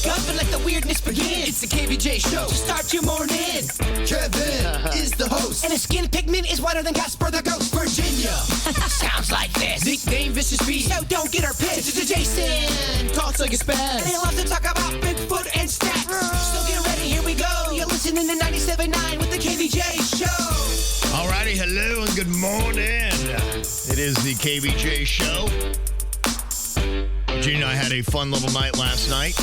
Wake up and let the weirdness begin. It's the KVJ Show. So start your morning. Kevin is the host. And his skin pigment is whiter than Casper the Ghost. Virginia sounds like this. Nickname Vicious Beast. So don't get her pissed. It's Jason. Talks like a spaz. And he loves to talk about Bigfoot and stats. So get ready, here we go. You're listening to 97.9 with the KVJ Show. Alrighty, hello and good morning. It is the KVJ Show. Gina and I had a fun little night last night.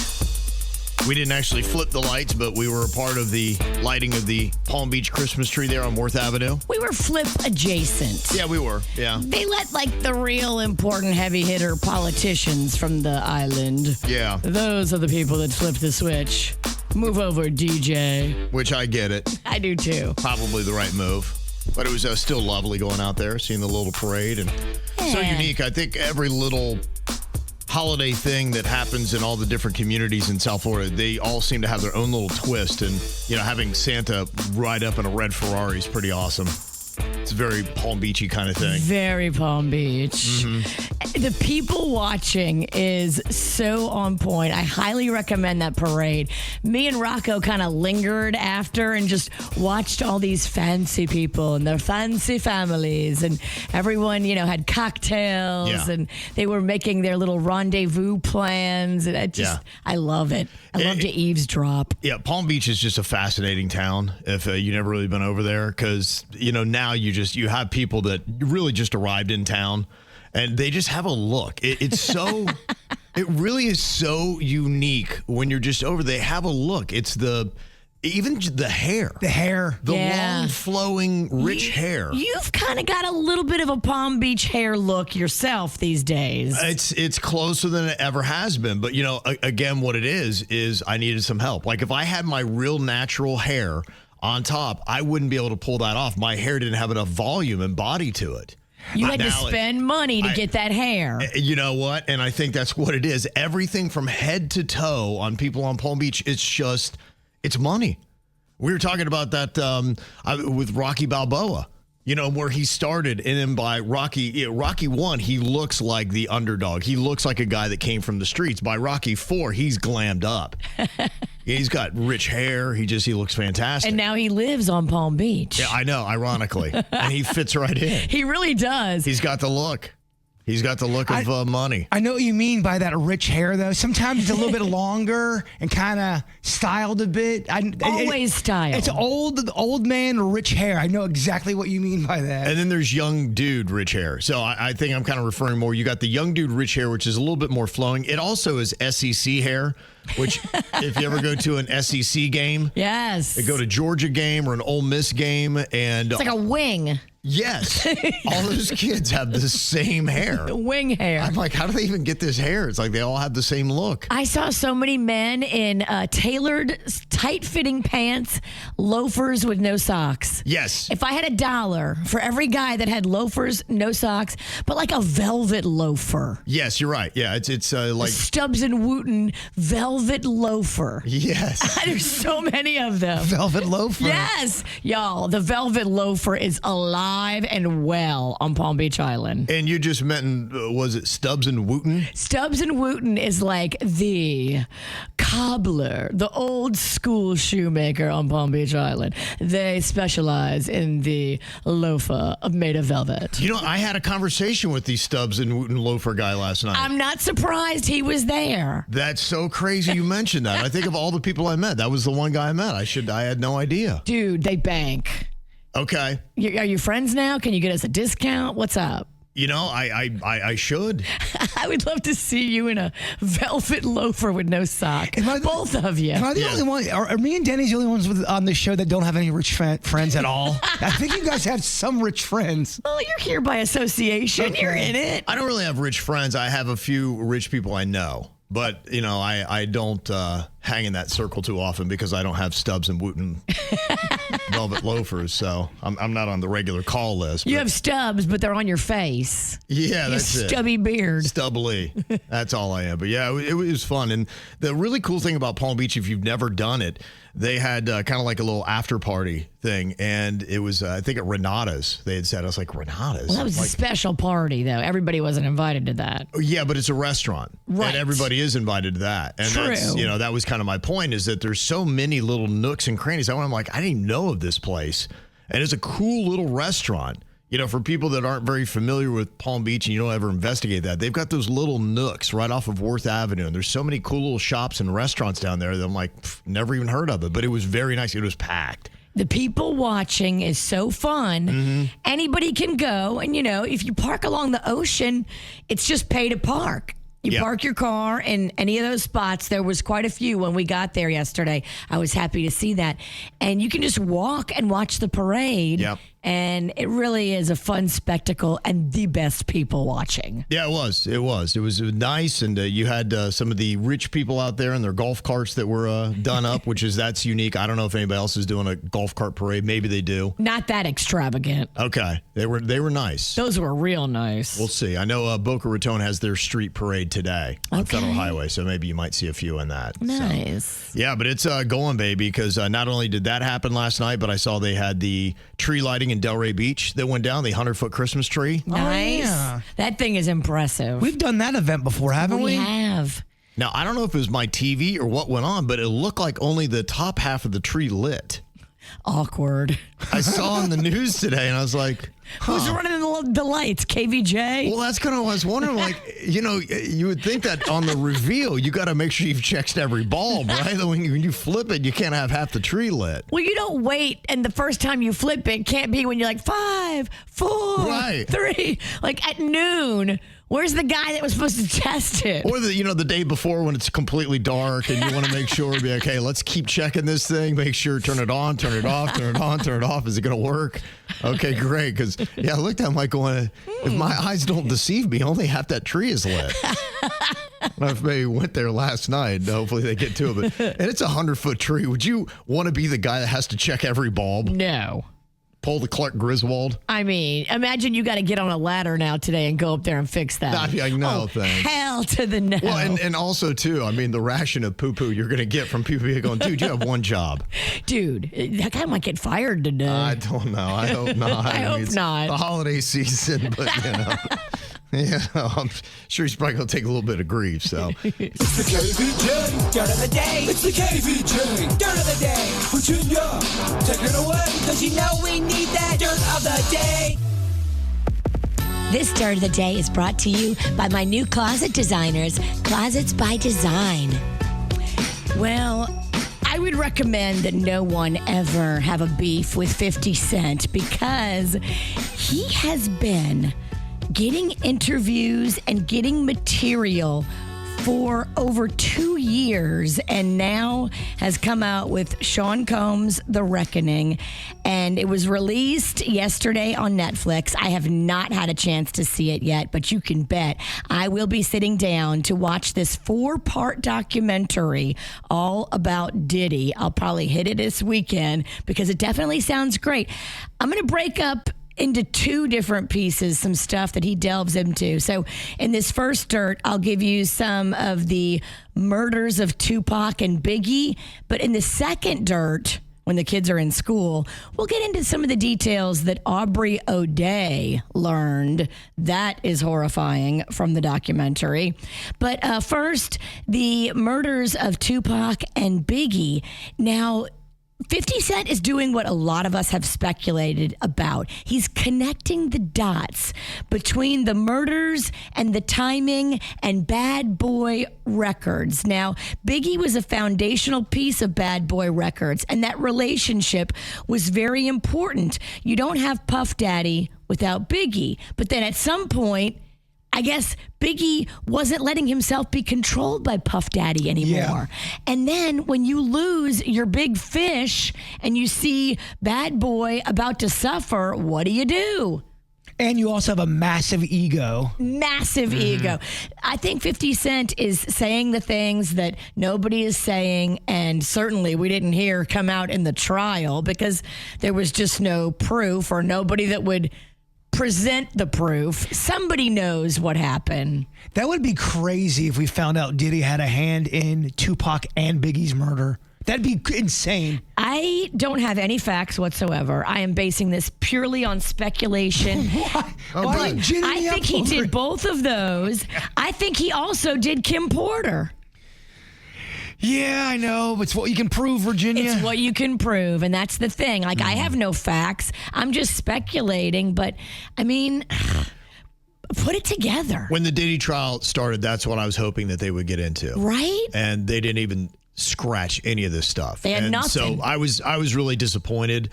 We didn't actually flip the lights, but we were a part of the lighting of the Palm Beach Christmas tree there on Worth Avenue. We were flip adjacent. Yeah, we were. Yeah. They let the real important heavy hitter politicians from the island. Yeah. Those are the people that flip the switch. Move over, DJ. Which I get it. I do too. Probably the right move. But it was still lovely going out there, seeing the little parade. And so unique. I think every little holiday thing that happens in all the different communities in South Florida, they all seem to have their own little twist. And, having Santa ride up in a red Ferrari is pretty awesome. It's a very Palm Beachy kind of thing. Very Palm Beach. Mm-hmm. The people watching is so on point. I highly recommend that parade. Me and Rocco kind of lingered after and just watched all these fancy people and their fancy families. And everyone, had cocktails and they were making their little rendezvous plans. And I love it. I love to eavesdrop. Yeah, Palm Beach is just a fascinating town if you've never really been over there because, now you have people that really just arrived in town and they just have a look. It's so, it really is so unique when you're just over. They have a look. It's even the hair. The long flowing rich hair. You've kind of got a little bit of a Palm Beach hair look yourself these days. It's closer than it ever has been. But, again, what it is I needed some help. Like if I had my real natural hair on top, I wouldn't be able to pull that off. My hair didn't have enough volume and body to it. You had to spend money to get that hair. You know what? And I think that's what it is. Everything from head to toe on people on Palm Beach, it's money. We were talking about that with Rocky Balboa, where he started. And then by Rocky 1, he looks like the underdog. He looks like a guy that came from the streets. By Rocky 4, he's glammed up. He's got rich hair. He looks fantastic. And now he lives on Palm Beach. Yeah, I know, ironically. And he fits right in. He really does. He's got the look. He's got the look of money. I know what you mean by that rich hair, though. Sometimes it's a little bit longer and kind of styled a bit. Always styled. It's old man rich hair. I know exactly what you mean by that. And then there's young dude rich hair. So I think I'm kind of referring more. You got the young dude rich hair, which is a little bit more flowing. It also is SEC hair, which if you ever go to an SEC game. Yes. Go to Georgia game or an Ole Miss game. And it's like a wing. Yes. All those kids have the same hair. Wing hair. I'm like, how do they even get this hair? It's like they all have the same look. I saw so many men in tailored, tight-fitting pants, loafers with no socks. Yes. If I had $1 for every guy that had loafers, no socks, but like a velvet loafer. Yes, you're right. Yeah, it's like Stubbs and Wooten velvet loafer. Yes. There's so many of them. Velvet loafer. Yes. Y'all, the velvet loafer is alive and well on Palm Beach Island. And you just meant, was it Stubbs and Wooten? Stubbs and Wooten is like the cobbler, the old school shoemaker on Palm Beach Island. They specialize in the loafer made of velvet. I had a conversation with the Stubbs and Wooten loafer guy last night. I'm not surprised he was there. That's so crazy you mentioned that. I think of all the people I met, that was the one guy I met. I had no idea. Dude, they bank. Okay. Are you friends now? Can you get us a discount? What's up? I should. I would love to see you in a velvet loafer with no sock. Both of you. Am I the only one? Are me and Denny's the only ones on this show that don't have any rich friends at all? I think you guys have some rich friends. Well, you're here by association. Okay. You're in it. I don't really have rich friends. I have a few rich people I know. But, I don't hang in that circle too often because I don't have Stubbs and Wooten velvet loafers. So I'm not on the regular call list. You have stubs, but they're on your face. Yeah, that's it. Stubby beard. Stubbly. That's all I am. But yeah, it was fun. And the really cool thing about Palm Beach, if you've never done it, they had kind of like a little after party thing, and it was I think at Renata's. They had said, I was like, Renata's? Well, that was a special party, though. Everybody wasn't invited to that. Yeah, but it's a restaurant, right? And everybody is invited to that. And True. That's, that was kind of my point, is that there's so many little nooks and crannies. I'm like, I didn't even know of this place, and it's a cool little restaurant. For people that aren't very familiar with Palm Beach and you don't ever investigate that, they've got those little nooks right off of Worth Avenue. And there's so many cool little shops and restaurants down there that I'm like, never even heard of it. But it was very nice. It was packed. The people watching is so fun. Mm-hmm. Anybody can go. And, if you park along the ocean, it's just pay to park. You park your car in any of those spots. There was quite a few when we got there yesterday. I was happy to see that. And you can just walk and watch the parade. Yep. And it really is a fun spectacle and the best people watching. Yeah, it was. It was nice. And you had some of the rich people out there in their golf carts that were done up, that's unique. I don't know if anybody else is doing a golf cart parade. Maybe they do. Not that extravagant. Okay. They were nice. Those were real nice. We'll see. I know Boca Raton has their street parade today on Federal Highway, so maybe you might see a few in that. Nice. So, yeah, but it's going, baby, because not only did that happen last night, but I saw they had the tree lighting in Delray Beach that went down, the 100-foot Christmas tree. Nice. Yeah. That thing is impressive. We've done that event before, haven't we? We have. Now, I don't know if it was my TV or what went on, but it looked like only the top half of the tree lit. Awkward. I saw on the news today, and I was like, who's running the lights? KVJ? Well, that's kind of what I was wondering. You would think that on the reveal, you got to make sure you've checked every bulb, right? When you flip it, you can't have half the tree lit. Well, you don't wait, and the first time you flip it can't be when you're like 5, 4, 3. Like at noon. Where's the guy that was supposed to test it? Or the day before when it's completely dark and you want to make sure, be okay, let's keep checking this thing, make sure, turn it on, turn it off, turn it on, turn it off. Is it going to work? Okay, great. Because, I looked at him like going, if my eyes don't deceive me, only half that tree is lit. I don't know if maybe went there last night. Hopefully they get to it. And it's a 100-foot tree. Would you want to be the guy that has to check every bulb? No. Pull the Clark Griswold? I mean, imagine you got to get on a ladder now today and go up there and fix that. Thanks. Hell to the no. Well, and also, too, the ration of poo-poo you're going to get from people going, dude, you have one job. Dude, that guy might get fired today. I don't know. I hope not. I hope not. The holiday season, but, I'm sure he's probably going to take a little bit of grief, so. It's the KVJ Dirt of the Day. It's the KVJ Dirt of the Day. Virginia, take it away, because we need that Dirt of the Day. This Dirt of the Day is brought to you by my new closet designers, Closets by Design. Well, I would recommend that no one ever have a beef with 50 Cent because he has been getting interviews and getting material for over 2 years and now has come out with Sean Combs' The Reckoning, and it was released yesterday on Netflix. I have not had a chance to see it yet, but you can bet I will be sitting down to watch this 4-part documentary all about Diddy. I'll probably hit it this weekend because it definitely sounds great. I'm going to break up into 2 different pieces, some stuff that he delves into. So in this first dirt, I'll give you some of the murders of Tupac and Biggie. But in the second dirt, when the kids are in school, we'll get into some of the details that Aubrey O'Day learned. That is horrifying from the documentary. But first, the murders of Tupac and Biggie. Now, 50 Cent is doing what a lot of us have speculated about. He's connecting the dots between the murders and the timing and Bad Boy Records. Now, Biggie was a foundational piece of Bad Boy Records, and that relationship was very important. You don't have Puff Daddy without Biggie. But then at some point, I guess Biggie wasn't letting himself be controlled by Puff Daddy anymore. Yeah. And then when you lose your big fish and you see Bad Boy about to suffer, what do? And you also have a massive ego. Massive ego. I think 50 Cent is saying the things that nobody is saying, and certainly we didn't hear come out in the trial because there was just no proof or nobody that would present the proof. Somebody knows what happened. That would be crazy if we found out Diddy had a hand in Tupac and Biggie's murder. That'd be insane. I don't have any facts whatsoever. I am basing this purely on speculation. Why But are you ginning I me up think he over did it? both of those. I think he also did Kim Porter. Yeah, I know. But it's what you can prove, Virginia. It's what you can prove, and that's the thing. Like, I have no facts. I'm just speculating, but, I mean, put it together. When the Diddy trial started, that's what I was hoping that they would get into. Right? And they didn't even scratch any of this stuff. They had and nothing. So I was really disappointed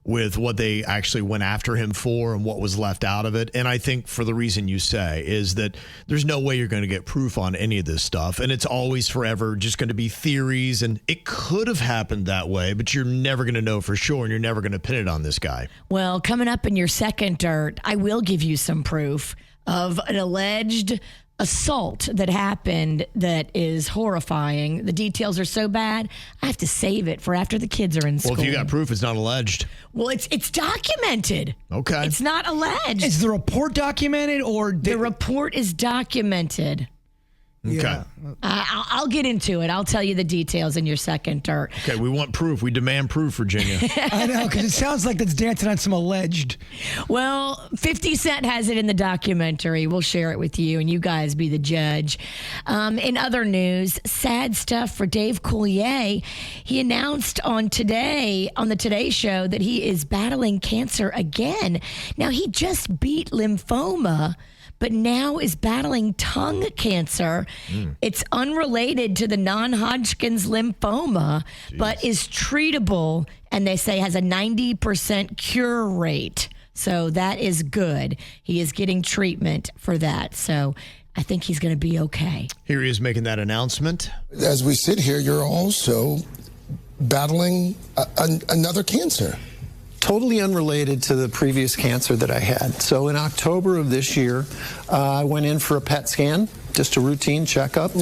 with what they actually went after him for and what was left out of it. And I think for the reason you say is that there's no way you're going to get proof on any of this stuff. And it's always forever just going to be theories. And it could have happened that way, but you're never going to know for sure. And you're never going to pin it on this guy. Well, coming up in your second dirt, I will give you some proof of an alleged assault that happened that is horrifying. The details are so bad, I have to save it for after the kids are in school. Well, if you got proof, it's not alleged. Well, it's documented. Okay. It's not alleged. Is the report documented or The report is documented. Okay. Yeah. I'll get into it. I'll tell you the details in your second dirt. Okay, we want proof. We demand proof, Virginia. I know, because it sounds like that's dancing on some alleged. Well, 50 Cent has it in the documentary. We'll share it with you, and you guys be the judge. In other news, sad stuff for Dave Coulier. He announced on the Today Show that he is battling cancer again. Now, he just beat lymphoma, but now is battling tongue cancer. It's unrelated to the non-Hodgkin's lymphoma, but is treatable, and they say has a 90% cure rate. So that is good. He is getting treatment for that. So I think he's going to be okay. Here he is making that announcement. As we sit here, you're also battling another cancer. Totally unrelated to the previous cancer that I had. So in October of this year, I went in for a PET scan, just a routine checkup,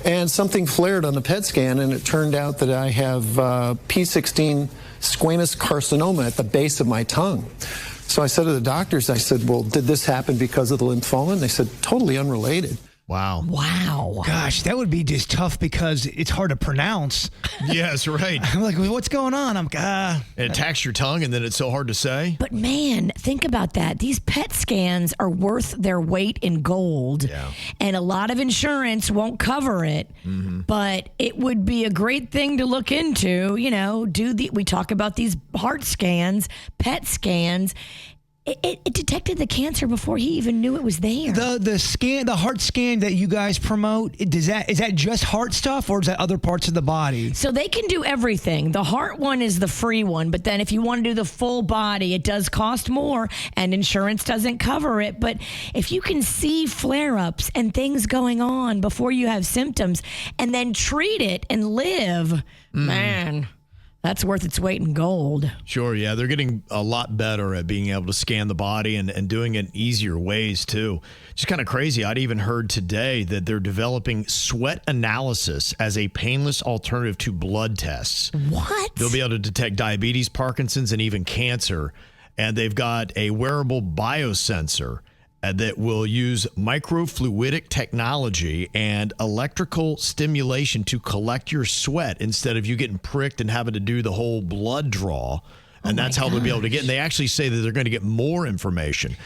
and something flared on the PET scan, and it turned out that I have P16 squamous carcinoma at the base of my tongue. So I said to the doctors, I said, well, did this happen because of the lymphoma? And they said, totally unrelated. Wow. Wow. Gosh, that would be just tough because it's hard to pronounce. Yes, right. I'm like, well, what's going on? I'm It attacks your tongue, and then it's so hard to say. But man, think about that. These PET scans are worth their weight in gold. Yeah. And a lot of insurance won't cover it. But it would be a great thing to look into. You know, we talk about these heart scans, PET scans. It detected the cancer before he even knew it was there. the heart scan that you guys promote, is that just heart stuff or is that other parts of the body? So they can do everything. The heart one is the free one, but then if you want to do the full body, it does cost more and insurance doesn't cover it. But if you can see flare-ups and things going on before you have symptoms and then treat it and live, man, that's worth its weight in gold. Sure, yeah. They're getting a lot better at being able to scan the body and doing it in easier ways, too. Just kind of crazy. I'd even heard today that they're developing sweat analysis as a painless alternative to blood tests. What? They'll be able to detect diabetes, Parkinson's, and even cancer. And they've got a wearable biosensor that will use microfluidic technology and electrical stimulation to collect your sweat instead of you getting pricked and having to do the whole blood draw. And that's how they'll be able to get. And they actually say that they're going to get more information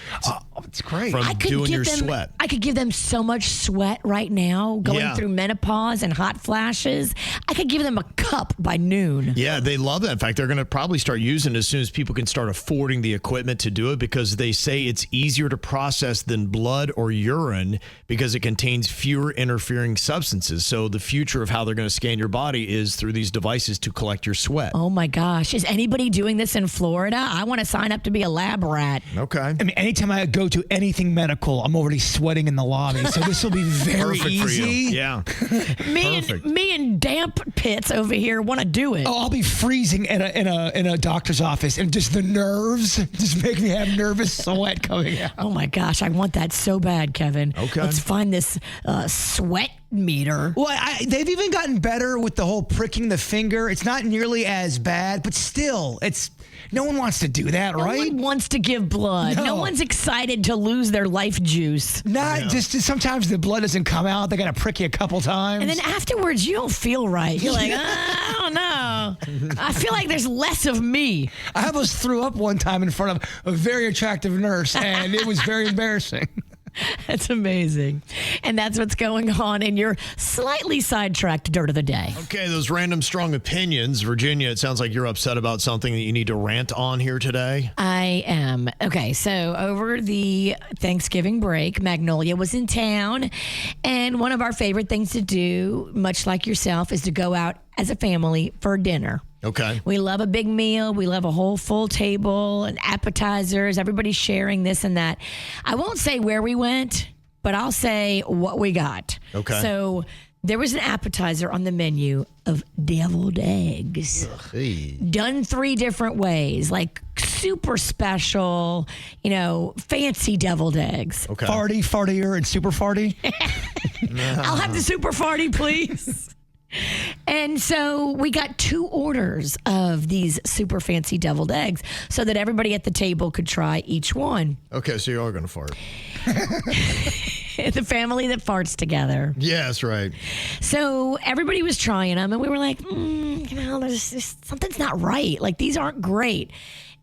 It's great. from doing your sweat. I could give them so much sweat right now, going through menopause and hot flashes. I could give them a cup by noon. Yeah, they love that. In fact, they're going to probably start using it as soon as people can start affording the equipment to do it because they say it's easier to process than blood or urine because it contains fewer interfering substances. So the future of how they're going to scan your body is through these devices to collect your sweat. Oh my gosh. Is anybody doing this in Florida? I want to sign up to be a lab rat. Okay. I mean, anytime I go to anything medical, I'm already sweating in the lobby. So this will be very Perfect easy. for you. Yeah. Me and damp pits over here want to do it. Oh, I'll be freezing in a doctor's office, and just the nerves just make me have nervous sweat coming out. Oh my gosh, I want that so bad, Kevin. Okay. Let's find this sweat meter. Well, they've even gotten better with the whole pricking the finger. It's not nearly as bad, but still, no one wants to do that, right? No one wants to give blood. No one's excited to lose their life juice. Just sometimes the blood doesn't come out. They got to prick you a couple times. And then afterwards, you don't feel right. You're like, I don't know. I feel like there's less of me. I almost threw up one time in front of a very attractive nurse, and it was very embarrassing. That's amazing. And that's what's going on in your slightly sidetracked dirt of the day. Okay, those random strong opinions. Virginia, it sounds like you're upset about something that you need to rant on here today. I am. Okay, so over the Thanksgiving break, Magnolia was in town. And one of our favorite things to do, much like yourself, is to go out as a family for dinner. Okay. We love a big meal. We love a whole full table and appetizers. Everybody's sharing this and that. I won't say where we went, but I'll say what we got. Okay. So there was an appetizer on the menu of deviled eggs. Hey. Done 3 different ways, like super special, fancy deviled eggs. Okay. Farty, fartier, and super farty. I'll have the super farty, please. And so we got 2 orders of these super fancy deviled eggs so that everybody at the table could try each one. Okay, so you are going to fart. The family that farts together. Yes, right. So everybody was trying them, and we were like, there's something's not right. Like, these aren't great.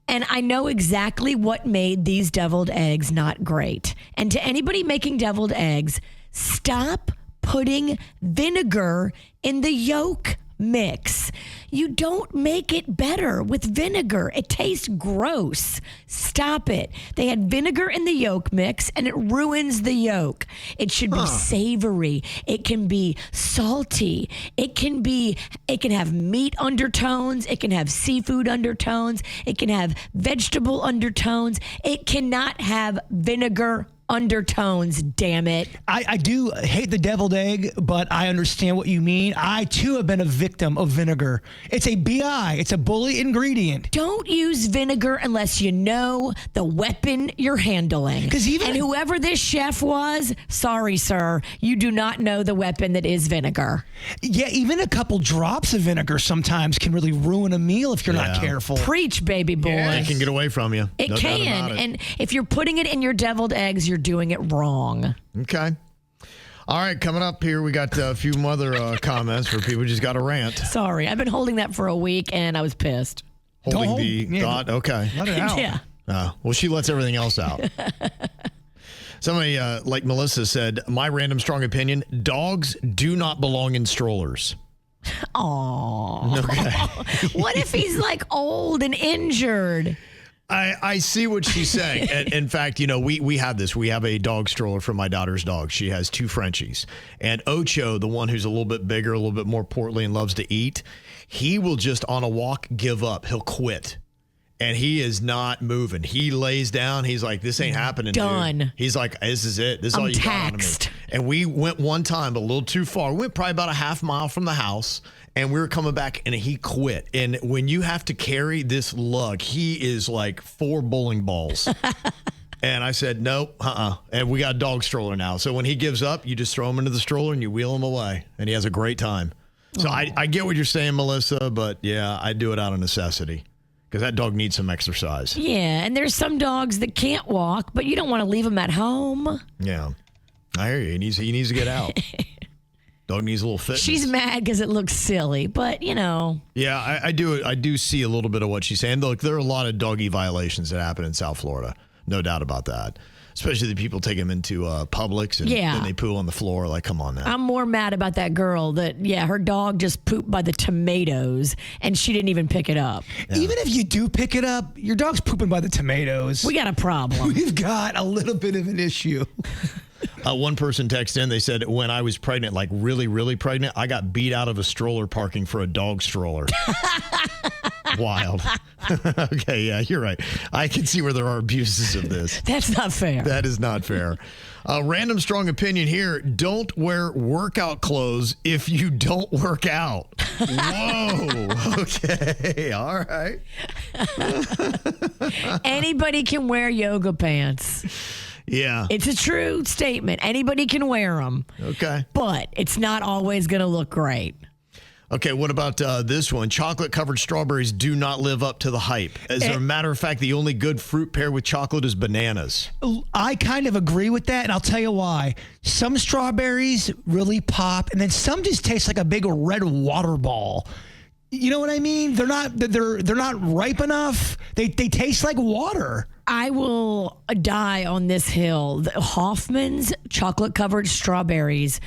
And I know exactly what made these deviled eggs not great. And to anybody making deviled eggs, stop putting vinegar in the yolk mix. You don't make it better with vinegar. It tastes gross. Stop it. They had vinegar in the yolk mix and it ruins the yolk. It should be savory. It can be salty. It can have meat undertones. It can have seafood undertones. It can have vegetable undertones. It cannot have vinegar undertones, damn it. I do hate the deviled egg, but I understand what you mean. I, too, have been a victim of vinegar. It's a BI. It's a bully ingredient. Don't use vinegar unless you know the weapon you're handling. And whoever this chef was, sorry, sir, you do not know the weapon that is vinegar. Yeah, even a couple drops of vinegar sometimes can really ruin a meal if you're not careful. Preach, baby boy. Yeah, it can get away from you. It can. And if you're putting it in your deviled eggs, you're doing it wrong. Okay. All right, coming up here, we got a few other comments where people just got a rant. Sorry, I've been holding that for a week, and I was pissed. Holding the thought? Okay. Let it out. Yeah. Well, she lets everything else out. Somebody, like Melissa said, my random strong opinion, dogs do not belong in strollers. Aww. Okay. What if he's like old and injured? I see what she's saying. In fact, we have this. We have a dog stroller for my daughter's dog. She has 2 Frenchies. And Ocho, the one who's a little bit bigger, a little bit more portly and loves to eat, he will just on a walk give up. He'll quit. And he is not moving. He lays down. He's like, this ain't happening, Done. dude. He's like, this is it. This is all you got out of me. And we went one time, but a little too far. We went probably about a half mile from the house. And we were coming back, and he quit. And when you have to carry this lug, he is like 4 bowling balls. And I said, nope, And we got a dog stroller now. So when he gives up, you just throw him into the stroller and you wheel him away. And he has a great time. So I get what you're saying, Melissa, but yeah, I do it out of necessity. Because that dog needs some exercise. Yeah, and there's some dogs that can't walk, but you don't want to leave them at home. Yeah. I hear you. He needs to get out. Dog needs a little fitness. She's mad because it looks silly, but Yeah, I do see a little bit of what she's saying. Look, there are a lot of doggy violations that happen in South Florida. No doubt about that. Especially the people take them into Publix and then they poo on the floor. Like, come on now. I'm more mad about that girl that, her dog just pooped by the tomatoes and she didn't even pick it up. Yeah. Even if you do pick it up, your dog's pooping by the tomatoes. We got a problem. We've got a little bit of an issue. One person texted in, they said, when I was pregnant, like really, really pregnant, I got beat out of a stroller parking for a dog stroller. Wild. Okay, yeah, you're right. I can see where there are abuses of this. That's not fair. That is not fair. Random strong opinion here. Don't wear workout clothes if you don't work out. Whoa. Okay. All right. Anybody can wear yoga pants. Yeah. It's a true statement. Anybody can wear them. Okay. But it's not always going to look great. Okay, what about this one? Chocolate-covered strawberries do not live up to the hype. As a matter of fact, the only good fruit paired with chocolate is bananas. I kind of agree with that, and I'll tell you why. Some strawberries really pop, and then some just taste like a big red water ball. You know what I mean? They're not ripe enough. They taste like water. I will die on this hill. The Hoffman's chocolate-covered strawberries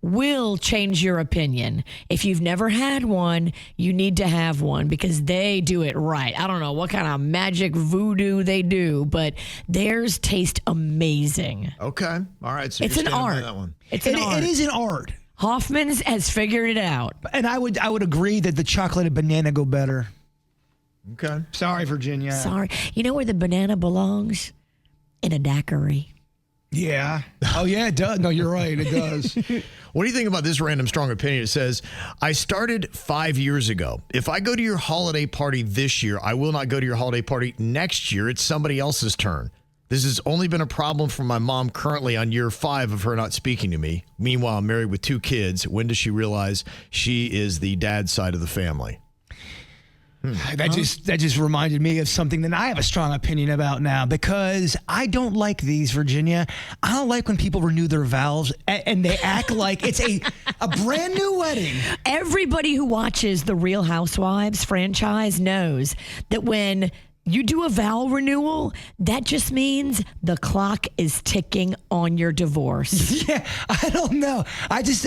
will change your opinion. If you've never had one, you need to have one because they do it right. I don't know what kind of magic voodoo they do, but theirs taste amazing. Okay. All right. So It's you're an standing by art. that one. It's an art. It is an art. Hoffman's has figured it out. And I would agree that the chocolate and banana go better. Okay. Sorry, Virginia. Sorry. You know where the banana belongs? In a daiquiri. Yeah. Oh, yeah, it does. No, you're right. It does. What do you think about this random strong opinion? It says, I started 5 years ago. If I go to your holiday party this year, I will not go to your holiday party next year. It's somebody else's turn. This has only been a problem for my mom currently on year 5 of her not speaking to me. Meanwhile, I'm married with 2 kids. When does she realize she is the dad's side of the family? That just reminded me of something that I have a strong opinion about now because I don't like these, Virginia. I don't like when people renew their vows and they act like it's a brand new wedding. Everybody who watches the Real Housewives franchise knows that when you do a vow renewal, that just means the clock is ticking on your divorce. Yeah, I don't know. I just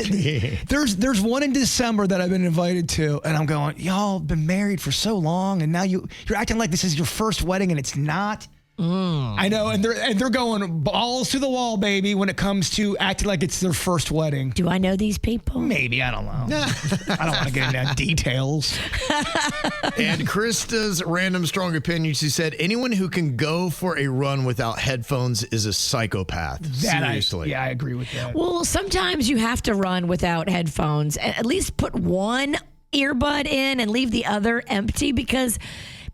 there's one in December that I've been invited to, and I'm going, y'all been married for so long, and now you're acting like this is your first wedding, and it's not. I know, and they're going balls to the wall, baby, when it comes to acting like it's their first wedding. Do I know these people? Maybe, I don't know. I don't want to get into details. And Krista's random strong opinion, she said, anyone who can go for a run without headphones is a psychopath. Seriously. I agree with that. Well, sometimes you have to run without headphones. At least put one earbud in and leave the other empty because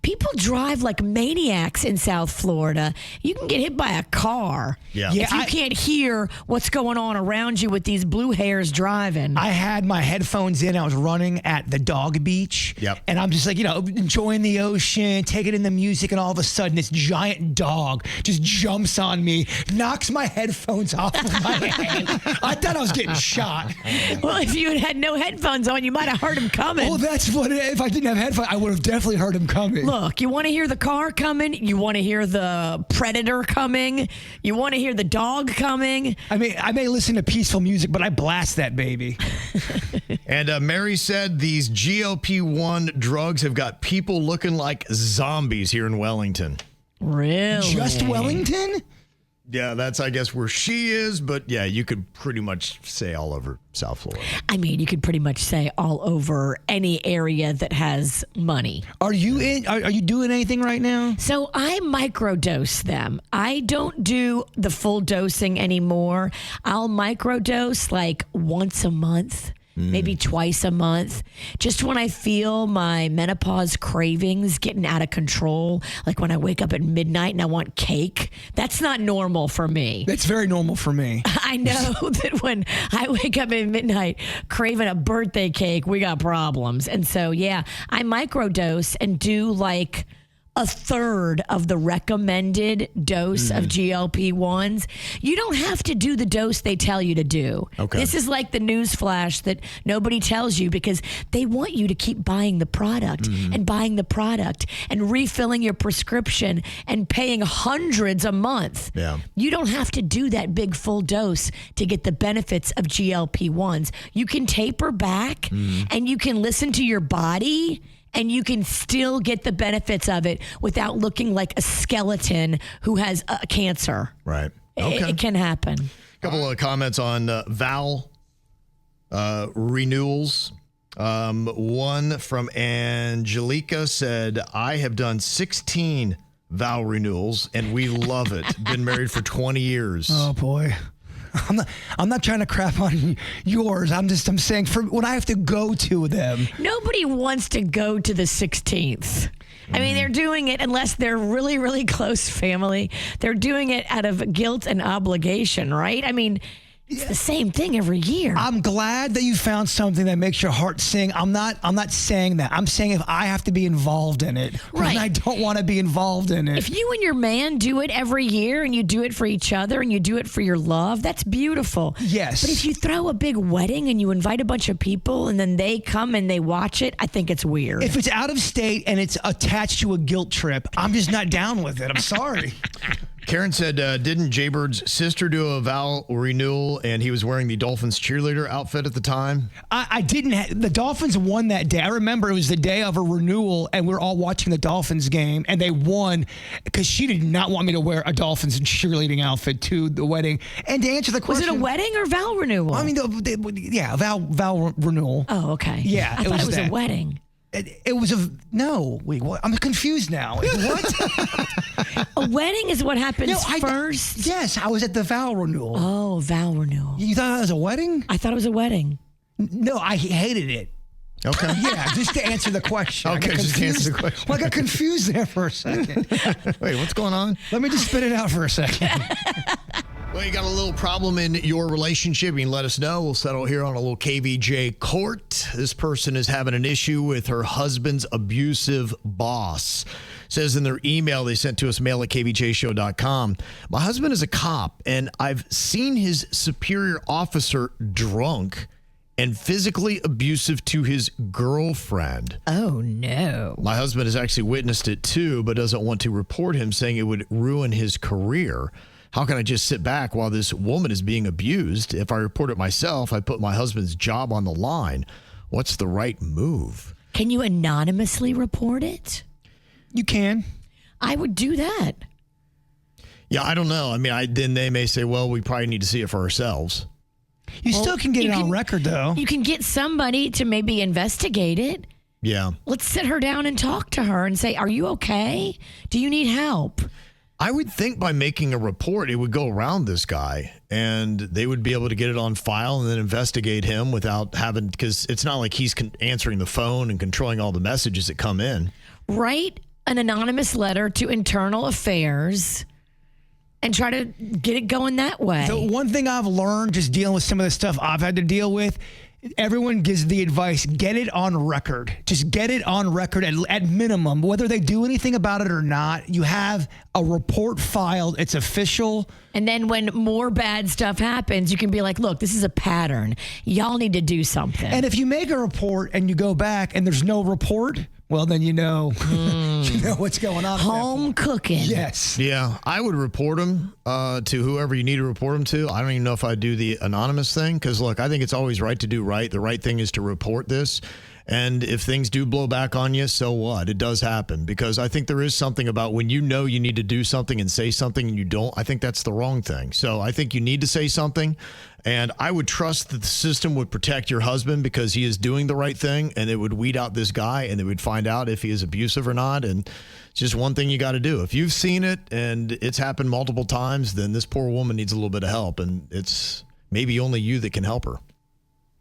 people drive like maniacs in South Florida. You can get hit by a car. Yeah. If you can't hear what's going on around you with these blue hairs driving. I had my headphones in. I was running at the dog beach. Yep. And I'm just like, enjoying the ocean, taking in the music, and all of a sudden this giant dog just jumps on me, knocks my headphones off of my head. I thought I was getting shot. Well, if you had no headphones on, you might have heard him coming. Well, that's what, if I didn't have headphones, I would have definitely heard him coming. Look, you want to hear the car coming? You want to hear the predator coming? You want to hear the dog coming? I may listen to peaceful music, but I blast that baby. And Mary said these GLP-1 drugs have got people looking like zombies here in Wellington. Really? Just Wellington? Yeah, that's, I guess, where she is. But, yeah, you could pretty much say all over South Florida. I mean, you could pretty much say all over any area that has money. Are you doing anything right now? So I microdose them. I don't do the full dosing anymore. I'll microdose like once a month. Maybe twice a month, just when I feel my menopause cravings getting out of control, like when I wake up at midnight and I want cake. That's not normal for me. That's very normal for me. I know that when I wake up at midnight craving a birthday cake, we got problems. And so, yeah, I microdose and do like a third of the recommended dose of GLP-1s. You don't have to do the dose they tell you to do. Okay. This is like the news flash that nobody tells you because they want you to keep buying the product and buying the product and refilling your prescription and paying hundreds a month. Yeah. You don't have to do that big full dose to get the benefits of GLP-1s. You can taper back and you can listen to your body and you can still get the benefits of it without looking like a skeleton who has cancer. Right. Okay. It can happen. A couple of comments on vow renewals. One from Angelica said, I have done 16 vow renewals and we love it. Been married for 20 years. Oh boy. I'm not trying to crap on yours. I'm saying for when I have to go to them. Nobody wants to go to the 16th. I mean, they're doing it unless they're really, really close family. They're doing it out of guilt and obligation, right? I mean, it's the same thing every year. I'm glad that you found something that makes your heart sing. I'm not saying that. I'm saying if I have to be involved in it, Right. when I don't want to be involved in it. If you and your man do it every year and you do it for each other and you do it for your love, that's beautiful. Yes. But if you throw a big wedding and you invite a bunch of people and then they come and they watch it, I think it's weird. If it's out of state and it's attached to a guilt trip, I'm just not down with it. I'm sorry. Karen said, didn't Jbird's sister do a vow renewal and he was wearing the Dolphins cheerleader outfit at the time? I didn't. The Dolphins won that day. I remember it was the day of a renewal, and we were all watching the Dolphins game, and they won because she did not want me to wear a Dolphins cheerleading outfit to the wedding. And to answer the Was question, it a wedding or vow renewal? I mean, vow renewal. Oh, okay. Yeah, I it thought was it was that. a wedding. It was a no. Wait, what? I'm confused now. What? A wedding is what happens first. Yes, I was at the vow renewal. Oh, vow renewal. You thought that was a wedding? I thought it was a wedding. No, I hated it. Okay. Yeah, just to answer the question. Okay, just to answer the question. Well, I got confused there for a second. Wait, what's going on? Let me just spit it out for a second. Well, you got a little problem in your relationship, you can let us know. We'll settle here on a little KVJ Court. This person is having an issue with her husband's abusive boss. Says in their email they sent to us, mail at kvjshow.com. My husband is a cop, and I've seen his superior officer drunk and physically abusive to his girlfriend. Oh, no. My husband has actually witnessed it too, but doesn't want to report him, saying it would ruin his career. How can I just sit back while this woman is being abused? If I report it myself, I put my husband's job on the line. What's the right move? Can you anonymously report it? You can. I would do that. Yeah, I don't know. I mean, then they may say, well, we probably need to see it for ourselves. You still can get it on record, though. You can get somebody to maybe investigate it. Yeah. Let's sit her down and talk to her and say, are you okay? Do you need help? I would think by making a report, it would go around this guy and they would be able to get it on file and then investigate him without having, because it's not like he's answering the phone and controlling all the messages that come in. Write an anonymous letter to Internal Affairs and try to get it going that way. The one thing I've learned just dealing with some of the stuff I've had to deal with, everyone gives the advice, get it on record. Just get it on record at minimum. Whether they do anything about it or not, you have a report filed. It's official. And then when more bad stuff happens, you can be like, look, this is a pattern. Y'all need to do something. And if you make a report and you go back and there's no report, well, then you know what's going on. Home cooking. Yes. Yeah, I would report him to whoever you need to report him to. I don't even know if I'd do the anonymous thing because, look, I think it's always right to do right. The right thing is to report this. And if things do blow back on you, so what? It does happen because I think there is something about when you know you need to do something and say something and you don't, I think that's the wrong thing. So I think you need to say something. And I would trust that the system would protect your husband because he is doing the right thing and it would weed out this guy and they would find out if he is abusive or not. And it's just one thing you got to do. If you've seen it and it's happened multiple times, then this poor woman needs a little bit of help. And it's maybe only you that can help her.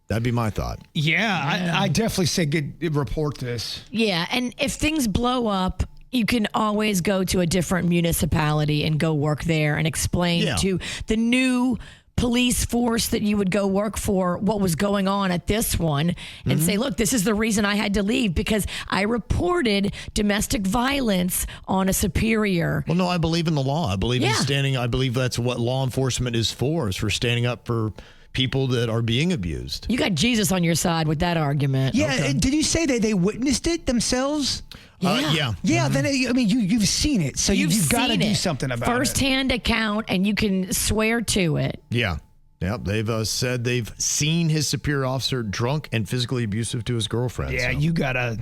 That'd be my thought. Yeah, I definitely say report this. Yeah, and if things blow up, you can always go to a different municipality and go work there and explain to the new police force that you would go work for what was going on at this one and say, look, this is the reason I had to leave because I reported domestic violence on a superior. Well, no, I believe in the law. I believe in standing. I believe that's what law enforcement is for standing up for people that are being abused. You got Jesus on your side with that argument. Yeah. Okay. Did you say that they witnessed it themselves? Yeah. Then I mean, you've seen it, so you've got to do something about it. First-hand account, and you can swear to it. Yeah. Yep. They've said they've seen his superior officer drunk and physically abusive to his girlfriend. Yeah, so. you gotta.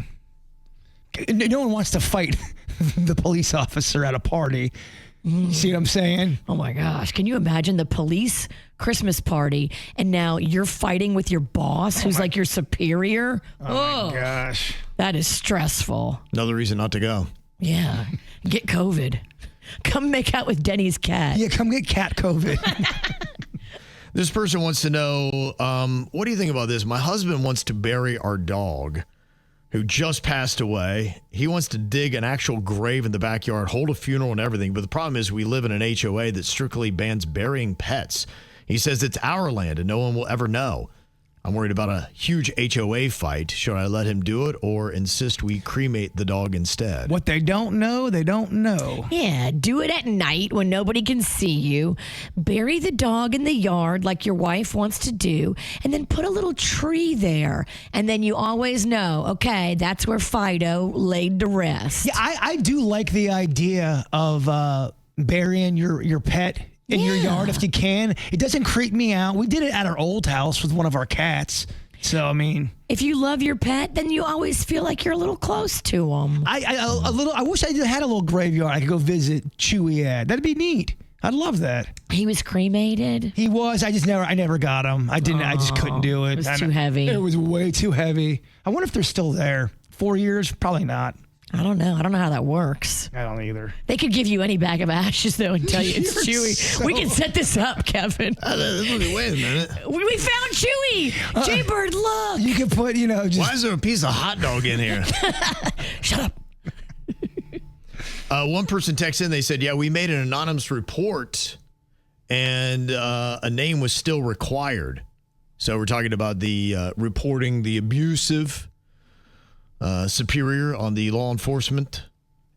No one wants to fight the police officer at a party. See what I'm saying? Oh my gosh. Can you imagine the police Christmas party and now you're fighting with your boss who's like your superior? Oh my gosh. That is stressful. Another reason not to go. Yeah. Get COVID. Come make out with Denny's cat. Yeah, come get cat COVID. This person wants to know, what do you think about this? My husband wants to bury our dog, who just passed away. He wants to dig an actual grave in the backyard, hold a funeral and everything. But the problem is we live in an HOA that strictly bans burying pets. He says it's our land and no one will ever know. I'm worried about a huge HOA fight. Should I let him do it or insist we cremate the dog instead? What they don't know, they don't know. Yeah, do it at night when nobody can see you. Bury the dog in the yard like your wife wants to do, and then put a little tree there. And then you always know, okay, that's where Fido laid to rest. Yeah, I do like the idea of burying your pet in your yard if you can. It doesn't creep me out. We did it at our old house with one of our cats. So, I mean, if you love your pet, then you always feel like you're a little close to them. I wish I had a little graveyard I could go visit Chewy at. That'd be neat. I'd love that. He was cremated. He was. I never got him. I didn't. I just couldn't do it. It was too heavy. It was way too heavy. I wonder if they're still there. 4 years? Probably not. I don't know. I don't know how that works. I don't either. They could give you any bag of ashes, though, and tell you it's Chewy. We can set this up, Kevin. Wait a minute. We found Chewy. Jbird, look. You can put, just... Why is there a piece of hot dog in here? Shut up. One person texted in. They said, yeah, we made an anonymous report, and a name was still required. So we're talking about the reporting the abusive superior on the law enforcement.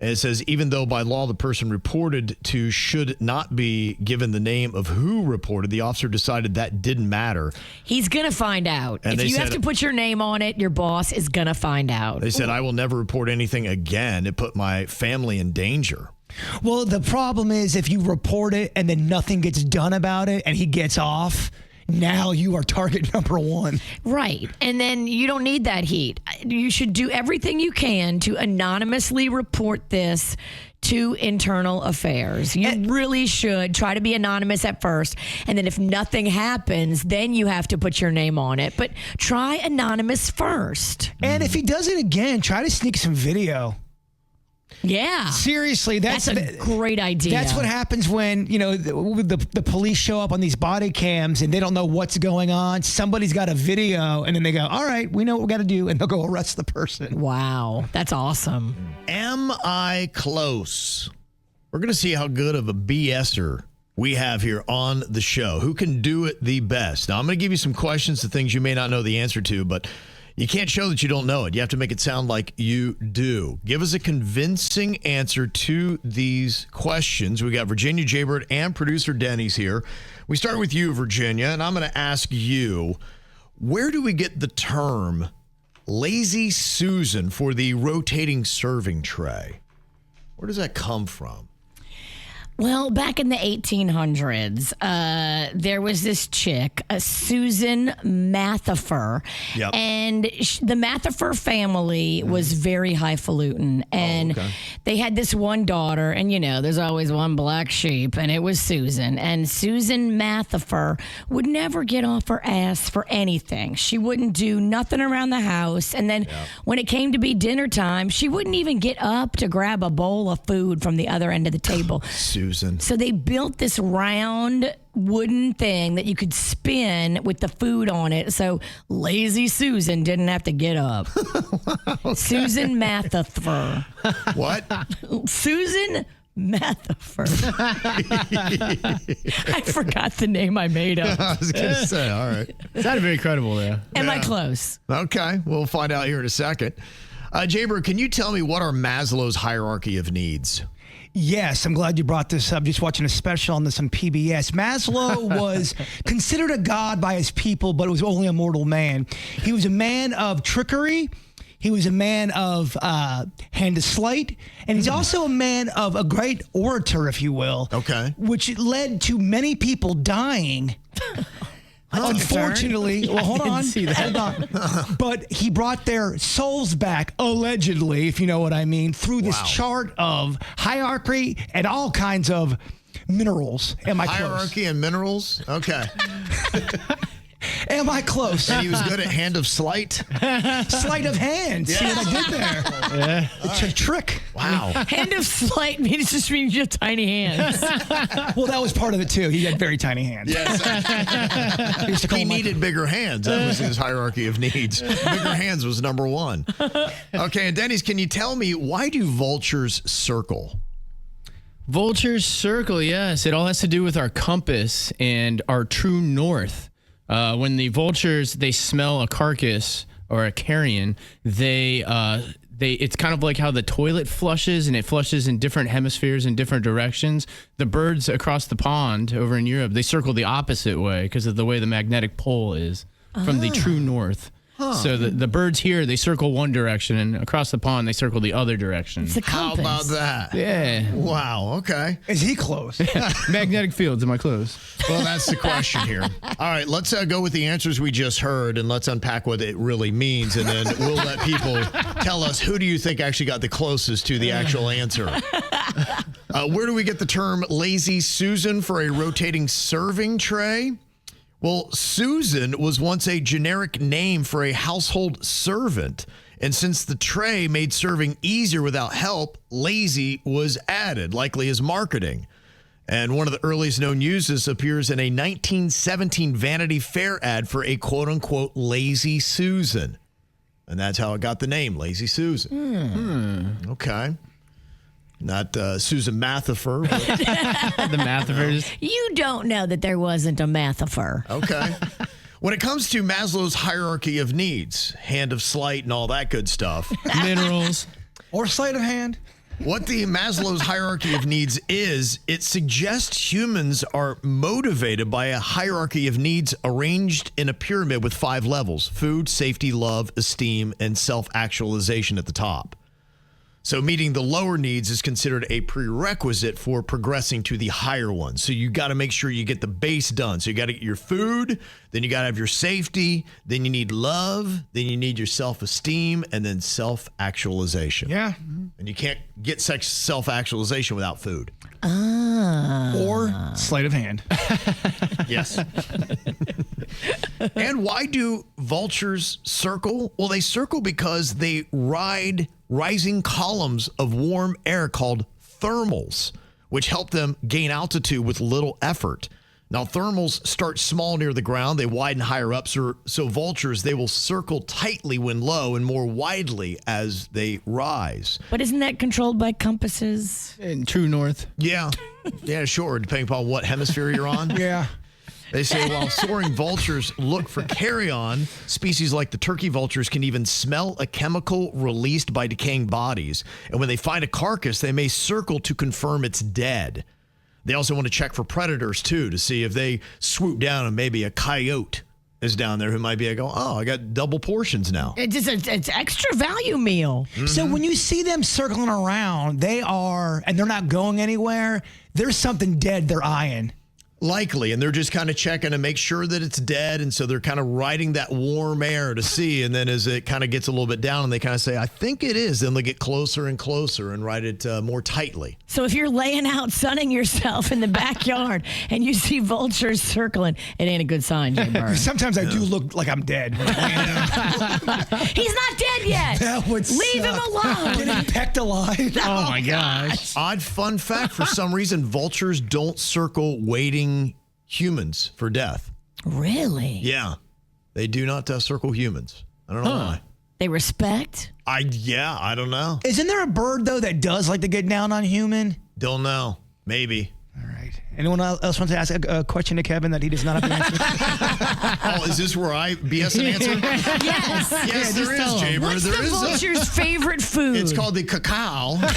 And it says, even though by law the person reported to should not be given the name of who reported, the officer decided that didn't matter. He's going to find out. And if you have to put your name on it, your boss is going to find out. They said, I will never report anything again. It put my family in danger. Well, the problem is if you report it and then nothing gets done about it and he gets off, now you are target number one. Right. And then you don't need that heat. You should do everything you can to anonymously report this to Internal Affairs. You really should try to be anonymous at first. And then if nothing happens, then you have to put your name on it. But try anonymous first. And if he does it again, try to sneak some video. Yeah. Seriously, that's a great idea. That's what happens when, the police show up on these body cams and they don't know what's going on. Somebody's got a video and then they go, all right, we know what we got to do. And they'll go arrest the person. Wow. That's awesome. Am I close? We're going to see how good of a BSer we have here on the show. Who can do it the best? Now, I'm going to give you some questions to things you may not know the answer to, but you can't show that you don't know it. You have to make it sound like you do. Give us a convincing answer to these questions. We got Virginia, Jbird, and producer Denny's here. We start with you, Virginia, and I'm going to ask you, where do we get the term Lazy Susan for the rotating serving tray? Where does that come from? Well, back in the 1800s, there was this chick, Susan Mathifer, and the Mathifer family was very highfalutin, and they had this one daughter, and there's always one black sheep, and it was Susan, and Susan Mathifer would never get off her ass for anything. She wouldn't do nothing around the house, and then when it came to be dinner time, she wouldn't even get up to grab a bowl of food from the other end of the table. Susan. So they built this round wooden thing that you could spin with the food on it. So Lazy Susan didn't have to get up. Susan Mathifer. What? Susan Mathifer. I forgot the name I made up. I was going to say, all right. It's not very credible, though. Am I close? Okay, we'll find out here in a second. Jbird, can you tell me what are Maslow's hierarchy of needs? Yes, I'm glad you brought this up. Just watching a special on this on PBS. Maslow was considered a god by his people, but it was only a mortal man. He was a man of trickery. He was a man of hand to sleight. And he's also a man of a great orator, if you will. Okay. Which led to many people dying. Unfortunately, well, hold on. But he brought their souls back, allegedly, if you know what I mean, through this chart of hierarchy and all kinds of minerals. Am I close? Hierarchy and minerals? Okay. Am I close? And he was good at hand of sleight. Sleight of hand. See what I did there? Yeah. It's a trick. Wow. Hand of sleight just means you have tiny hands. Well, that was part of it, too. He had very tiny hands. Yes. He needed bigger hands. That was his hierarchy of needs. Bigger hands was number one. Okay, and Denny's, can you tell me, why do vultures circle? Vultures circle, yes. It all has to do with our compass and our true north. When the vultures, they smell a carcass or a carrion, it's kind of like how the toilet flushes, and it flushes in different hemispheres in different directions. The birds across the pond over in Europe, they circle the opposite way because of the way the magnetic pole is from the true north. So the birds here, they circle one direction, and across the pond, they circle the other direction. It's a How compass. about that? Yeah. Wow, okay. Is he close? Magnetic fields, am I close? Well, that's the question here. All right, let's go with the answers we just heard, and let's unpack what it really means, and then we'll let people tell us, who do you think actually got the closest to the actual answer? Where do we get the term Lazy Susan for a rotating serving tray? Well, Susan was once a generic name for a household servant. And since the tray made serving easier without help, lazy was added, likely as marketing. And one of the earliest known uses appears in a 1917 Vanity Fair ad for a quote-unquote Lazy Susan. And that's how it got the name, Lazy Susan. Okay. Not Susan Mathifer. The Mathifers. You don't know that there wasn't a Mathifer. Okay. When it comes to Maslow's hierarchy of needs, hand of sleight and all that good stuff, Minerals. Or sleight of hand? what the Maslow's hierarchy of needs is, it suggests humans are motivated by a hierarchy of needs arranged in a pyramid with 5 levels: food, safety, love, esteem, and self-actualization at the top. So meeting the lower needs is considered a prerequisite for progressing to the higher ones. So you got to make sure you get the base done. So you got to get your food, then you got to have your safety, then you need love, then you need your self-esteem, and then self-actualization. Yeah. And you can't get self-actualization without food. Or sleight of hand. Yes. And why do vultures circle? Well, they circle because they ride rising columns of warm air called thermals, which help them gain altitude with little effort. Now, thermals start small near the ground. They widen higher up. So vultures, they will circle tightly when low and more widely as they rise. But isn't that controlled by compasses? In true north. Yeah. Yeah, sure. Depending upon what hemisphere you're on. Yeah. They say while soaring vultures look for carrion, species like the turkey vultures can even smell a chemical released by decaying bodies. And when they find a carcass, they may circle to confirm it's dead. They also want to check for predators, too, to see if they swoop down and maybe a coyote is down there who might be like, oh, I got double portions now. It's extra value meal. So when you see them circling around, and they're not going anywhere, there's something dead they're eyeing. Likely, and they're just kind of checking to make sure that it's dead, and so they're kind of riding that warm air to see, and then as it kind of gets a little bit down, and they kind of say, I think it is, then they get closer and closer and ride it more tightly. So if you're laying out sunning yourself in the backyard and you see vultures circling, it ain't a good sign, Jbird. Sometimes I do look like I'm dead. He's not dead yet. That would Leave him alone. Getting pecked alive. Oh my gosh. Odd fun fact, for some reason, vultures don't circle waiting humans for death. Really? Yeah. They do not circle humans. I don't know why. They respect? I don't know. Isn't there a bird, though, that does like to get down on human? Don't know. Maybe. All right. Anyone else want to ask a question to Kevin that he does not have to answer? Oh, is this where I BS an answer? Yes. Yes, there is, Jbird. What's There the is vulture's favorite food? It's called the cacao. And,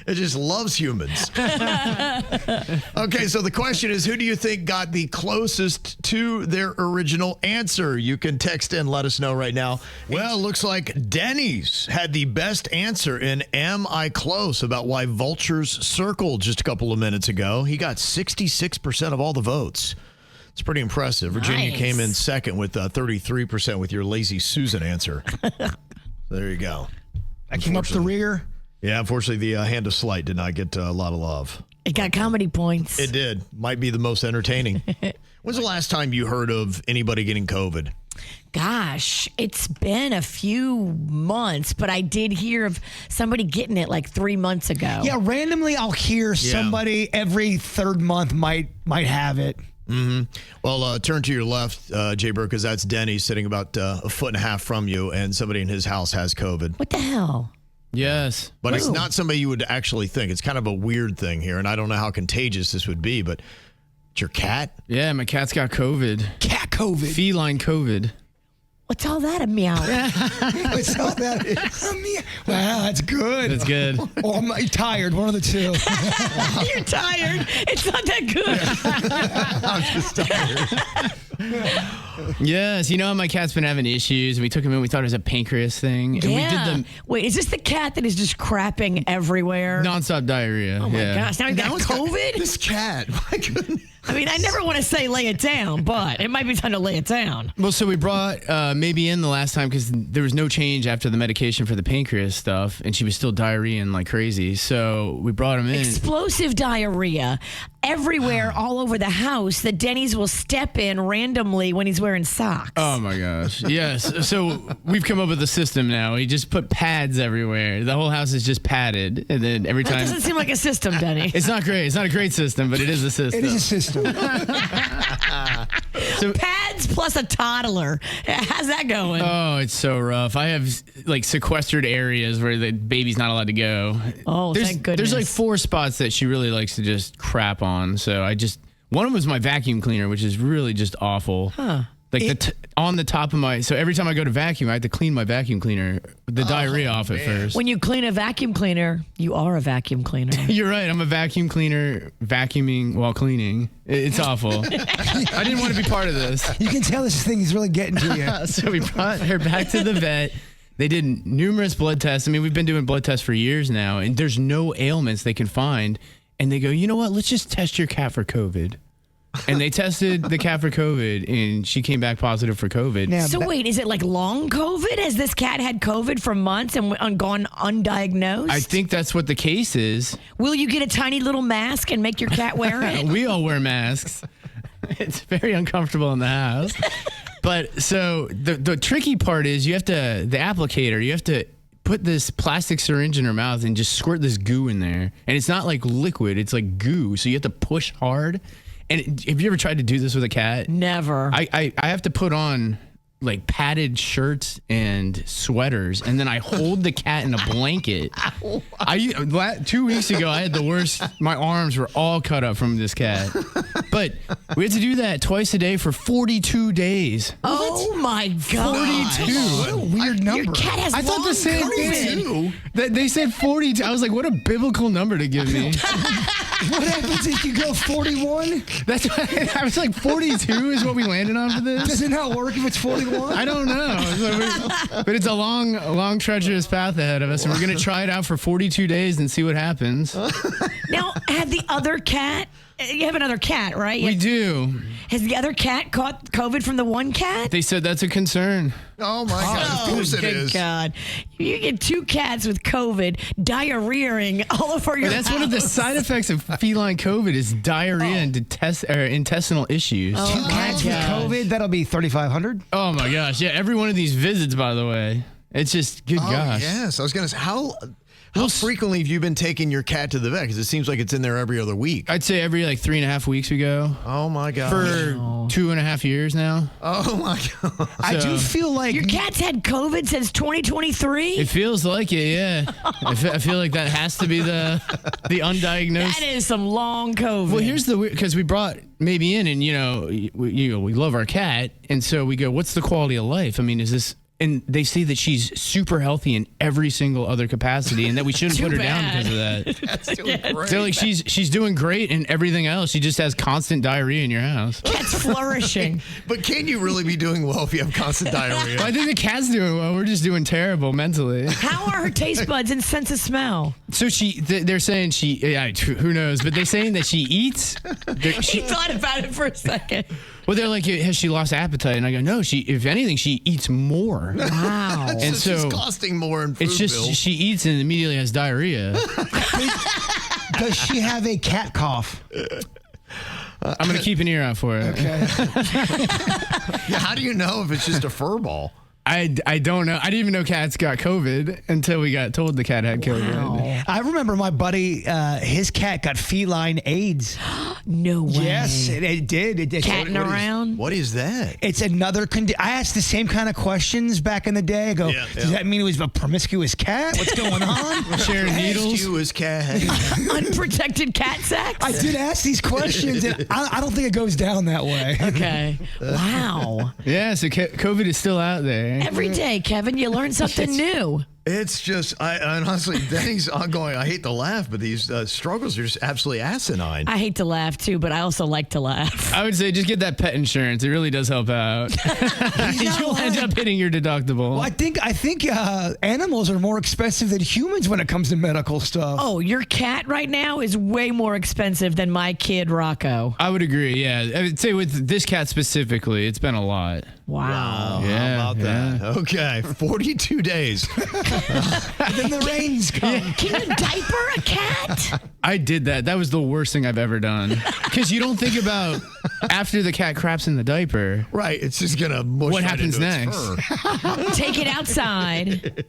it just loves humans. Okay, so the question is, who do you think got the closest to their original answer? You can text in, let us know right now. Well, looks like Denny's had the best answer in Am I Close about why vultures circled just a couple of minutes ago. He got 66% of all the votes. It's pretty impressive. Virginia Nice. came in second with 33% with your Lazy Susan answer. There you go. I came up the rear. Yeah, unfortunately, the Hand of Sleight did not get a lot of love. It got comedy points. It did. Might be the most entertaining. When's the last time you heard of anybody getting COVID? Gosh, it's been a few months, but I did hear of somebody getting it like 3 months ago. Yeah, randomly I'll hear somebody every third month might have it. Mm-hmm. Well, turn to your left, Jbird, because that's Denny sitting about a foot and a half from you, and somebody in his house has COVID. What the hell? Yes. But it's not somebody you would actually think. It's kind of a weird thing here, and I don't know how contagious this would be, but it's your cat? Yeah, my cat's got COVID. Cat COVID. Feline COVID. What's all that a meow? What's all that is? Wow, that's good. That's good. Or I'm tired, one of the two. You're tired. It's not that good. I'm just tired. Yes, you know how my cat's been having issues. We took him in. We thought it was a pancreas thing. And we did Wait, is this the cat that is just crapping everywhere? nonstop diarrhea. Oh, my gosh. Now he got COVID? This cat. My goodness. I mean, I never want to say lay it down, but it might be time to lay it down. Well, so we brought maybe in the last time because there was no change after the medication for the pancreas stuff, and she was still diarrheaing like crazy. So we brought him in. Explosive diarrhea everywhere, all over the house that Denny's will step in randomly when he's wearing socks. Oh my gosh. Yes. So we've come up with a system now. We just put pads everywhere. The whole house is just padded. And then every That time. doesn't seem like a system, Denny. It's not great. It's not a great system, but it is a system. It is a system. So, Pads plus a toddler. How's that going? oh, it's so rough. I have like sequestered areas where the baby's not allowed to go. Oh, thank goodness. There's like 4 spots that she really likes to just crap on. So one of them was my vacuum cleaner, which is really just awful. Huh. Like on the top of so every time I go to vacuum, I have to clean my vacuum cleaner, the diarrhea off at first. When you clean a vacuum cleaner, you are a vacuum cleaner. You're right. I'm a vacuum cleaner vacuuming while cleaning. It's awful. I didn't want to be part of this. You can tell this thing is really getting to you. So we brought her back to the vet. They did numerous blood tests. I mean, we've been doing blood tests for years now, and there's no ailments they can find. And they go, you know what? Let's just test your cat for COVID. And they tested the cat for COVID, and she came back positive for COVID. Yeah, So wait, is it like long COVID? Has this cat had COVID for months and gone undiagnosed? I think that's what the case is. Will you get a tiny little mask and make your cat wear it? We all wear masks. It's very uncomfortable in the house. But so the tricky part is you have to put this plastic syringe in her mouth and just squirt this goo in there. And it's not like liquid, it's like goo. So you have to push hard. And have you ever tried to do this with a cat? Never. I have to put on like padded shirts and sweaters, and then I hold the cat in a blanket. 2 weeks ago, I had the worst. My arms were all cut up from this cat. But we had to do that twice a day for 42 days. Oh my God. 42. What a weird number. Your cat has I thought long the same COVID. thing. They said 42. I was like, what a biblical number to give me. What happens if you go 41? That's why I was like, 42 is what we landed on for this. Doesn't that work if it's 41? I don't know. But it's a long, treacherous path ahead of us, and we're going to try it out for 42 days and see what happens. Now, have the other cat, you have another cat, right? We do. Has the other cat caught COVID from the one cat? They said that's a concern. Oh, my God. Of course it good is. God. You get 2 cats with COVID diarrheaing all over your That's house. one of the side effects of feline COVID is diarrhea and intestinal issues. Oh, 2 my cats with gosh. COVID, that'll be 3,500. Oh, my gosh. Yeah, every one of these visits, by the way. It's just, good gosh. Yes. I was going to say, how frequently have you been taking your cat to the vet? Because it seems like it's in there every other week. I'd say every like 3.5 weeks we go. Oh, my God. For 2.5 years now. Oh, my God. I do feel like Your cat's had COVID since 2023? It feels like it, yeah. I feel like that has to be the undiagnosed. That is some long COVID. Well, here's the weird, because we brought maybe in, and we love our cat, and so we go, what's the quality of life? I mean, is this? And they say that she's super healthy in every single other capacity, and that we shouldn't put her down because of that. That's doing great. So like she's doing great in everything else. She just has constant diarrhea in your house. Cat's flourishing. But can you really be doing well if you have constant diarrhea? Well, I think the cat's doing well. We're just doing terrible mentally. How are her taste buds and sense of smell? So they're saying who knows? But they're saying that she eats. He thought about it for a second. Well, they're like, has she lost appetite? And I go, no, if anything, she eats more. Wow. And so she's costing more in food it's just bills. she eats and immediately has diarrhea. Does she have a cat cough? I'm going to keep an ear out for it. Okay. Yeah, how do you know if it's just a fur ball? I don't know. I didn't even know cats got COVID until we got told the cat had COVID. I remember my buddy, his cat got feline AIDS. No way. Yes, it did. Catting around? What is that? It's another condition. I asked the same kind of questions back in the day. I go, does that mean it was a promiscuous cat? What's going on? Sharing needles. You as cat. Unprotected cat sex? I did ask these questions, and I don't think it goes down that way. Okay. Wow. Yeah, so COVID is still out there. Every day, Kevin, you learn something new. It's just, I honestly, Denny's ongoing. I hate to laugh, but these struggles are just absolutely asinine. I hate to laugh too, but I also like to laugh. I would say just get that pet insurance. It really does help out. You'll end up hitting your deductible. Well, I think animals are more expensive than humans when it comes to medical stuff. Oh, your cat right now is way more expensive than my kid, Rocco. I would agree, yeah. I would say with this cat specifically, it's been a lot. Wow. Yeah, How about that? Okay, 42 days. Then the rains come. Can you diaper a cat? I did that. That was the worst thing I've ever done. Because you don't think about after the cat craps in the diaper. Right, it's just going to mush What right happens into next? its fur. Take it outside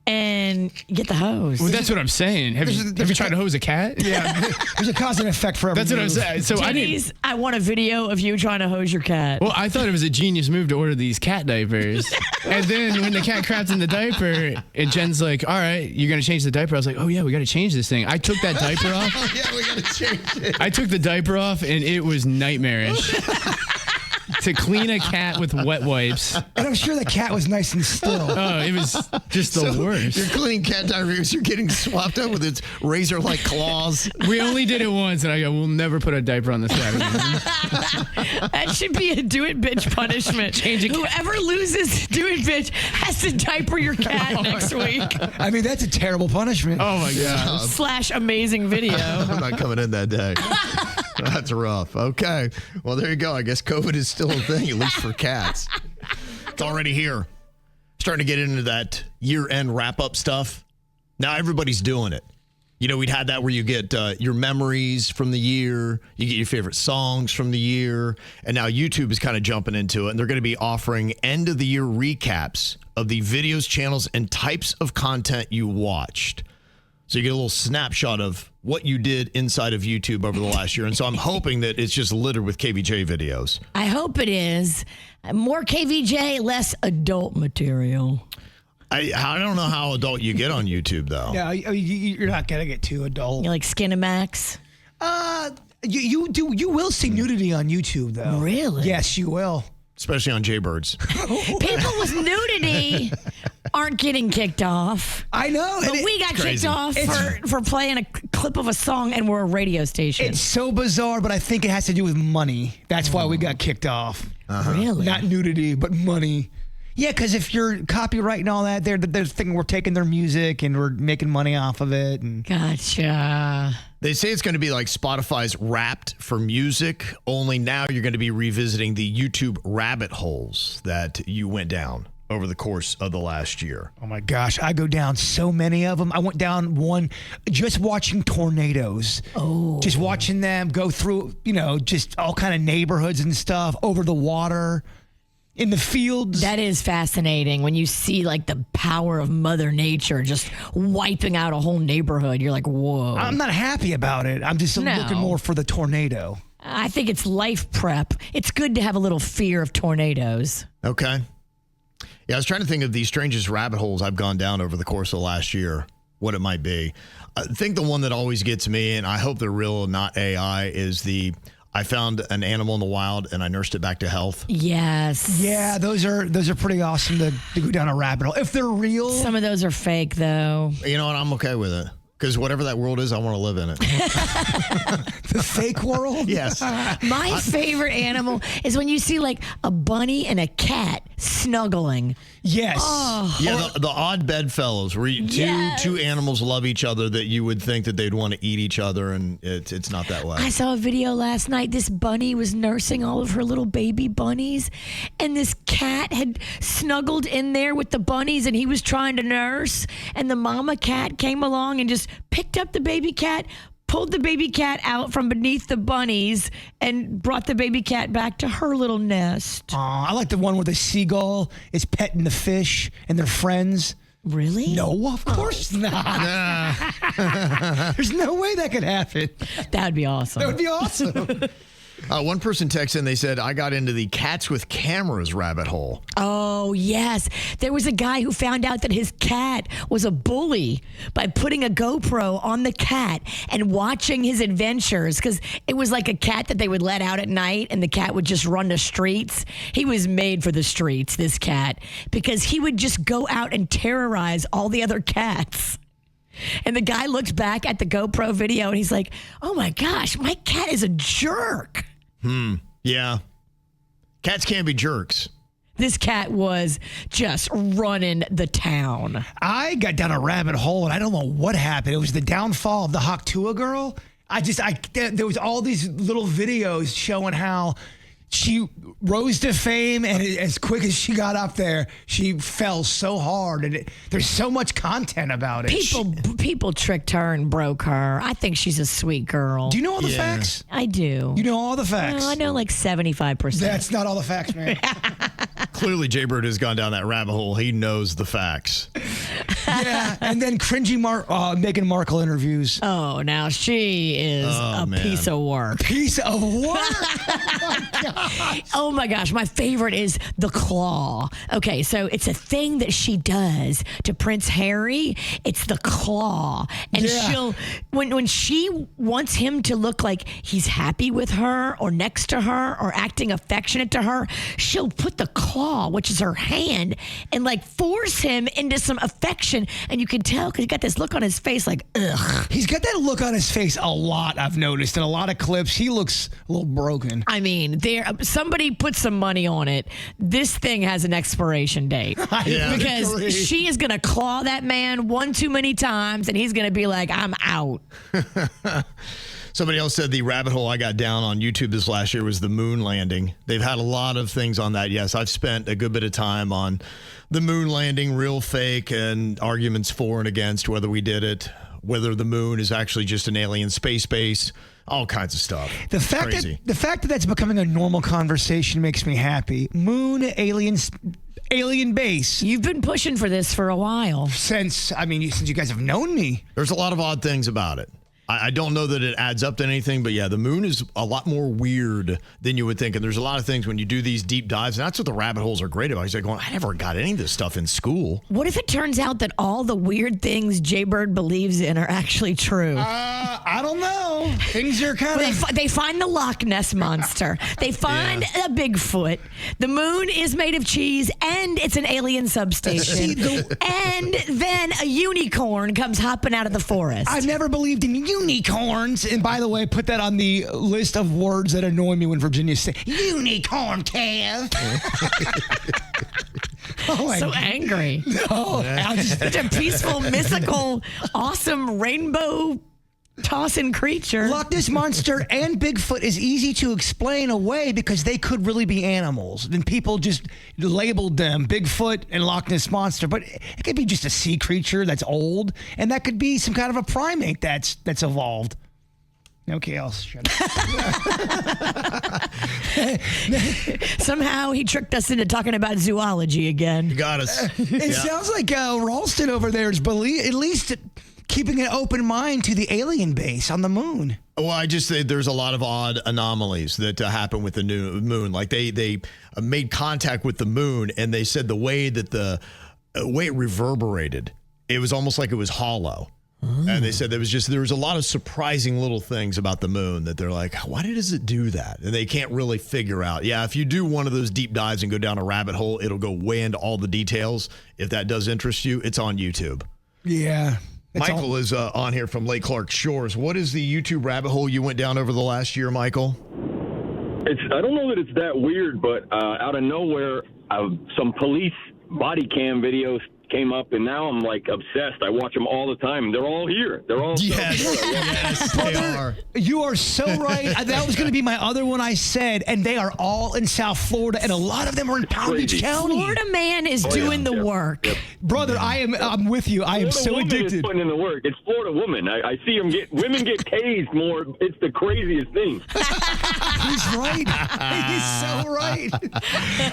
and get the hose. Well, that's what I'm saying. Have you tried to hose a cat? Yeah, there's a cause and effect for every That's what I'm move. saying. So Denny's, I want a video of you trying to hose your cat. Well, I thought it was a genius move to order these cat diapers. And then when the cat craps in the diaper, and Jen's like, all right, you're going to change the diaper. I was like, oh, yeah, we got to change this thing. I took that diaper off. Yeah, we got to change it. I took the diaper off, and it was nightmarish. To clean a cat with wet wipes. And I'm sure the cat was nice and still. Oh, it was just the worst. You're cleaning cat diapers. You're getting swapped up with its razor-like claws. We only did it once, and I go, we'll never put a diaper on this cat again. That should be a do it bitch punishment. Whoever loses do it bitch has to diaper your cat next week. I mean, that's a terrible punishment. Oh, my God. / amazing video. I'm not coming in that day. That's rough. Okay. Well, there you go. I guess COVID is still a thing, at least for cats. It's already here. Starting to get into that year-end wrap-up stuff. Now everybody's doing it. You know, we'd had that where you get your memories from the year, you get your favorite songs from the year, and now YouTube is kind of jumping into it, and they're going to be offering end-of-the-year recaps of the videos, channels, and types of content you watched. So you get a little snapshot of what you did inside of YouTube over the last year. And so I'm hoping that it's just littered with KVJ videos. I hope it is. More KVJ, less adult material. I don't know how adult you get on YouTube, though. Yeah, you're not going to get too adult. You like Skinamax? You will see nudity on YouTube, though. Really? Yes, you will. Especially on Jbirds. People with nudity aren't getting kicked off. I know. But we got kicked off for playing a clip of a song, and we're a radio station. It's so bizarre, but I think it has to do with money. That's why we got kicked off. Really? Not nudity, but money. Yeah, because if you're copyright and all that, they're thinking we're taking their music and we're making money off of it. And Gotcha. They say it's going to be like Spotify's Wrapped for music, only now you're going to be revisiting the YouTube rabbit holes that you went down over the course of the last year. oh my gosh, I go down so many of them. I went down one just watching tornadoes. Oh. Just watching them go through, just all kind of neighborhoods and stuff over the water. In the fields. That is fascinating when you see like the power of Mother Nature just wiping out a whole neighborhood. You're like, whoa. I'm not happy about it. I'm just looking more for the tornado. I think it's life prep. It's good to have a little fear of tornadoes. Okay. Yeah, I was trying to think of the strangest rabbit holes I've gone down over the course of the last year, what it might be. I think the one that always gets me, and I hope they're real, not AI, is I found an animal in the wild and I nursed it back to health. Yes. Yeah, those are pretty awesome to go down a rabbit hole. If they're real. Some of those are fake, though. You know what? I'm okay with it. Because whatever that world is, I want to live in it. The fake world? Yes. My favorite animal is when you see like a bunny and a cat snuggling. Yes. Yeah, the odd bedfellows where two animals love each other that you would think that they'd want to eat each other, and it's not that way. I saw a video last night. This bunny was nursing all of her little baby bunnies, and this cat had snuggled in there with the bunnies, and he was trying to nurse, and the mama cat came along and just picked up the baby cat, pulled the baby cat out from beneath the bunnies, and brought the baby cat back to her little nest. I like the one where the seagull is petting the fish and they're friends. Really? No, of course not. There's no way that could happen. That would be awesome. That would be awesome. One person texted and they said, I got into the cats with cameras rabbit hole. Oh, yes. There was a guy who found out that his cat was a bully by putting a GoPro on the cat and watching his adventures, because it was like a cat that they would let out at night and the cat would just run the streets. He was made for the streets, this cat, because he would just go out and terrorize all the other cats. And the guy looked back at the GoPro video and he's like, oh my gosh, my cat is a jerk. Yeah. Cats can be jerks. This cat was just running the town. I got down a rabbit hole and I don't know what happened. It was the downfall of the Haktua girl. There was all these little videos showing how she rose to fame, and as quick as she got up there, she fell so hard, and there's so much content about it. People tricked her and broke her. I think she's a sweet girl. Do you know all the facts? I do. You know all the facts? Well, I know like 75%. That's not all the facts, man. Clearly, Jbird has gone down that rabbit hole. He knows the facts. Yeah, and then cringy Meghan Markle interviews. Oh, now she is piece of work. Piece of work? Oh my gosh, my favorite is the claw. Okay, so it's a thing that she does to Prince Harry. It's the claw. And she'll, when she wants him to look like he's happy with her or next to her or acting affectionate to her, she'll put the claw, which is her hand, and like force him into some affection. And you can tell because he got this look on his face like, ugh. He's got that look on his face a lot, I've noticed. In a lot of clips, he looks a little broken. I mean, somebody put some money on it. This thing has an expiration date. Because she is going to claw that man one too many times, and he's going to be like, I'm out. Somebody else said the rabbit hole I got down on YouTube this last year was the moon landing. They've had a lot of things on that. Yes, I've spent a good bit of time on the moon landing, real, fake, and arguments for and against whether we did it, whether the moon is actually just an alien space base, all kinds of stuff. The fact that that's becoming a normal conversation makes me happy. Moon, alien base. You've been pushing for this for a while. Since you guys have known me. There's a lot of odd things about it. I don't know that it adds up to anything, but yeah, the moon is a lot more weird than you would think. And there's a lot of things when you do these deep dives, and that's what the rabbit holes are great about. He's like going, I never got any of this stuff in school. What if it turns out that all the weird things Jbird believes in are actually true? I don't know. Things are kind of... They find the Loch Ness Monster. They find a Bigfoot. The moon is made of cheese, and it's an alien substation. And then a unicorn comes hopping out of the forest. I've never believed in unicorns. And by the way, put that on the list of words that annoy me when Virginia says unicorn, Kev. Oh so angry. No. Such a peaceful, mystical, awesome rainbow tossing creature. Loch Ness Monster and Bigfoot is easy to explain away because they could really be animals. Then people just labeled them Bigfoot and Loch Ness Monster, but it could be just a sea creature that's old, and that could be some kind of a primate that's evolved. Okay, I'll shut up. Somehow he tricked us into talking about zoology again. You got us. It sounds like Ralston over there is at least keeping an open mind to the alien base on the moon. Well, I just say there's a lot of odd anomalies that happen with the new moon. Like they made contact with the moon, and they said the way that way it reverberated, it was almost like it was hollow. And they said there was a lot of surprising little things about the moon that they're like, why does it do that? And they can't really figure out. Yeah, if you do one of those deep dives and go down a rabbit hole, it'll go way into all the details. If that does interest you, it's on YouTube. Yeah. Michael is on here from Lake Clark Shores. What is the YouTube rabbit hole you went down over the last year, Michael? I don't know that it's that weird, but out of nowhere, some police body cam videos came up, and now I'm like obsessed. I watch them all the time. They're all here. They're all Yes, they are. You are so right. That was going to be my other one I said, and they are all in South Florida, and a lot of them are in Palm Beach County. Florida man is doing the work. Yep. Brother, I'm with you. I am Florida so woman addicted. is putting in the work. It's Florida woman. I see them women get tased more. It's the craziest thing. He's right. He's so right.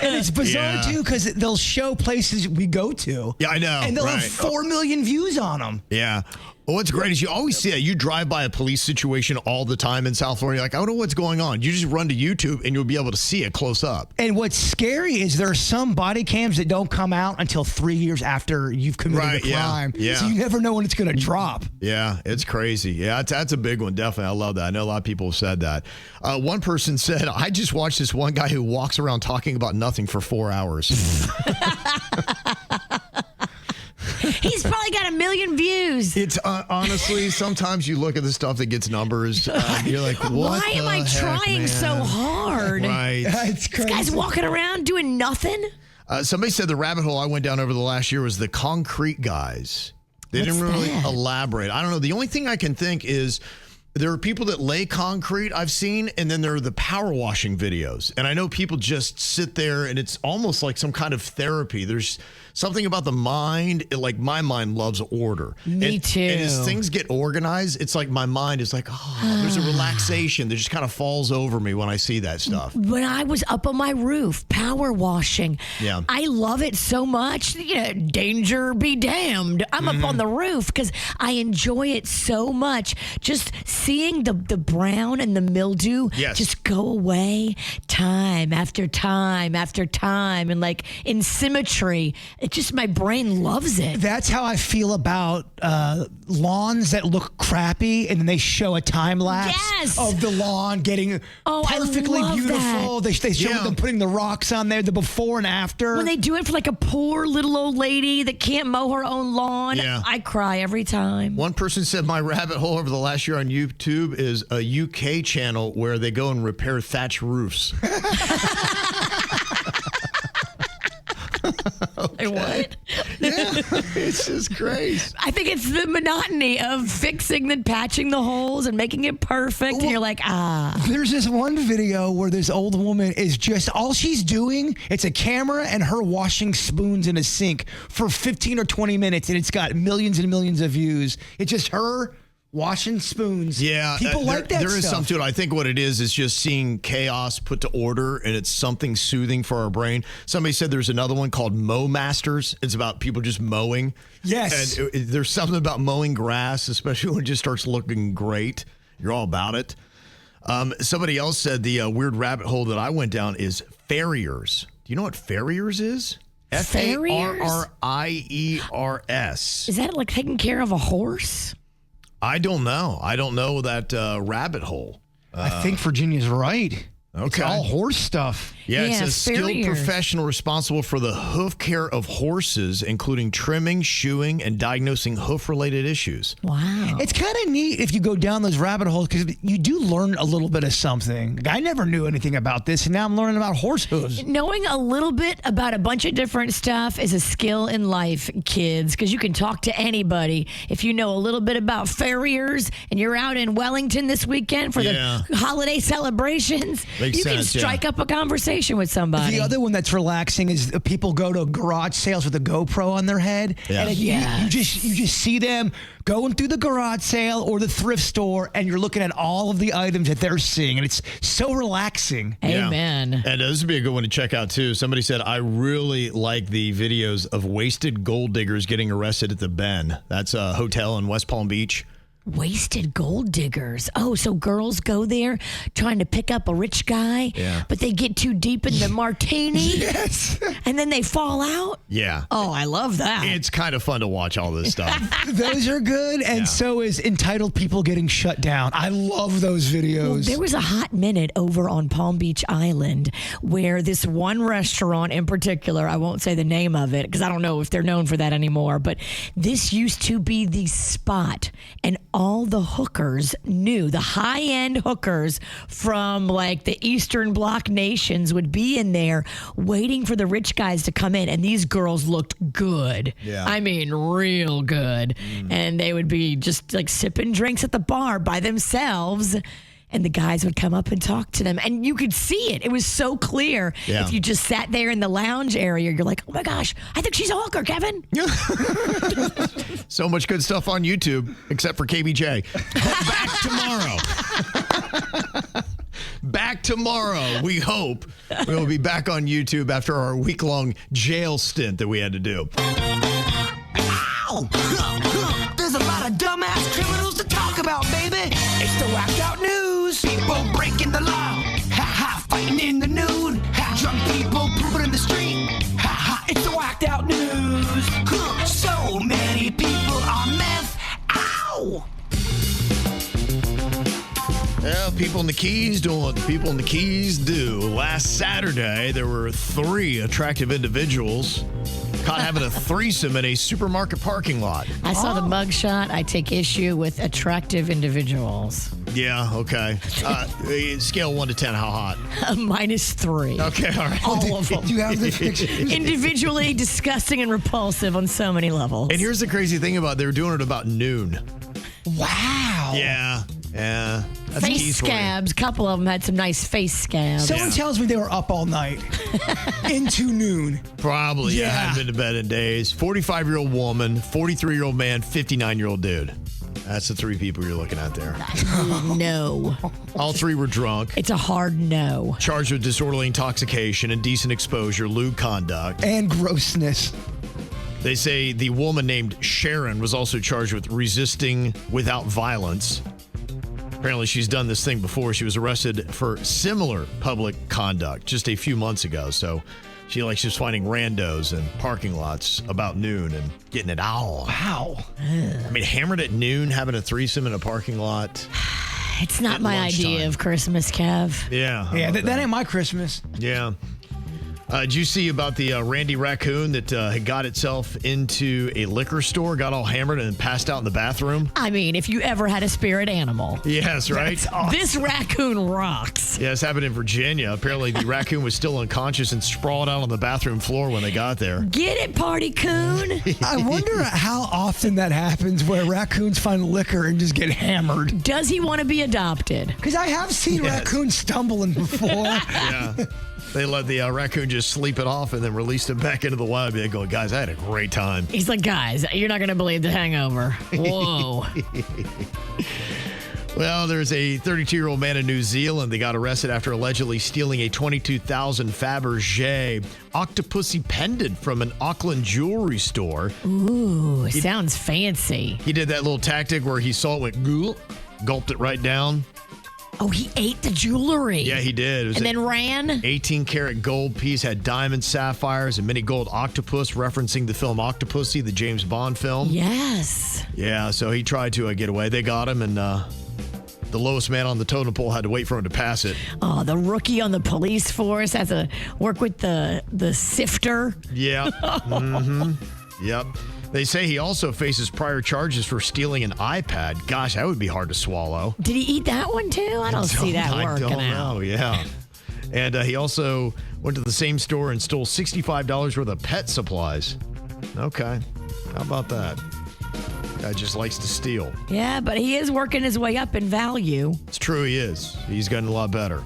And it's bizarre, too, because they'll show places we go to. Yeah, I know. And they'll have 4 million views on them. Yeah. Well, what's great is you always see that. You drive by a police situation all the time in South Florida. You're like, I don't know what's going on. You just run to YouTube and you'll be able to see it close up. And what's scary is there are some body cams that don't come out until 3 years after you've committed the crime. Yeah. So you never know when it's going to drop. Yeah, it's crazy. Yeah, that's a big one. Definitely. I love that. I know a lot of people have said that. One person said, I just watched this one guy who walks around talking about nothing for 4 hours. He's probably got 1 million views. It's honestly, sometimes you look at the stuff that gets numbers. You're like, what? Why am I trying so hard? Right. It's crazy. This guy's walking around doing nothing. Somebody said the rabbit hole I went down over the last year was the concrete guys. They didn't really elaborate. I don't know. The only thing I can think is there are people that lay concrete I've seen, and then there are the power washing videos. And I know people just sit there, and it's almost like some kind of therapy. There's something about the mind. Like my mind loves order. Me too. And as things get organized, it's like my mind is like, oh, there's a relaxation that just kind of falls over me when I see that stuff. When I was up on my roof, power washing, I love it so much. Danger be damned. I'm up on the roof because I enjoy it so much. Just seeing the brown and the mildew just go away time after time after time, and like in symmetry. It just, my brain loves it. That's how I feel about lawns that look crappy, and then they show a time lapse of the lawn getting perfectly beautiful. They show them putting the rocks on there, the before and after. When they do it for like a poor little old lady that can't mow her own lawn, I cry every time. One person said my rabbit hole over the last year on YouTube is a UK channel where they go and repair thatch roofs. What? It's just great. I think it's the monotony of fixing and patching the holes and making it perfect. And you're like, There's this one video where this old woman is just, all she's doing, it's a camera and her washing spoons in a sink for 15 or 20 minutes, and it's got millions and millions of views. It's just her washing spoons. Yeah. People like that There is stuff. something to it. I think what it is just seeing chaos put to order, and it's something soothing for our brain. Somebody said there's another one called Mow Masters. It's about people just mowing. Yes. And there's something about mowing grass, especially when it just starts looking great. You're all about it. Somebody else said the weird rabbit hole that I went down is farriers. Do you know what farriers is? Farriers? Is that like taking care of a horse? I don't know. I don't know that rabbit hole. I think Virginia's right. Okay. It's all horse stuff. Yeah, it says skilled professional responsible for the hoof care of horses, including trimming, shoeing, and diagnosing hoof-related issues. Wow. It's kind of neat if you go down those rabbit holes, because you do learn a little bit of something. I never knew anything about this, and now I'm learning about horse hooves. Knowing a little bit about a bunch of different stuff is a skill in life, kids, because you can talk to anybody. If you know a little bit about farriers and you're out in Wellington this weekend for the holiday celebrations, you can strike up a conversation with somebody. The other one that's relaxing is people go to garage sales with a GoPro on their head. Yeah. And you just see them going through the garage sale or the thrift store, and you're looking at all of the items that they're seeing, and it's so relaxing. Amen. Yeah. And this would be a good one to check out, too. Somebody said, I really like the videos of wasted gold diggers getting arrested at the Ben. That's a hotel in West Palm Beach. Wasted gold diggers. Oh, so girls go there trying to pick up a rich guy, but they get too deep in the martini, and then they fall out? Yeah. Oh, I love that. It's kind of fun to watch all this stuff. Those are good, and so is entitled people getting shut down. I love those videos. Well, there was a hot minute over on Palm Beach Island where this one restaurant in particular, I won't say the name of it because I don't know if they're known for that anymore, but this used to be the spot, and all the hookers knew, the high-end hookers from like the Eastern Bloc nations would be in there waiting for the rich guys to come in. And these girls looked good. Yeah. I mean, real good. And they would be just like sipping drinks at the bar by themselves. And the guys would come up and talk to them. And you could see it. It was so clear. Yeah. If you just sat there in the lounge area, you're like, oh my gosh, I think she's a hooker, Kevin. So much good stuff on YouTube, except for KVJ. Back tomorrow. Back tomorrow, we hope. We'll be back on YouTube after our week-long jail stint that we had to do. Ow! There's a lot of dumbass criminals to talk about, baby. It's the whacked out news. People breaking the law. Ha ha, fighting in the nude. Ha, drunk people pooping in the street. Ha ha, it's the whacked out news. So many people on meth. Ow! Well, people in the Keys doing what the people in the Keys do. Last Saturday, there were 3 attractive individuals caught having a threesome in a supermarket parking lot. I saw the mugshot. I take issue with attractive individuals. Yeah, okay. Scale 1 to 10, how hot? -3. Okay, all right. All of them. Do you have the pictures? Individually disgusting and repulsive on so many levels. And here's the crazy thing about it. They were doing it about noon. Wow. Yeah. That's face Keys for you. scabs. A couple of them had some nice face scabs. Someone tells me they were up all night into noon. Probably. Yeah. Yeah. Haven't been to bed in days. 45-year-old woman, 43-year-old man, 59-year-old dude. That's the 3 people you're looking at there. No. All 3 were drunk. It's a hard no. Charged with disorderly intoxication, indecent exposure, lewd conduct. And grossness. They say the woman named Sharon was also charged with resisting without violence. Apparently, she's done this thing before. She was arrested for similar public conduct just a few months ago. So she likes just finding randos in parking lots about noon and getting it on. Wow. I mean, hammered at noon, having a threesome in a parking lot. It's not At my lunchtime. idea of Christmas, Kev. Yeah. Yeah, that ain't my Christmas. Yeah. Did you see about the Randy raccoon that had got itself into a liquor store, got all hammered, and passed out in the bathroom? I mean, if you ever had a spirit animal, Yes, right? this raccoon rocks. Yeah, this happened in Virginia. Apparently, the raccoon was still unconscious and sprawled out on the bathroom floor when they got there. Get it, party coon? I wonder how often that happens where raccoons find liquor and just get hammered. Does he want to be adopted? Because I have seen Yes. raccoons stumbling before. Yeah. They let the raccoon just sleep it off and then released him back into the wild. They go, guys, I had a great time. He's like, guys, you're not going to believe the hangover. Whoa. Well, there's a 32-year-old man in New Zealand that got arrested after allegedly stealing a 22,000 Fabergé Octopussy pendant from an Auckland jewelry store. Ooh, sounds fancy. He did that little tactic where he saw it, went, gulped it right down. Oh, he ate the jewelry. Yeah, he did. It was And then ran? 18-karat gold piece, had diamonds, sapphires, and mini gold octopus, referencing the film Octopussy, the James Bond film. Yes. Yeah, so he tried to get away. They got him, and the lowest man on the totem pole had to wait for him to pass it. Oh, the rookie on the police force has to work with the sifter. Yeah. Yep. They say he also faces prior charges for stealing an iPad. Gosh, that would be hard to swallow. Did he eat that one too? I don't see that working I don't out. know, yeah. And he also went to the same store and stole $65 worth of pet supplies. Okay. How about that? Guy just likes to steal. Yeah, but he is working his way up in value. It's true, he is. He's gotten a lot better.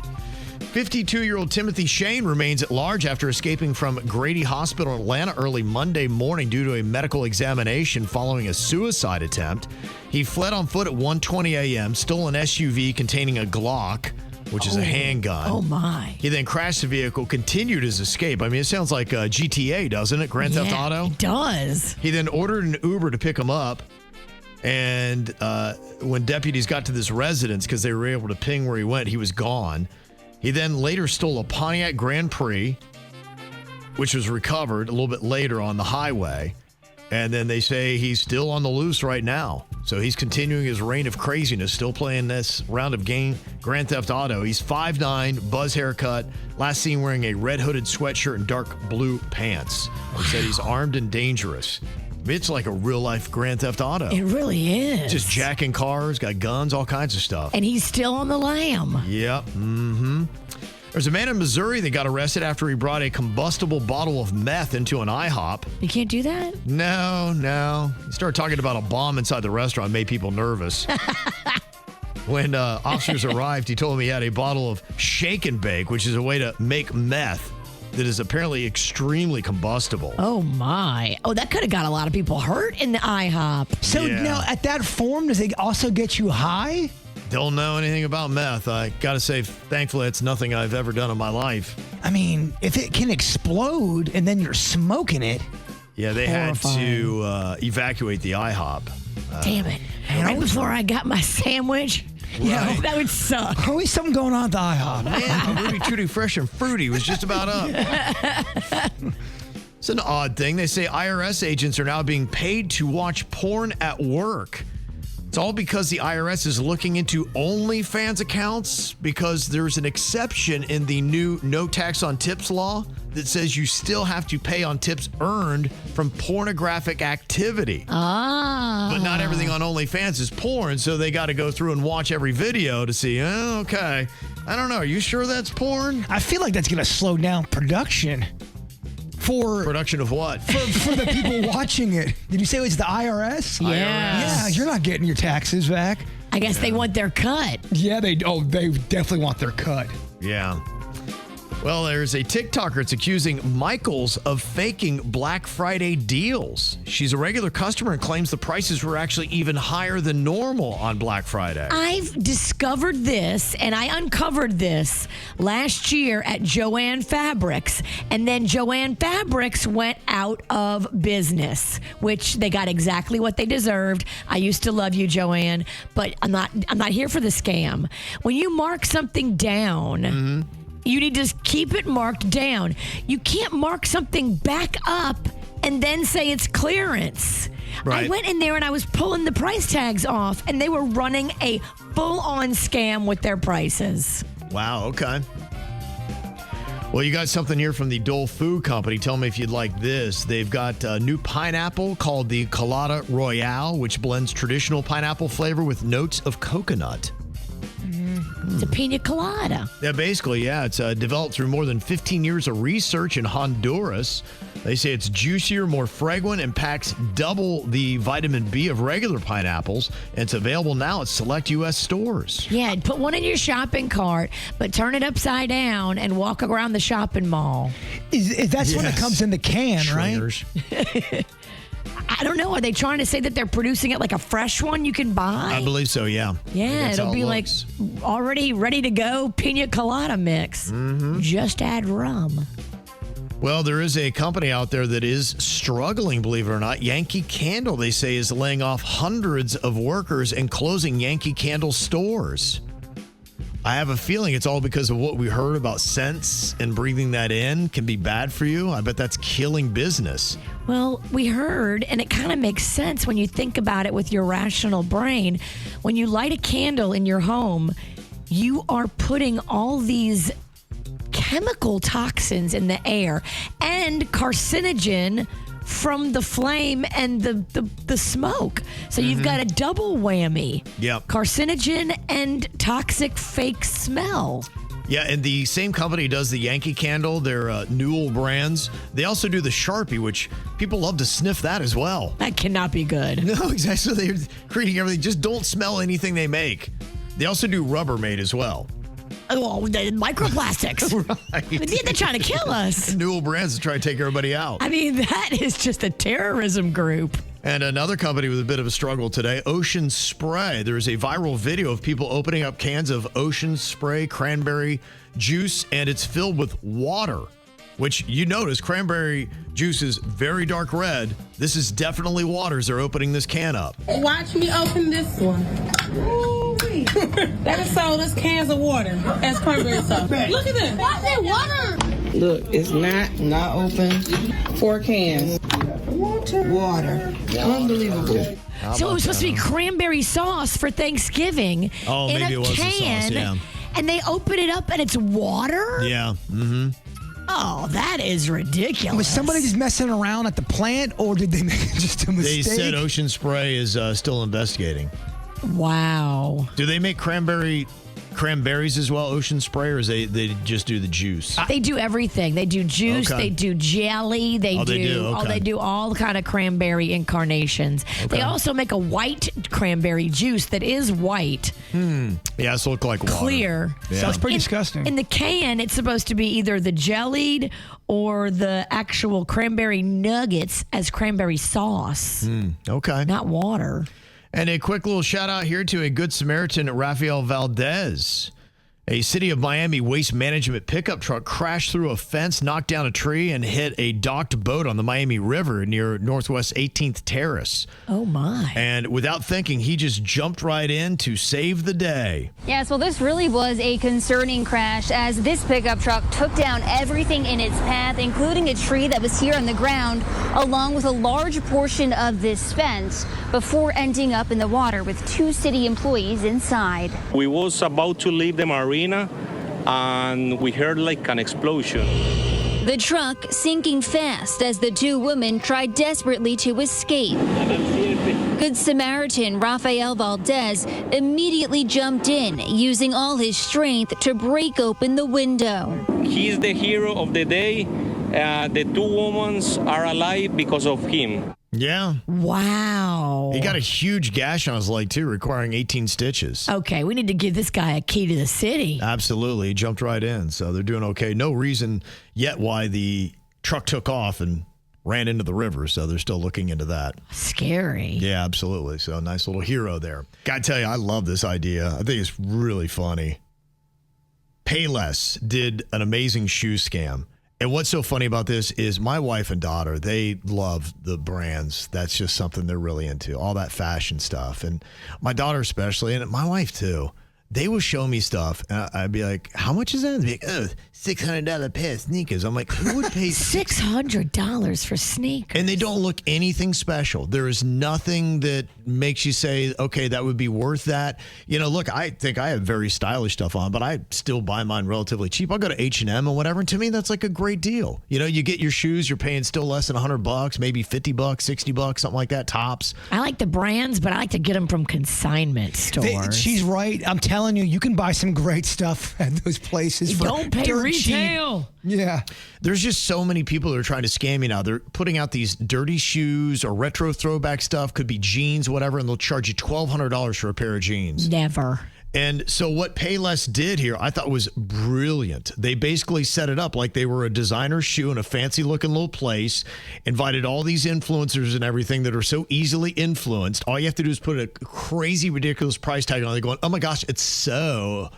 52-year-old Timothy Shane remains at large after escaping from Grady Hospital in Atlanta early Monday morning due to a medical examination following a suicide attempt. He fled on foot at 1:20 a.m., stole an SUV containing a Glock, which is a handgun. Oh, my. He then crashed the vehicle, continued his escape. I mean, it sounds like GTA, doesn't it? Grand Theft Auto? It does. He then ordered an Uber to pick him up. And when deputies got to this residence, because they were able to ping where he went, he was gone. He then later stole a Pontiac Grand Prix, which was recovered a little bit later on the highway. And then they say he's still on the loose right now. So he's continuing his reign of craziness, still playing this round of Grand Theft Auto. He's 5'9", buzz haircut, last seen wearing a red hooded sweatshirt and dark blue pants. He said he's armed and dangerous. It's like a real-life Grand Theft Auto. It really is. Just jacking cars, got guns, all kinds of stuff. And he's still on the lam. Yep. Mm-hmm. There's a man in Missouri that got arrested after he brought a combustible bottle of meth into an IHOP. You can't do that? No. He started talking about a bomb inside the restaurant, made people nervous. When officers arrived, he told them he had a bottle of shake and bake, which is a way to make meth that is apparently extremely combustible. Oh, my. Oh, that could have got a lot of people hurt in the IHOP. So now at that form, does it also get you high? Don't know anything about meth. I got to say, thankfully, it's nothing I've ever done in my life. I mean, if it can explode and then you're smoking it. Yeah, they had to evacuate the IHOP. Damn it. Right before I got my sandwich. Yeah, that would suck. Always something going on at the IHOP. Man, my Ruby Tutti Fresh and Fruity was just about up. It's an odd thing. They say IRS agents are now being paid to watch porn at work. It's all because the IRS is looking into OnlyFans accounts because there's an exception in the new no tax on tips law that says you still have to pay on tips earned from pornographic activity. But not everything on OnlyFans is porn, so they got to go through and watch every video to see, okay. I don't know. Are you sure that's porn? I feel like that's going to slow down production. For production of what? For the people watching it. Did you say it was the IRS? Yeah. Yeah, you're not getting your taxes back. I guess they want their cut. Yeah, they definitely want their cut. Yeah. Well, there's a TikToker that's accusing Michaels of faking Black Friday deals. She's a regular customer and claims the prices were actually even higher than normal on Black Friday. I've discovered this, and I uncovered this last year at Joann Fabrics, and then Joann Fabrics went out of business, which they got exactly what they deserved. I used to love you, Joann, but I'm not here for the scam. When you mark something down, you need to keep it marked down. You can't mark something back up and then say it's clearance. Right. I went in there and I was pulling the price tags off, and they were running a full-on scam with their prices. Wow, okay. Well, you got something here from the Dole Food Company. Tell me if you'd like this. They've got a new pineapple called the Colada Royale, which blends traditional pineapple flavor with notes of coconut. It's a pina colada. Yeah, basically, yeah. It's developed through more than 15 years of research in Honduras. They say it's juicier, more fragrant, and packs double the vitamin B of regular pineapples. And it's available now at select U.S. stores. Yeah, put one in your shopping cart, but turn it upside down and walk around the shopping mall. That's when it comes in the can, Stringers. right? I don't know. Are they trying to say that they're producing it like a fresh one you can buy? I believe so, yeah. Yeah, That's it'll how be it like looks. already ready to go pina colada mix. Just add rum. Well, there is a company out there that is struggling, believe it or not. Yankee Candle, they say, is laying off hundreds of workers and closing Yankee Candle stores. I have a feeling it's all because of what we heard about scents and breathing that in can be bad for you. I bet that's killing business. Well, we heard, and it kind of makes sense when you think about it with your rational brain. When you light a candle in your home, you are putting all these chemical toxins in the air and carcinogen from the flame and the smoke. So you've got a double whammy. Yep. Carcinogen and toxic fake smell. Yeah, and the same company does the Yankee Candle, their Newell brands. They also do the Sharpie, which people love to sniff that as well. That cannot be good. No, exactly. So they're creating everything. Just don't smell anything they make. They also do Rubbermaid as well. Oh, the microplastics. Right. They're trying to kill us. Newell brands to try to take everybody out. I mean, that is just a terrorism group. And another company with a bit of a struggle today, Ocean Spray. There's a viral video of people opening up cans of Ocean Spray cranberry juice, and it's filled with water, which you notice cranberry juice is very dark red. This is definitely water as they're opening this can up. Watch me open this one. Ooh-wee. That is sold as cans of water as cranberry sauce. Look at this. Why is there water? Look, it's not open. 4 cans. Water. Unbelievable. So it was supposed to be cranberry sauce for Thanksgiving Oh, in maybe a it was the sauce, can, yeah. and they open it up and it's water? Yeah. Mm-hmm. Oh, that is ridiculous. Was somebody just messing around at the plant, or did they make just a mistake? They said Ocean Spray is still investigating. Wow. Do they make cranberries as well, Ocean Spray, or is they just do the juice? They do everything. They do juice. Okay. They do jelly. They do all kind of cranberry incarnations. Okay. They also make a white cranberry juice that is white. Yeah, it's look like water. Clear. Yeah. Sounds pretty disgusting. In the can, it's supposed to be either the jellied or the actual cranberry nuggets as cranberry sauce. Okay. Not water. And a quick little shout out here to a good Samaritan, Rafael Valdez. A City of Miami waste management pickup truck crashed through a fence, knocked down a tree, and hit a docked boat on the Miami River near Northwest 18th Terrace. Oh, my. And without thinking, he just jumped right in to save the day. Yes, well, this really was a concerning crash as this pickup truck took down everything in its path, including a tree that was here on the ground, along with a large portion of this fence, before ending up in the water with 2 city employees inside. We was about to leave the marina and we heard like an explosion. The truck sinking fast as the 2 women tried desperately to escape. Good Samaritan Rafael Valdez immediately jumped in, using all his strength to break open the window. He's the hero of the day. The 2 women are alive because of him. Yeah. Wow. He got a huge gash on his leg, too, requiring 18 stitches. Okay, we need to give this guy a key to the city. Absolutely. He jumped right in, so they're doing okay. No reason yet why the truck took off and ran into the river, so they're still looking into that. Scary. Yeah, absolutely. So nice little hero there. Gotta tell you, I love this idea. I think it's really funny. Payless did an amazing shoe scam. And what's so funny about this is my wife and daughter, they love the brands. That's just something they're really into, all that fashion stuff. And my daughter especially, and my wife too, they will show me stuff, and I'd be like, how much is that? They'd be like, oh, $600 pair of sneakers. I'm like, who would pay $600 for sneakers? And they don't look anything special. There is nothing that makes you say, okay, that would be worth that. You know, look, I think I have very stylish stuff on, but I still buy mine relatively cheap. I'll go to H&M or whatever, and to me, that's like a great deal. You know, you get your shoes, you're paying still less than $100, maybe $50, $60, something like that, tops. I like the brands, but I like to get them from consignment stores. She's right. I'm telling you, you can buy some great stuff at those places. For don't pay dirt retail. cheap. Yeah. There's just so many people that are trying to scam you now. They're putting out these dirty shoes or retro throwback stuff, could be jeans, whatever, and they'll charge you $1,200 for a pair of jeans. Never. And so what Payless did here, I thought was brilliant. They basically set it up like they were a designer shoe in a fancy looking little place, invited all these influencers and everything that are so easily influenced. All you have to do is put a crazy, ridiculous price tag on it. They're going, oh my gosh, it's so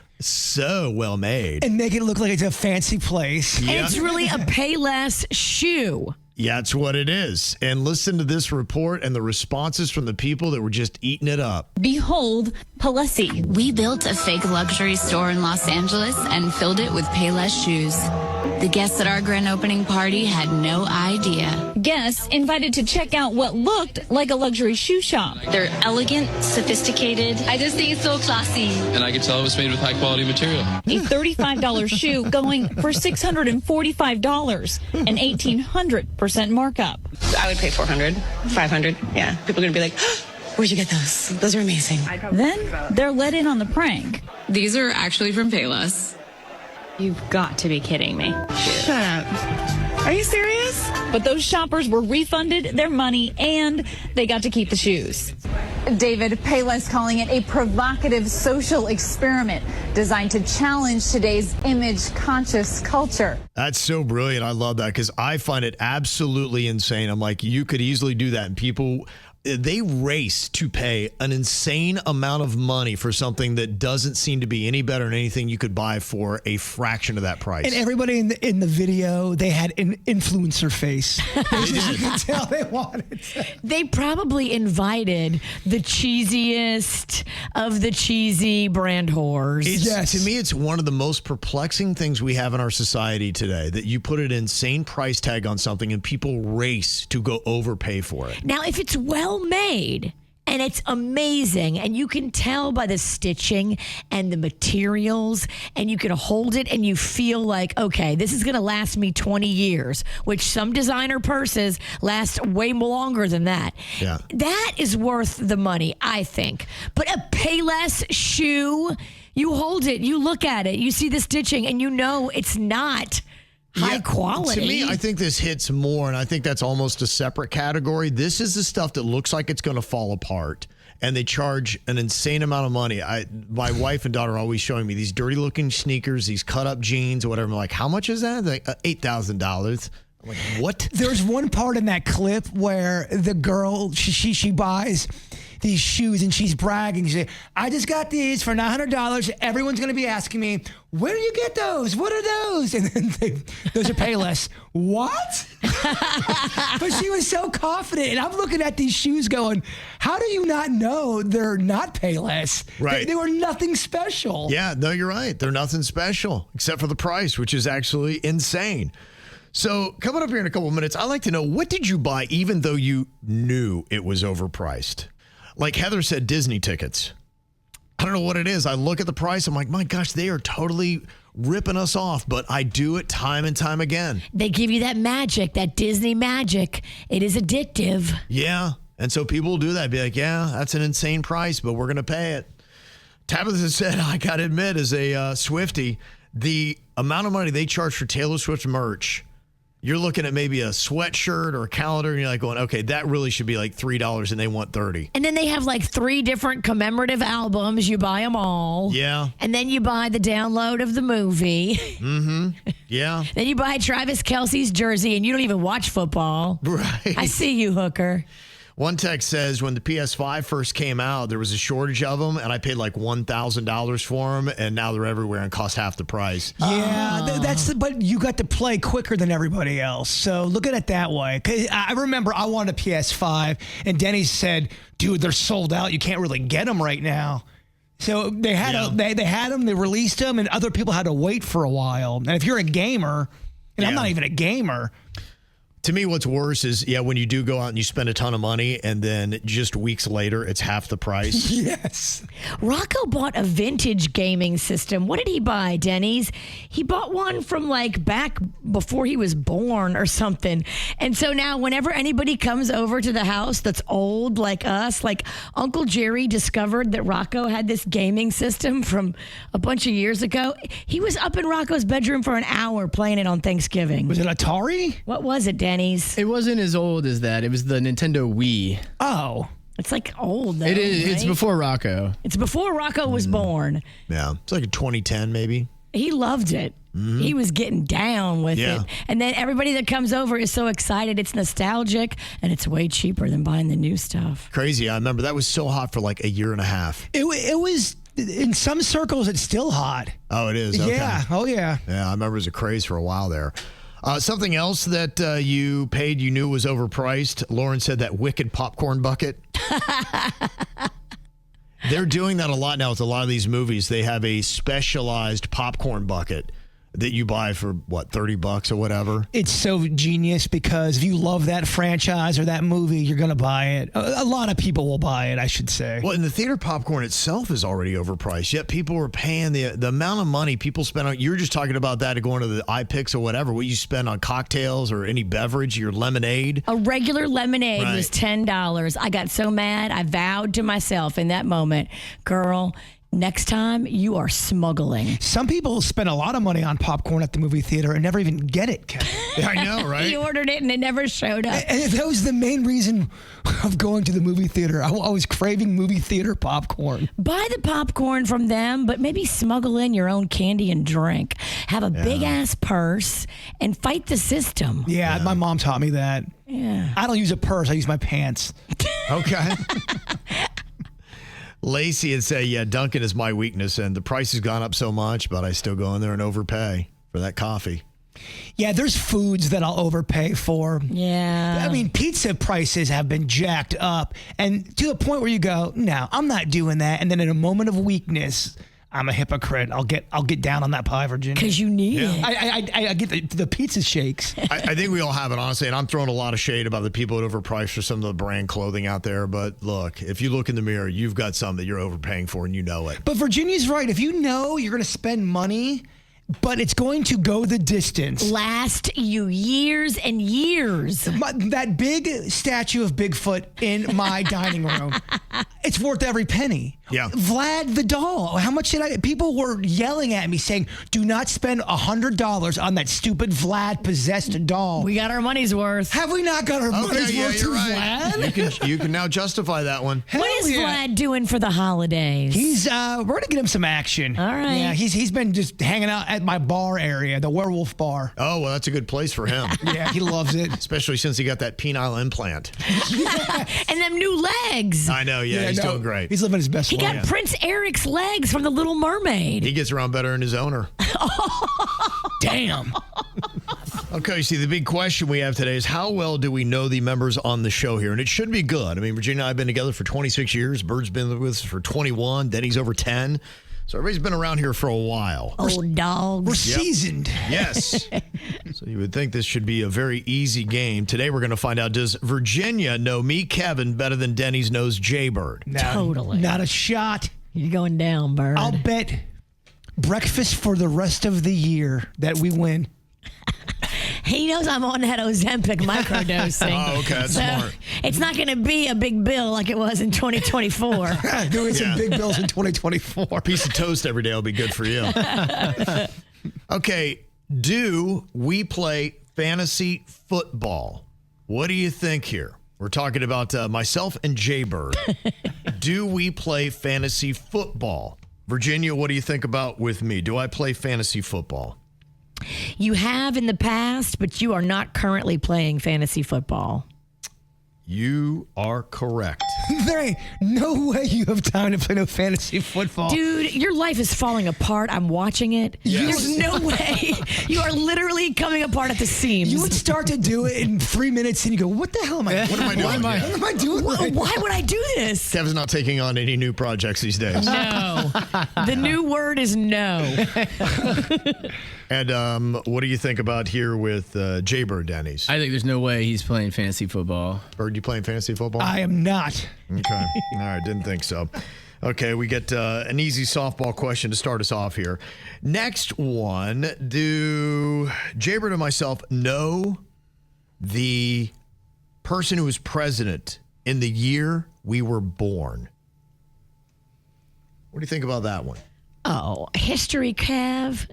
well made. And make it look like it's a fancy place. Yeah. It's really a Payless shoe. Yeah, it's what it is. And listen to this report and the responses from the people that were just eating it up. Behold, Palessi. We built a fake luxury store in Los Angeles and filled it with Payless shoes. The guests at our grand opening party had no idea. Guests invited to check out what looked like a luxury shoe shop. They're elegant, sophisticated. I just think it's so classy. And I could tell it was made with high quality material. A $35 shoe going for $645, an 1,800% markup. I would pay $400, $500. Yeah. People are going to be like, where'd you get those? Those are amazing. Then they're let in on the prank. These are actually from Payless. You've got to be kidding me. Shut up. Are you serious? But those shoppers were refunded their money and they got to keep the shoes. David, Payless calling it a provocative social experiment designed to challenge today's image-conscious culture. That's so brilliant. I love that because I find it absolutely insane. I'm like, you could easily do that. And people, they race to pay an insane amount of money for something that doesn't seem to be any better than anything you could buy for a fraction of that price. And everybody in the video, they had an influencer face. You could tell they wanted. They probably invited the cheesiest of the cheesy brand whores. To me, it's one of the most perplexing things we have in our society today, that you put an insane price tag on something and people race to go overpay for it. Now, if it's well made And it's amazing. And you can tell by the stitching and the materials, and you can hold it and you feel like, okay, this is going to last me 20 years, which some designer purses last way longer than that. Yeah. That is worth the money, I think. But a Payless shoe, you hold it, you look at it, you see the stitching, and you know it's not high quality. To me, I think this hits more, and I think that's almost a separate category. This is the stuff that looks like it's going to fall apart, and they charge an insane amount of money. My wife and daughter are always showing me these dirty-looking sneakers, these cut-up jeans or whatever. I'm like, how much is that? Like $8,000. I'm like, what? There's one part in that clip where the girl, she buys these shoes and she's bragging. She said, I just got these for $900. Everyone's going to be asking me, where do you get those? What are those? And then those are Payless. What? But she was so confident. And I'm looking at these shoes going, how do you not know they're not Payless? Right. They were nothing special. Yeah, no, you're right. They're nothing special except for the price, which is actually insane. So coming up here in a couple of minutes, I'd like to know, what did you buy even though you knew it was overpriced? Like Heather said, Disney tickets. I don't know what it is. I look at the price. I'm like, my gosh, they are totally ripping us off. But I do it time and time again. They give you that magic, that Disney magic. It is addictive. Yeah. And so people will do that. Be like, yeah, that's an insane price, but we're going to pay it. Tabitha said, I got to admit, as a Swiftie, the amount of money they charge for Taylor Swift merch, you're looking at maybe a sweatshirt or a calendar, and you're like going, okay, that really should be like $3, and they want $30. And then they have like 3 different commemorative albums. You buy them all. Yeah. And then you buy the download of the movie. Mm-hmm. Yeah. Then you buy Travis Kelce's jersey, and you don't even watch football. Right. I see you, hooker. One text says when the PS5 first came out, there was a shortage of them, and I paid like $1,000 for them, and now they're everywhere and cost half the price. Yeah, but you got to play quicker than everybody else. So look at it that way. 'Cause I remember I wanted a PS5, and Denny said, dude, they're sold out. You can't really get them right now. So they had they had them, they released them, and other people had to wait for a while. And if you're a gamer, and I'm not even a gamer. To me, what's worse is, when you do go out and you spend a ton of money and then just weeks later, it's half the price. Yes. Rocco bought a vintage gaming system. What did he buy, Denny's? He bought one from like back before he was born or something. And so now whenever anybody comes over to the house that's old like us, like Uncle Jerry discovered that Rocco had this gaming system from a bunch of years ago. He was up in Rocco's bedroom for an hour playing it on Thanksgiving. Was it Atari? What was it, Denny? It wasn't as old as that. It was the Nintendo Wii. Oh. It's like old, though. It is. Right? It's before Rocco. It's before Rocco was born. Yeah. It's like a 2010 maybe. He loved it. Mm-hmm. He was getting down with it. And then everybody that comes over is so excited. It's nostalgic, and it's way cheaper than buying the new stuff. Crazy. I remember that was so hot for like a year and a half. It was, in some circles, it's still hot. Oh, it is? Okay. Yeah. Oh, yeah. Yeah, I remember it was a craze for a while there. Something else that you paid you knew was overpriced. Lauren said that Wicked popcorn bucket. They're doing that a lot now with a lot of these movies. They have a specialized popcorn bucket that you buy for, what, $30 or whatever? It's so genius because if you love that franchise or that movie, you're going to buy it. A lot of people will buy it, I should say. Well, and the theater popcorn itself is already overpriced, yet people are paying the amount of money people spend on. You're just talking about that going to the iPicks or whatever, what you spend on cocktails or any beverage, your lemonade. A regular lemonade was $10. I got so mad, I vowed to myself in that moment, girl, next time, you are smuggling. Some people spend a lot of money on popcorn at the movie theater and never even get it, Kevin. Yeah, I know, right? He ordered it and it never showed up. And that was the main reason of going to the movie theater. I was craving movie theater popcorn. Buy the popcorn from them, but maybe smuggle in your own candy and drink. Have a big-ass purse and fight the system. Yeah, my mom taught me that. Yeah. I don't use a purse. I use my pants. Okay. Lacey had said, Dunkin' is my weakness, and the price has gone up so much, but I still go in there and overpay for that coffee. Yeah, there's foods that I'll overpay for. Yeah. I mean, pizza prices have been jacked up, and to the point where you go, no, I'm not doing that. And then in a moment of weakness, I'm a hypocrite. I'll get down on that pie, Virginia. Because you need it. I get the pizza shakes. I think we all have it, honestly, and I'm throwing a lot of shade about the people that overprice for some of the brand clothing out there. But look, if you look in the mirror, you've got some that you're overpaying for, and you know it. But Virginia's right. If you know you're going to spend money, but it's going to go the distance. Last you years and years. That big statue of Bigfoot in my dining room, it's worth every penny. Yeah. Vlad the doll. How much did I? People were yelling at me saying, do not spend $100 on that stupid Vlad possessed doll. We got our money's worth. Have we not got our money's worth to Vlad? You can now justify that one. What is Vlad doing for the holidays? We're going to get him some action. All right. Yeah, he's been just hanging out at my bar area, the werewolf bar. Oh, well, that's a good place for him. Yeah, he loves it. Especially since he got that penile implant. And them new legs. I know, he's doing great. He's living his best He got Prince Eric's legs from The Little Mermaid. He gets around better than his owner. Damn. Okay, see, the big question we have today is how well do we know the members on the show here? And it should be good. I mean, Virginia and I have been together for 26 years. Bird's been with us for 21. Denny's over 10. So everybody's been around here for a while. Old dogs. We're seasoned. Yes. So you would think this should be a very easy game. Today we're going to find out, does Virginia know me, Kevin, better than Denny's knows Jbird? No, Totally. Not a shot. You're going down, Bird. I'll bet breakfast for the rest of the year that we win. He knows I'm on that Ozempic microdosing. Oh, okay. That's smart. It's not going to be a big bill like it was in 2024. Doing some big bills in 2024. A piece of toast every day will be good for you. Okay. Do we play fantasy football? What do you think here? We're talking about myself and Jbird. Do we play fantasy football? Virginia, what do you think about with me? Do I play fantasy football? You have in the past, but you are not currently playing fantasy football. You are correct. There ain't no way you have time to play no fantasy football. Dude, your life is falling apart. I'm watching it. Yes. There's no way. You are literally coming apart at the seams. You would start to do it in 3 minutes and you go, what the hell am I doing? What am I doing? What am I doing? Why would I do this? Kevin's not taking on any new projects these days. No. The new word is no. And what do you think about here with Jbird, Denny's? I think there's no way he's playing fantasy football. Bird, you playing fantasy football? I am not. Okay. All right. Didn't think so. Okay. We get an easy softball question to start us off here. Next one. Do Jbird and myself know the person who was president in the year we were born? What do you think about that one? Oh, history, Kev.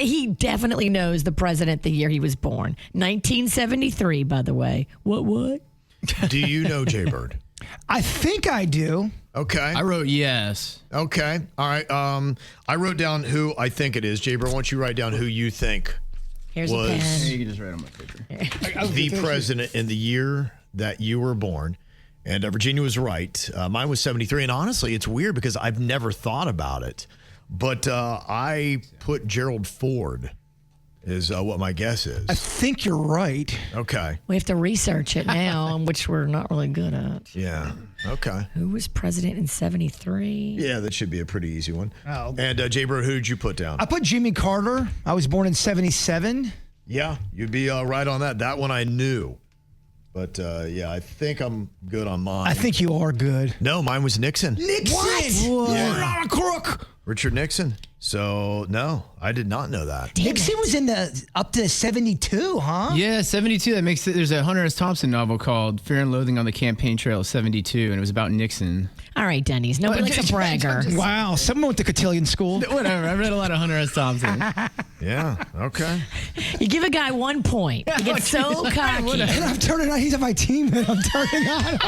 He definitely knows the president the year he was born. 1973, by the way. What? Do you know Jbird? I think I do. Okay. I wrote yes. Okay. All right. I wrote down who I think it is. Jbird, why don't you write down who you think Here's was a pen. You can just write on my paper. the president in the year that you were born. And Virginia was right. Mine was 73. And honestly, it's weird because I've never thought about it. But I put Gerald Ford is what my guess is. I think you're right. Okay. We have to research it now, which we're not really good at. Yeah. Okay. Who was president in 73? Yeah, that should be a pretty easy one. Oh. And Jbird, who did you put down? I put Jimmy Carter. I was born in 77. Yeah, you'd be right on that. That one I knew. But, yeah, I think I'm good on mine. I think you are good. No, mine was Nixon. Nixon! What? Yeah. You're not a crook! Richard Nixon. So, no, I did not know that. Nixon was in the up to 72, huh? Yeah, 72. That makes it. There's a Hunter S. Thompson novel called Fear and Loathing on the Campaign Trail of 72, and it was about Nixon. All right, Denny's. Nobody likes a bragger. Wow, someone went to cotillion school. Whatever. I read a lot of Hunter S. Thompson. Yeah, okay. You give a guy 1 point. He gets so cocky. And I'm turning on. He's on my team, and I'm turning on.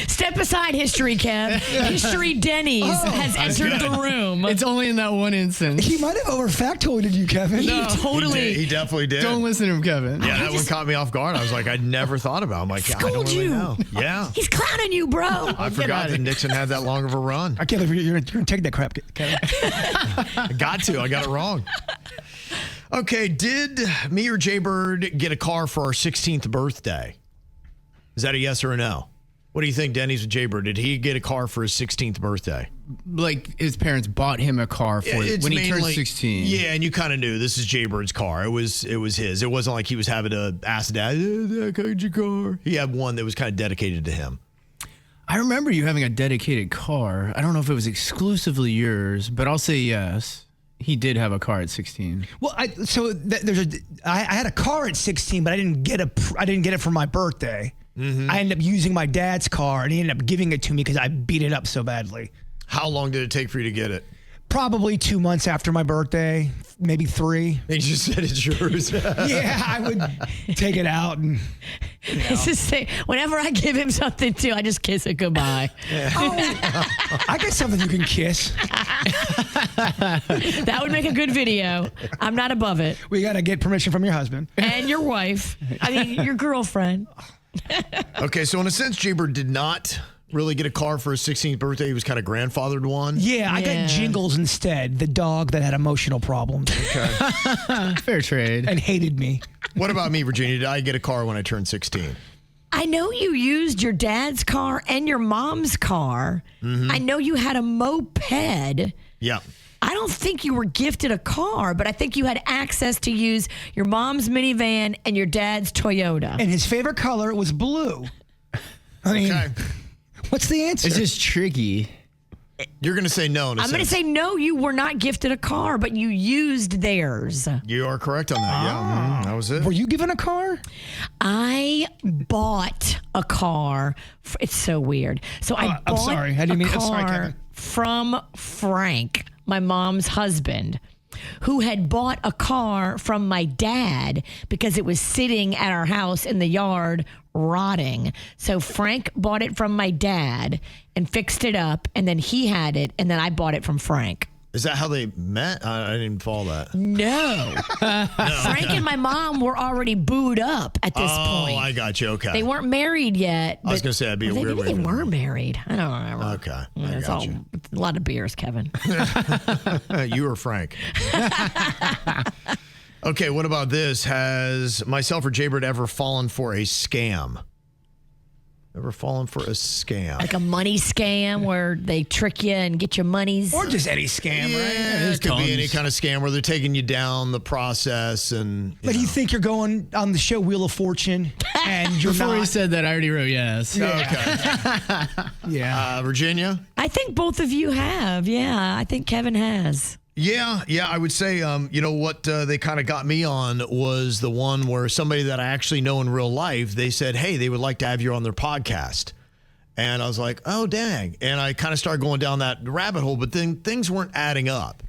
Step aside, history, Kev. History Denny's has entered the room. It's only in that one instance. He might have over-factoided you, Kevin. No, totally. He definitely did. Don't listen to him, Kevin. Yeah, that one caught me off guard. I was like, I never thought about it. I'm like, yeah, I don't really know. Yeah. He's clowning you, bro. I forgot that Nixon had that long of a run. I can't believe you're going to take that crap, Kevin. I got to. I got it wrong. Okay, did me or Jbird get a car for our 16th birthday? Is that a yes or a no? What do you think, Denny's with Jbird? Did he get a car for his 16th birthday? Like his parents bought him a car for when he turned 16. Yeah, and you kind of knew this is Jbird's car. It was his. It wasn't like he was having to ask Dad, Dad, can I get your car? He had one that was kind of dedicated to him. I remember you having a dedicated car. I don't know if it was exclusively yours, but I'll say yes. He did have a car at 16. Well, I had a car at 16, but I didn't get it for my birthday. Mm-hmm. I ended up using my dad's car, and he ended up giving it to me because I beat it up so badly. How long did it take for you to get it? Probably 2 months after my birthday, maybe 3. They just said it's yours. Yeah, I would take it out and. It's just say, whenever I give him something too, I just kiss it goodbye. I got something you can kiss. That would make a good video. I'm not above it. We got to get permission from your husband. And your wife. I mean, your girlfriend. Okay, so in a sense, Jbird did not really get a car for his 16th birthday. He was kind of grandfathered one. Yeah, I got Jingles instead, the dog that had emotional problems. Okay. Fair trade. And hated me. What about me, Virginia? Did I get a car when I turned 16? I know you used your dad's car and your mom's car. Mm-hmm. I know you had a moped. Yeah. I don't think you were gifted a car, but I think you had access to use your mom's minivan and your dad's Toyota. And his favorite color was blue. I mean, what's the answer? It's just tricky. You're going to say no. I'm going to say no, you were not gifted a car, but you used theirs. You are correct on that. Yeah, that was it. Were you given a car? I bought a car. It's so weird. So I bought I'm sorry. I didn't mean. a I'm sorry, car Kevin. from Frank, my mom's husband, who had bought a car from my dad because it was sitting at our house in the yard rotting. So Frank bought it from my dad and fixed it up, and then he had it, and then I bought it from Frank. Is that how they met? I didn't follow that. No. Frank and my mom were already booed up at this point. Oh, I got you. Okay. They weren't married yet. I was going to say that'd be a weird way. Maybe they were married. I don't remember. Okay. It's all a lot of beers, Kevin. You or Frank. Okay, what about this? Has myself or Jbird ever fallen for a scam? Ever fallen for a scam? Like a money scam where they trick you and get your monies? Or just any scam, Yeah, right? it could be any kind of scam where they're taking you down the process and... Like you think you're going on the show Wheel of Fortune and you're Before not. he said that, I already wrote yes. Okay. Yeah. Virginia? I think both of you have. Yeah, I think Kevin has. Yeah, I would say, you know, what they kind of got me on was the one where somebody that I actually know in real life, they said, hey, they would like to have you on their podcast. And I was like, oh, dang. And I kind of started going down that rabbit hole, but then things weren't adding up.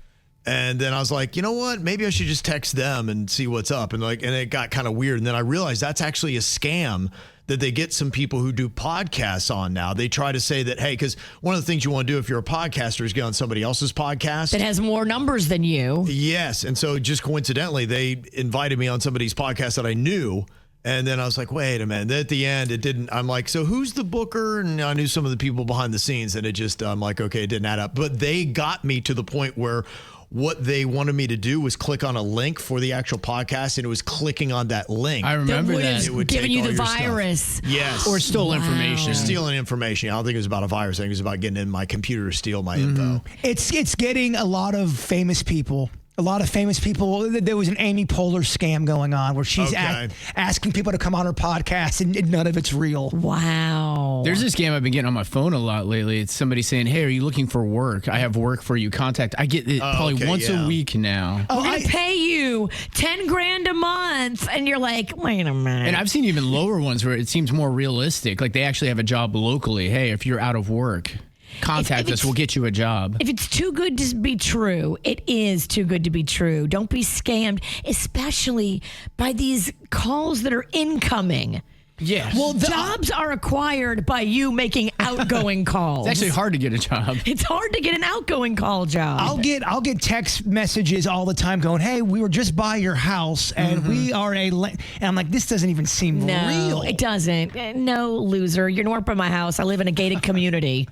And then I was like, you know what? Maybe I should just text them and see what's up. And it got kind of weird. And then I realized that's actually a scam that they get some people who do podcasts on now. They try to say that, hey, because one of the things you want to do if you're a podcaster is get on somebody else's podcast. That has more numbers than you. Yes. And so just coincidentally, they invited me on somebody's podcast that I knew. And then I was like, wait a minute. At the end, it didn't. I'm like, so who's the booker? And I knew some of the people behind the scenes. And it just, I'm like, okay, it didn't add up. But they got me to the point where what they wanted me to do was click on a link for the actual podcast, and it was clicking on that link. I remember that. It would giving take you all the your stuff. virus. Yes. Or stole information. Stealing information. I don't think it was about a virus. I think it was about getting in my computer to steal my info. It's getting a lot of famous people. A lot of famous people. There was an Amy Poehler scam going on where she's asking people to come on her podcast, and none of it's real. Wow. There's this scam I've been getting on my phone a lot lately. It's somebody saying, hey, are you looking for work? I have work for you. Contact. I get it probably once a week now. We're going to pay you $10,000 a month. And you're like, wait a minute. And I've seen even lower ones where it seems more realistic. Like they actually have a job locally. Hey, if you're out of work, contact us. We'll get you a job. If it's too good to be true, it is too good to be true. Don't be scammed, especially by these calls that are incoming. Yes. Well, jobs are acquired by you making outgoing calls. It's actually hard to get a job. It's hard to get an outgoing call job. I'll get text messages all the time going, hey, we were just by your house and we are and I'm like, this doesn't even seem real. It doesn't. No, loser. You're north of my house. I live in a gated community.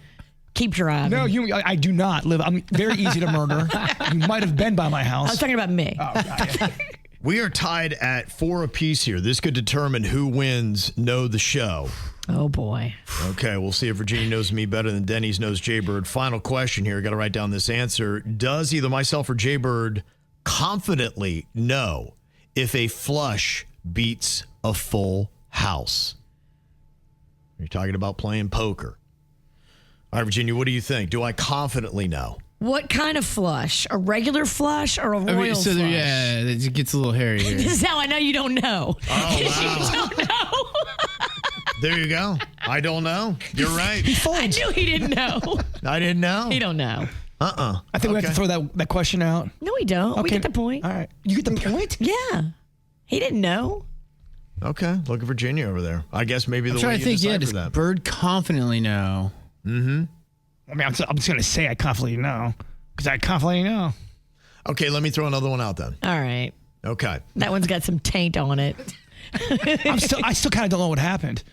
Keep driving. No, I do not live. I'm very easy to murder. You might have been by my house. I was talking about me. Oh, got it. We are tied at 4 apiece here. This could determine who wins Know the Show. Oh, boy. Okay, we'll see if Virginia knows me better than Denny's knows Jbird. Final question here. I got to write down this answer. Does either myself or Jbird confidently know if a flush beats a full house? You're talking about playing poker. All right, Virginia, what do you think? Do I confidently know? What kind of flush? A regular flush or a royal flush? Yeah, it gets a little hairy here. This is how I know you don't know. Oh, You don't know. There you go. I don't know. You're right. I knew he didn't know. I didn't know. He don't know. I think we have to throw that question out. No, we don't. We Okay. get the point. All right. You get the point? Yeah. He didn't know. Okay, look at Virginia over there. I guess maybe I'm the trying way to you think, decipher does that. Bird confidently know? Mm-hmm. I mean, I'm just going to say I confidently know because I confidently know. Okay, let me throw another one out then. All right. Okay. That one's got some taint on it. I still kind of don't know what happened.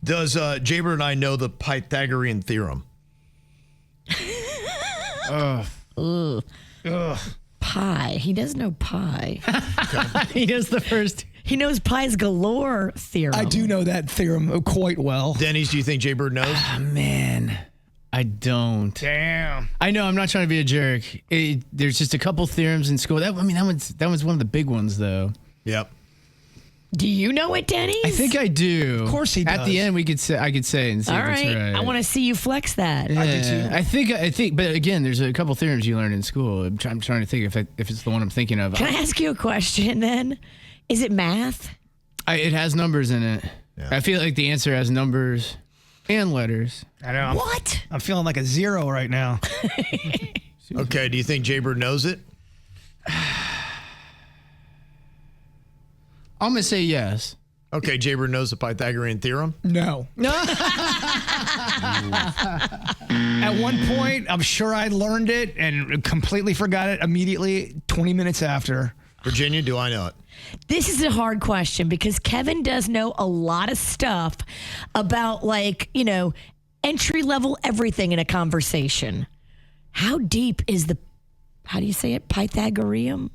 Does Jbird and I know the Pythagorean theorem? Ugh. Pi. He does know pi. He knows the first. He knows pi's galore theorem. I do know that theorem quite well. Denny's, do you think Jbird knows? Man, I don't. Damn. I know. I'm not trying to be a jerk. There's just a couple theorems in school. That was one of the big ones, though. Yep. Do you know it, Denny? I think I do. Of course he does. At the end, I could say and see All if it's right. right. I want to see you flex that. Yeah, I do too. I think, but again, there's a couple theorems you learn in school. I'm trying to think if it's the one I'm thinking of. Can I ask you a question then? Is it math? It has numbers in it. Yeah. I feel like the answer has numbers and letters. I know. What? I'm feeling like a 0 right now. Okay, do you think Jbird knows it? I'm going to say yes. Okay, Jbird knows the Pythagorean theorem? No. At one point, I'm sure I learned it and completely forgot it immediately 20 minutes after. Virginia, do I know it? This is a hard question because Kevin does know a lot of stuff about, entry level everything in a conversation. How deep is how do you say it? Pythagorean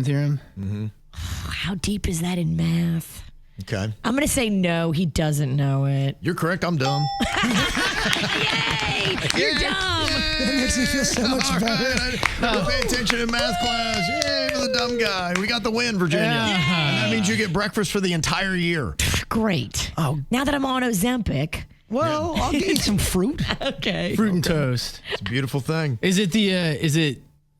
theorem? Mm-hmm. How deep is that in math? Okay. I'm going to say no, he doesn't know it. You're correct. I'm dumb. Yay! You're dumb. That makes me feel so much better. I didn't pay attention in math class. Yay, for the dumb guy. We got the win, Virginia. Yeah. And that means you get breakfast for the entire year. Great. Oh. Now that I'm on Ozempic. Well, I'll get you some fruit. Okay. Fruit and toast. It's a beautiful thing. Is it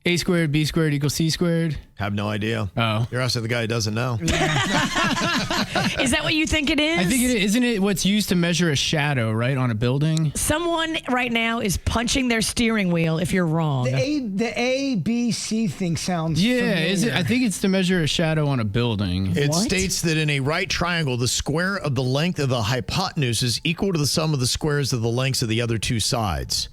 A squared, B squared equals C squared? Have no idea. Oh. You're asking the guy who doesn't know. Is that what you think it is? I think it is. Isn't it what's used to measure a shadow, right, on a building? Someone right now is punching their steering wheel if you're wrong. The A, B, C thing sounds familiar. Is it? I think it's to measure a shadow on a building. It What? states that in a right triangle, the square of the length of the hypotenuse is equal to the sum of the squares of the lengths of the other two sides.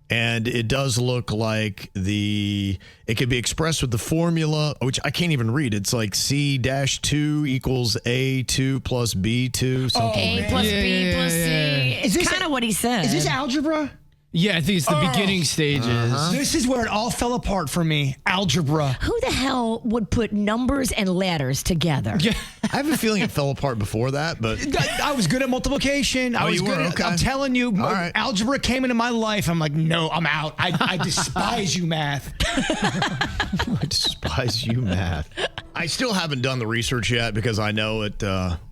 And it does look like it could be expressed with the formula, which I can't even read. It's like C-2 equals A2 plus B2. Something A like plus that. B plus C. Is It's this kind of what he said. Is this algebra? Yeah, I think it's the beginning stages. This is where it all fell apart for me. Algebra. Who the hell would put numbers and letters together? Yeah. I have a feeling it fell apart before that, but I was good at multiplication. I was you good were? at, Okay. I'm telling you, All right. algebra came into my life. I'm like, no, I'm out. I despise you, math. I despise you, math. I still haven't done the research yet because I know it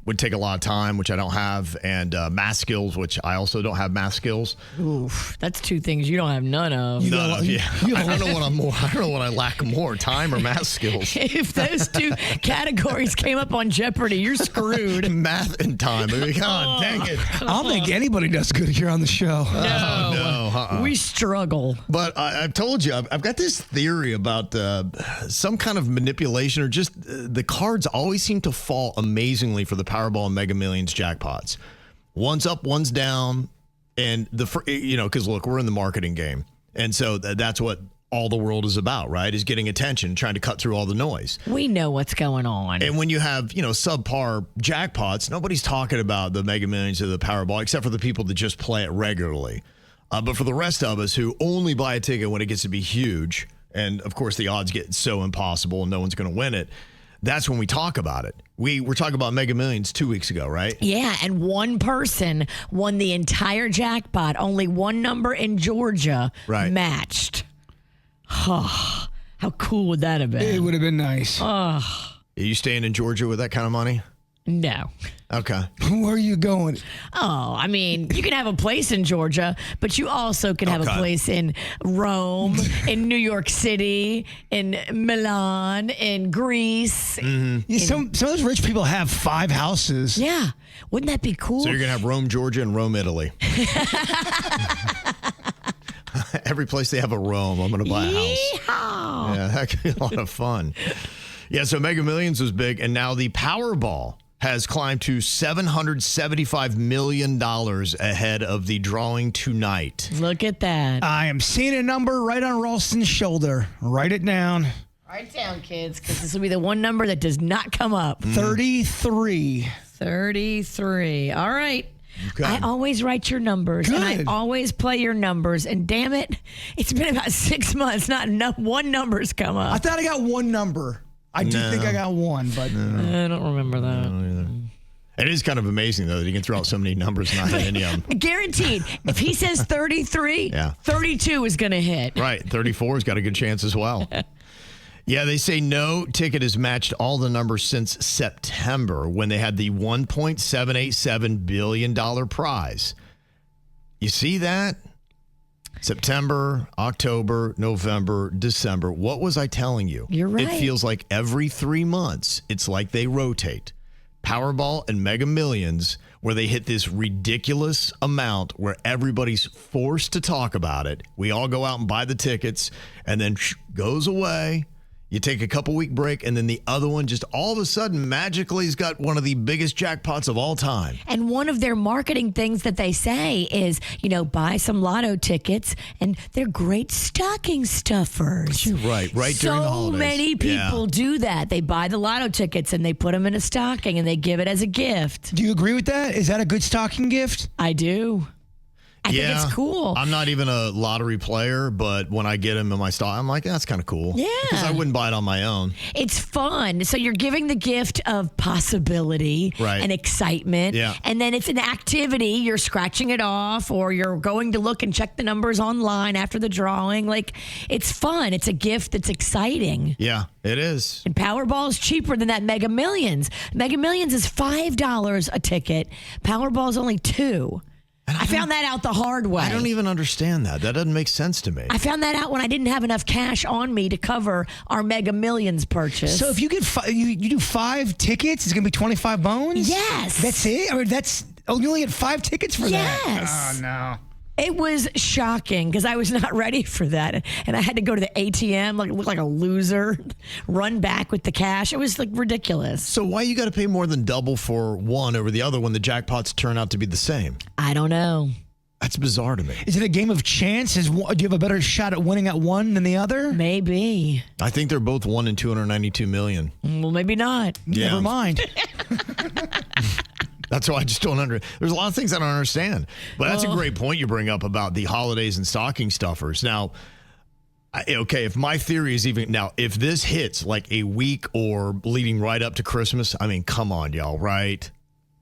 would take a lot of time, which I don't have, and math skills, which I also don't have math skills. Oof, that's two things you don't have none of. None of, yeah. I don't know what I'm more. I don't know what I lack more, time or math skills. If those two categories came up on Jeopardy, you're screwed. Math and time. I mean, God dang it. I don't think anybody does good here on the show. No. We struggle. But I've told you, I've got this theory about some kind of manipulation or just the cards always seem to fall amazingly for the Powerball and Mega Millions jackpots. One's up, one's down. And because look, we're in the marketing game. And so that's what all the world is about, right? Is getting attention, trying to cut through all the noise. We know what's going on. And when you have, subpar jackpots, nobody's talking about the Mega Millions or the Powerball, except for the people that just play it regularly. But for the rest of us who only buy a ticket when it gets to be huge, and of course the odds get so impossible and no one's going to win it, that's when we talk about it. We were talking about Mega Millions 2 weeks ago, right? Yeah, and one person won the entire jackpot. Only one number in Georgia matched. Oh, how cool would that have been? It would have been nice. Oh. Are you staying in Georgia with that kind of money? No. Okay. Where are you going? Oh, I mean, you can have a place in Georgia, but you also can have a place in Rome, in New York City, in Milan, in Greece. Yeah, some of those rich people have 5 houses. Yeah. Wouldn't that be cool? So you're going to have Rome, Georgia, and Rome, Italy. Every place they have a Rome, I'm going to buy a house. Yeah, that could be a lot of fun. Yeah, so Mega Millions was big, and now the Powerball has climbed to $775 million ahead of the drawing tonight. Look at that. I am seeing a number right on Ralston's shoulder. Write it down. Write it down, kids, because this will be the one number that does not come up. 33. 33. All right. Okay. I always write your numbers, and I always play your numbers. And damn it, it's been about 6 months. Not enough. One number's come up. I thought I got one number. I do think I got one, but I don't remember that. It is kind of amazing, though, that he can throw out so many numbers and not hit any of them. Guaranteed. If he says 33, 32 is going to hit. Right. 34's got a good chance as well. Yeah, they say no ticket has matched all the numbers since September when they had the $1.787 billion prize. You see that? September, October, November, December. What was I telling you? You're right. It feels like every 3 months, it's like they rotate. Powerball and Mega Millions, where they hit this ridiculous amount where everybody's forced to talk about it. We all go out and buy the tickets, and then goes away. You take a couple-week break, and then the other one just all of a sudden magically has got one of the biggest jackpots of all time. And one of their marketing things that they say is, buy some lotto tickets, and they're great stocking stuffers. Right during the holidays. So many people do that. They buy the lotto tickets, and they put them in a stocking, and they give it as a gift. Do you agree with that? Is that a good stocking gift? I do. I think it's cool. I'm not even a lottery player, but when I get them in my stock, I'm like, that's kind of cool. Yeah. Because I wouldn't buy it on my own. It's fun. So you're giving the gift of possibility and excitement. Yeah. And then it's an activity. You're scratching it off, or you're going to look and check the numbers online after the drawing. Like, it's fun. It's a gift that's exciting. Yeah, it is. And Powerball is cheaper than that Mega Millions. Mega Millions is $5 a ticket. Powerball is only $2. I found that out the hard way. I don't even understand that. That doesn't make sense to me. I found that out when I didn't have enough cash on me to cover our Mega Millions purchase. So if you get you do 5 tickets, it's going to be 25 bones? Yes. That's it? I mean, you only get 5 tickets for that? Yes. Oh, no. It was shocking because I was not ready for that. And I had to go to the ATM, look like a loser, run back with the cash. It was So ridiculous. why you got to pay more than double for one over the other when the jackpots turn out to be the same? I don't know. That's bizarre to me. Is it a game of chance? Do you have a better shot at winning at one than the other? Maybe. I think they're both 1 in 292 million. Well, maybe not. Yeah. Never mind. That's why I just don't There's a lot of things I don't understand. But that's a great point you bring up about the holidays and stocking stuffers. Now, if my theory is if this hits like a week or leading right up to Christmas, I mean, come on, y'all, right?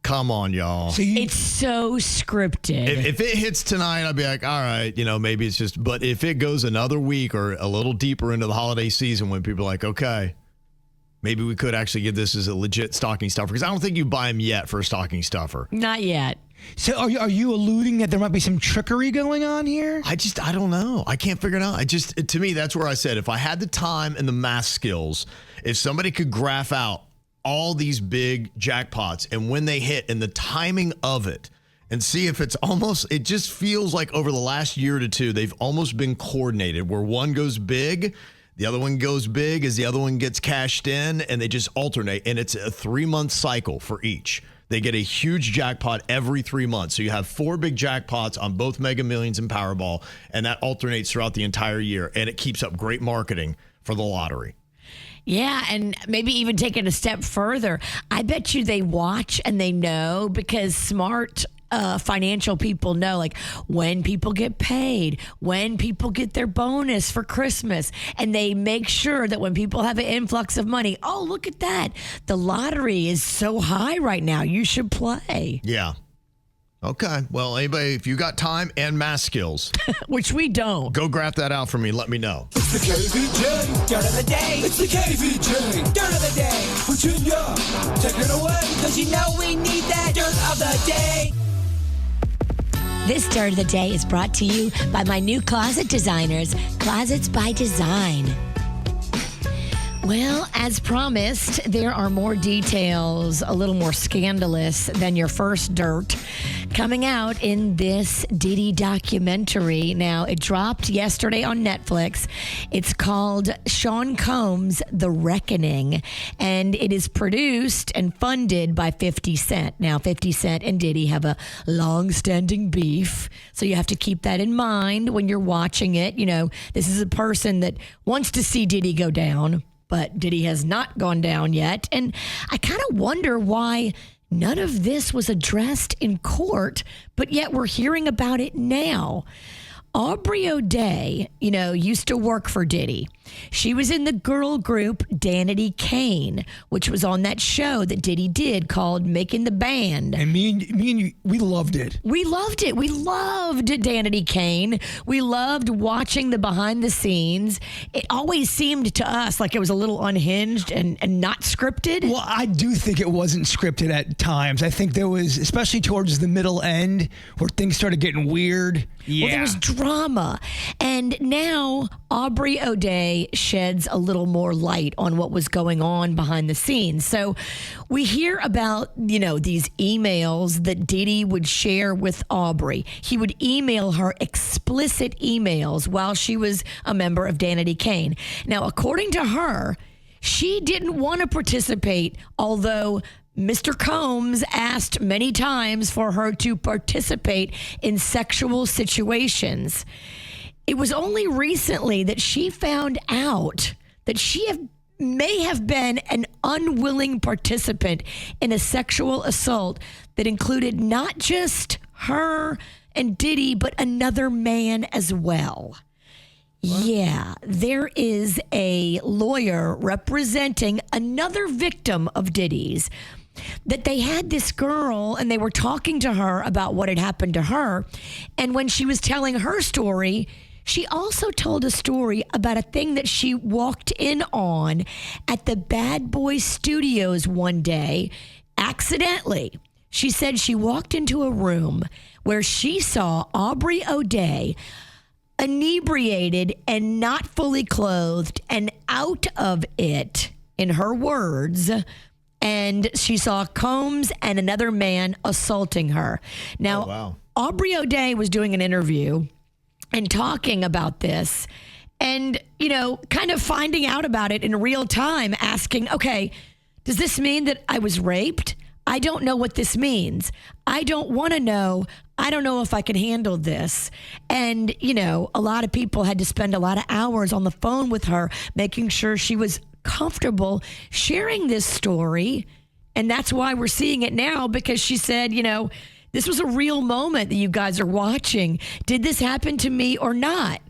Come on, y'all. So it's so scripted. If it hits tonight, I'll be like, all right, maybe it's just, but if it goes another week or a little deeper into the holiday season when people are like, okay, maybe we could actually give this as a legit stocking stuffer, because I don't think you buy them yet for a stocking stuffer. Not yet. So are you alluding that there might be some trickery going on here? I don't know. I can't figure it out. To me, that's where I said, if I had the time and the math skills, if somebody could graph out all these big jackpots and when they hit and the timing of it, and see if it just feels like over the last year to two, they've almost been coordinated where one goes big, the other one goes big as the other one gets cashed in, and they just alternate. And it's a 3-month cycle for each. They get a huge jackpot every 3 months. So you have 4 big jackpots on both Mega Millions and Powerball, and that alternates throughout the entire year. And it keeps up great marketing for the lottery. Yeah, and maybe even take it a step further. I bet you they watch and they know, because smart financial people know, like when people get paid, when people get their bonus for Christmas, and they make sure that when people have an influx of money, oh, look at that. The lottery is so high right now. You should play. Yeah. Okay. Well, anybody, if you got time and math skills, which we don't, go graph that out for me. Let me know. It's the KVJ Dirt of the Day. It's the KVJ Dirt of the Day. Virginia, take it away, because you know we need that Dirt of the Day. This Dirt of the Day is brought to you by my new closet designers, Closets by Design. Well, as promised, there are more details, a little more scandalous than your first dirt, coming out in this Diddy documentary. Now, it dropped yesterday on Netflix. It's called Sean Combs' The Reckoning, and it is produced and funded by 50 Cent. Now, 50 Cent and Diddy have a long-standing beef, so you have to keep that in mind when you're watching it. You know, this is a person that wants to see Diddy go down, but Diddy has not gone down yet. And I kind of wonder why none of this was addressed in court, but yet we're hearing about it now. Aubrey O'Day, used to work for Diddy. She was in the girl group Danity Kane, which was on that show that Diddy did called Making the Band. And me and you, we loved it. We loved it. We loved Danity Kane. We loved watching the behind the scenes. It always seemed to us like it was a little unhinged and not scripted. Well, I do think it wasn't scripted at times. I think there was, especially towards the middle end, where things started getting weird. Yeah. Well, there was drama. And now Aubrey O'Day sheds a little more light on what was going on behind the scenes. So we hear about, these emails that Diddy would share with Aubrey. He would email her explicit emails while she was a member of Danity Kane. Now, according to her, she didn't want to participate, although Mr. Combs asked many times for her to participate in sexual situations. It was only recently that she found out that she may have been an unwilling participant in a sexual assault that included not just her and Diddy, but another man as well. What? Yeah, there is a lawyer representing another victim of Diddy's, that they had this girl and they were talking to her about what had happened to her. And when she was telling her story, she also told a story about a thing that she walked in on at the Bad Boy Studios one day, accidentally. She said she walked into a room where she saw Aubrey O'Day inebriated and not fully clothed and out of it, in her words, and she saw Combs and another man assaulting her. Now, Aubrey O'Day was doing an interview and talking about this and, kind of finding out about it in real time, asking, okay, does this mean that I was raped? I don't know what this means. I don't want to know. I don't know if I can handle this. And, a lot of people had to spend a lot of hours on the phone with her, making sure she was comfortable sharing this story. And that's why we're seeing it now, because she said, this was a real moment that you guys are watching. Did this happen to me or not?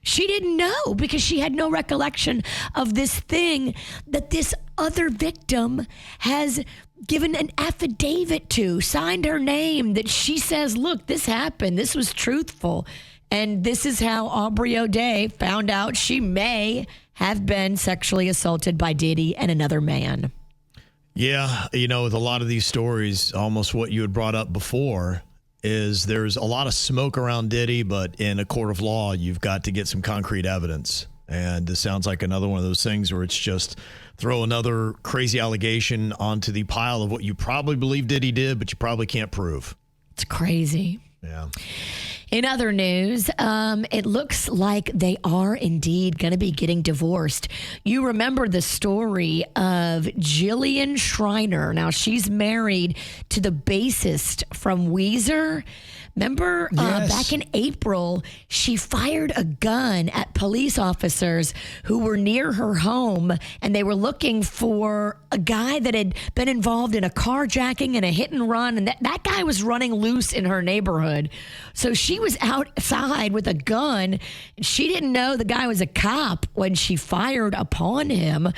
She didn't know, because she had no recollection of this thing that this other victim has given an affidavit to, signed her name, that she says, look, this happened. This was truthful. And this is how Aubrey O'Day found out she may have been sexually assaulted by Diddy and another man. Yeah, with a lot of these stories, almost what you had brought up before is there's a lot of smoke around Diddy, but in a court of law, you've got to get some concrete evidence. And this sounds like another one of those things where it's just throw another crazy allegation onto the pile of what you probably believe Diddy did, but you probably can't prove. It's crazy. Yeah. In other news, it looks like they are indeed going to be getting divorced. You remember the story of Jillian Schreiner. Now, she's married to the bassist from Weezer. Remember, Yes. back in April, she fired a gun at police officers who were near her home, and they were looking for a guy that had been involved in a carjacking and a hit and run, and that guy was running loose in her neighborhood. So she was outside with a gun, and she didn't know the guy was a cop when she fired upon him.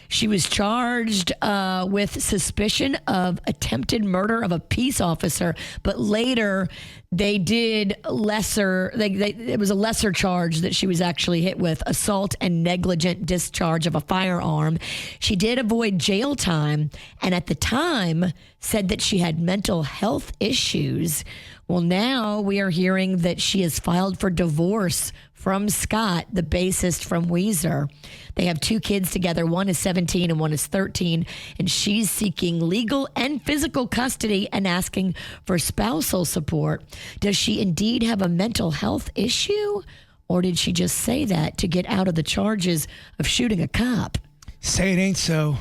She was charged with suspicion of attempted murder of a peace officer, but later they did lesser. It was a lesser charge that she was actually hit with: assault and negligent discharge of a firearm. She did avoid jail time, and at the time said that she had mental health issues. Well, now we are hearing that she has filed for divorce from Scott, the bassist from Weezer. They have 2 kids together. One is 17 and one is 13. And she's seeking legal and physical custody and asking for spousal support. Does she indeed have a mental health issue? Or did she just say that to get out of the charges of shooting a cop? Say it ain't so.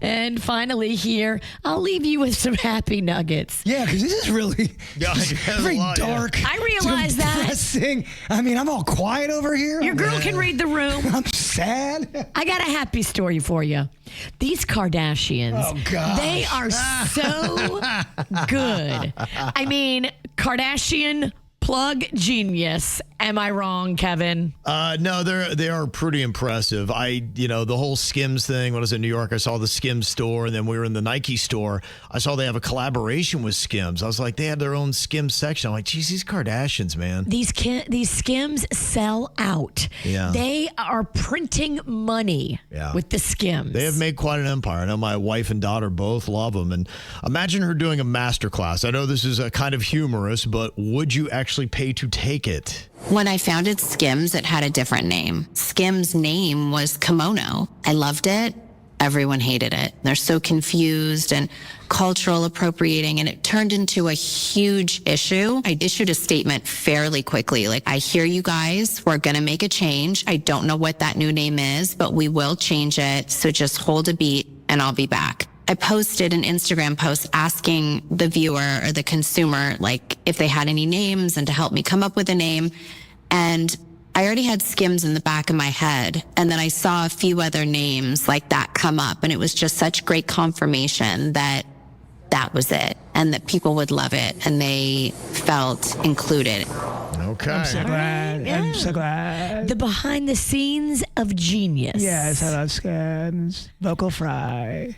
And finally here, I'll leave you with some happy nuggets. Yeah, because this is really very dark. I realize that. Depressing. I mean, I'm all quiet over here. Your girl can read the room. I'm sad. I got a happy story for you. These Kardashians, Oh, gosh. they are so good. I mean, Kardashian plug genius. Am I wrong, Kevin? No, they are pretty impressive. The whole Skims thing. When I was in New York, I saw the Skims store, and then we were in the Nike store. I saw they have a collaboration with Skims. I was like, they had their own Skims section. I'm like, geez, these Kardashians, man. These Skims sell out. Yeah. They are printing money with the Skims. They have made quite an empire. I know my wife and daughter both love them. And imagine her doing a masterclass. I know this is kind of humorous, but would you actually pay to take it? When I founded Skims, it had a different name. Skims' name was Kimono. I loved it. Everyone hated it. They're so confused and cultural appropriating, and it turned into a huge issue. I issued a statement fairly quickly. Like, I hear you guys. We're going to make a change. I don't know what that new name is, but we will change it. So just hold a beat and I'll be back. I posted an Instagram post asking the viewer or the consumer, like, if they had any names and to help me come up with a name. And I already had Skims in the back of my head. And then I saw a few other names like that come up. And it was just such great confirmation that that was it and that people would love it and they felt included. Okay. I'm so glad. I'm so glad. The behind the scenes of genius. Yes, I love Skims. Vocal fry.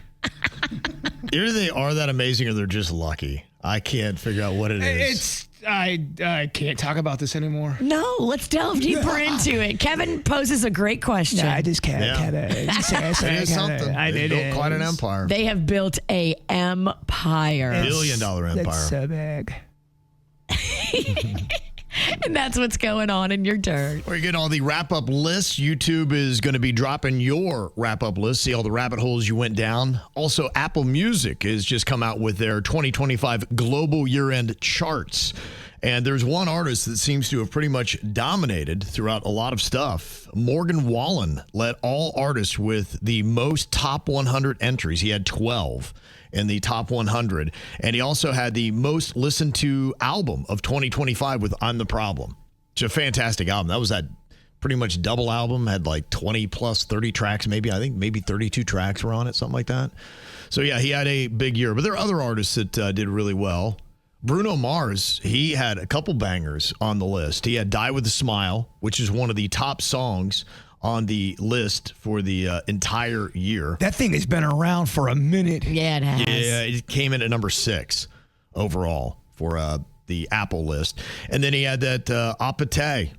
Either they are that amazing or they're just lucky. I can't figure out what it is. I can't talk about this anymore. No, let's delve deeper into it. Kevin poses a great question. No, I just can't. Kevin. It is something. They built quite an empire. They have built a empire. $1 billion empire. That's so big. And that's what's going on in your turn. We're getting all the wrap-up lists. YouTube is going to be dropping your wrap-up list. See all the rabbit holes you went down. Also, Apple Music has just come out with their 2025 global year-end charts. And there's one artist that seems to have pretty much dominated throughout a lot of stuff. Morgan Wallen led all artists with the most top 100 entries. He had 12 in the top 100. And he also had the most listened to album of 2025 with I'm the Problem. It's a fantastic album. That was that pretty much double album, had like 20 plus 30 tracks, maybe. I think maybe 32 tracks were on it, something like that. So yeah, he had a big year. But there are other artists that did really well. Bruno Mars, he had a couple bangers on the list. He had Die With a Smile, which is one of the top songs on the list for the entire year. That thing has been around for a minute. Yeah, it has. Yeah, it came in at number 6 overall for the Apple list. And then he had that Apate,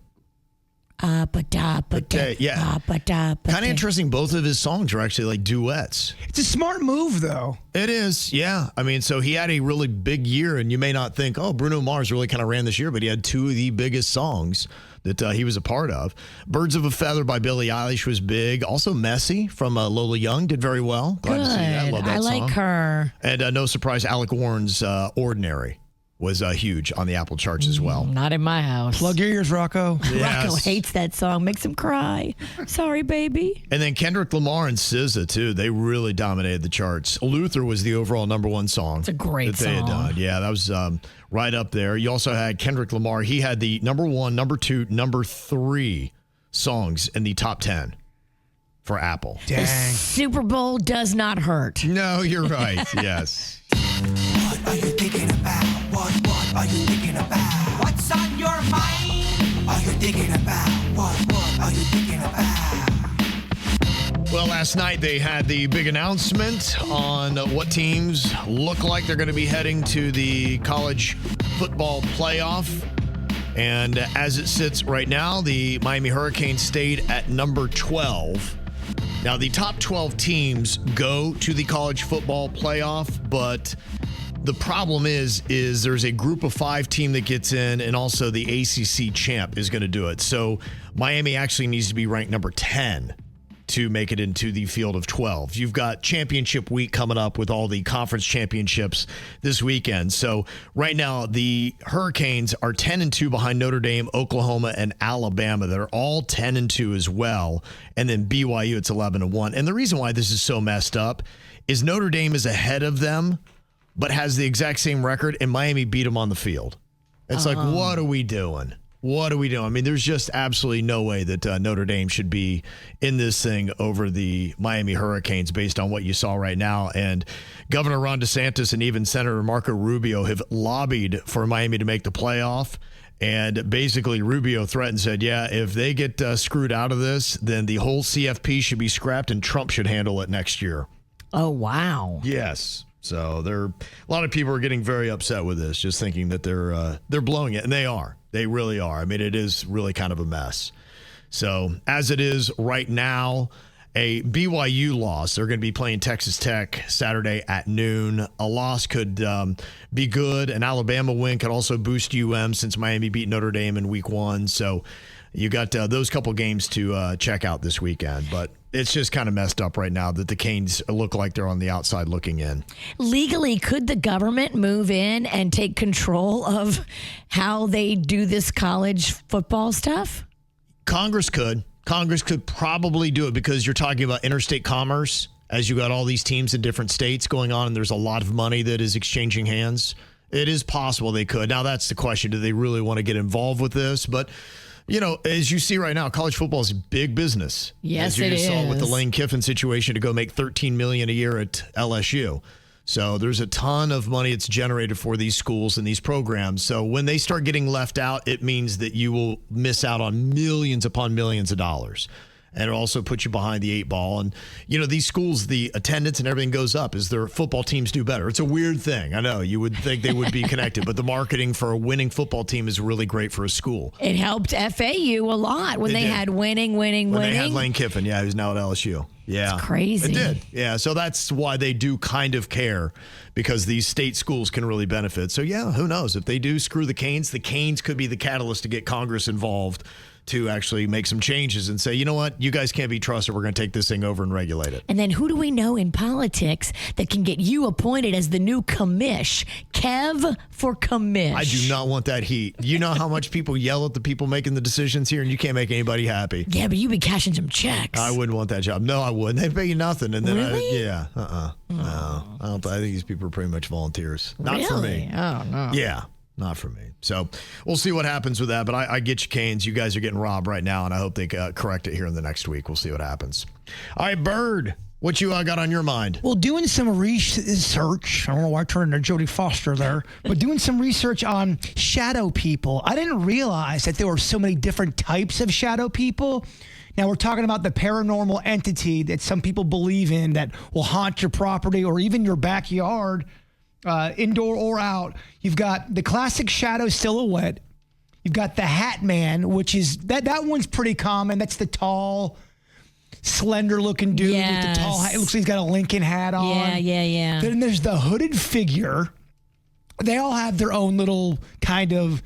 Yeah. Kind of interesting. Both of his songs are actually like duets. It's a smart move, though. It is, yeah. I mean, so he had a really big year, and you may not think, oh, Bruno Mars really kind of ran this year, but he had two of the biggest songs that he was a part of. Birds of a Feather by Billie Eilish was big. Also, Messy from Lola Young did very well. Glad to see that. Love that I like song. her. And no surprise, Alec Warren's Ordinary was huge on the Apple charts as well. Not in my house. Plug your ears, Rocco. Yes. Rocco hates that song. Makes him cry. Sorry, baby. And then Kendrick Lamar and SZA, too. They really dominated the charts. Luther was the overall number one song. It's a great that they had song. done. Yeah, that was right up there. You also had Kendrick Lamar. He had the number one, number two, number three songs in the top 10 for Apple. The Super Bowl does not hurt. No, you're right. Yes. What are you thinking about? What are you thinking about? What's on your mind? Are you thinking about? What are you thinking about? Well, last night they had the big announcement on what teams look like they're going to be heading to the college football playoff. And as it sits right now, the Miami Hurricanes stayed at number 12. Now, the top 12 teams go to the college football playoff, but the problem is there's a group of 5 team that gets in, and also the ACC champ is going to do it. So Miami actually needs to be ranked number 10 to make it into the field of 12. You've got championship week coming up with all the conference championships this weekend. So right now, the Hurricanes are 10-2 behind Notre Dame, Oklahoma, and Alabama. They're all 10-2 as well. And then BYU, it's 11-1. And the reason why this is so messed up is Notre Dame is ahead of them, but has the exact same record, and Miami beat them on the field. It's like, what are we doing? What are we doing? I mean, there's just absolutely no way that Notre Dame should be in this thing over the Miami Hurricanes based on what you saw right now. And Governor Ron DeSantis and even Senator Marco Rubio have lobbied for Miami to make the playoff. And basically, Rubio threatened, said, yeah, if they get screwed out of this, then the whole CFP should be scrapped and Trump should handle it next year. Oh, wow. Yes. So a lot of people are getting very upset with this, just thinking that they're blowing it, and they are. They really are. I mean, it is really kind of a mess. So as it is right now, a BYU loss. They're going to be playing Texas Tech Saturday at noon. A loss could be good. An Alabama win could also boost since Miami beat Notre Dame in week 1. So you got those couple games to check out this weekend. But it's just kind of messed up right now that the Canes look like they're on the outside looking in. Legally, could the government move in and take control of how they do this college football stuff? Congress could. Congress could probably do it because you're talking about interstate commerce as you got all these teams in different states going on, and there's a lot of money that is exchanging hands. It is possible they could. Now, that's the question. Do they really want to get involved with this? But you know, as you see right now, college football is big business. Yes, as you it just saw with the is. Lane Kiffin situation to go make $13 million a year at LSU. So there's a ton of money it's generated for these schools and these programs. So when they start getting left out, it means that you will miss out on millions upon millions of dollars. And it also puts you behind the 8 ball. And, you know, these schools, the attendance and everything goes up as their football teams do better. It's a weird thing. I know you would think they would be connected, but the marketing for a winning football team is really great for a school. It helped FAU a lot when they had winning. When they had Lane Kiffin, yeah, who's now at LSU. Yeah. It's crazy. It did. Yeah. So that's why they do kind of care, because these state schools can really benefit. So, yeah, who knows? If they do screw the Canes could be the catalyst to get Congress involved to actually make some changes and say, you know what, you guys can't be trusted. We're going to take this thing over and regulate it. And then who do we know in politics that can get you appointed as the new commish? Kev for commish. I do not want that heat. You know how much people yell at the people making the decisions here, and you can't make anybody happy. Yeah, but you be cashing some checks. I wouldn't want that job. No, I wouldn't. They'd pay you nothing. And then Really? No, I don't. I think these people are pretty much volunteers. Not for me. Oh, no. Yeah. Not for me. So we'll see what happens with that. But I get you, Canes. You guys are getting robbed right now, and I hope they correct it here in the next week. We'll see what happens. All right, Bird, what you got on your mind? Well, doing some research, I don't know why I turned into Jodie Foster there, but doing some research on shadow people. I didn't realize that there were so many different types of shadow people. Now, we're talking about the paranormal entity that some people believe in that will haunt your property or even your backyard. Indoor or out. You've got the classic shadow silhouette. You've got the Hat Man, which is that one's pretty common. That's the tall, slender-looking dude with the tall hat. It looks like he's got a Lincoln hat on. Yeah. Then there's the hooded figure. They all have their own little kind of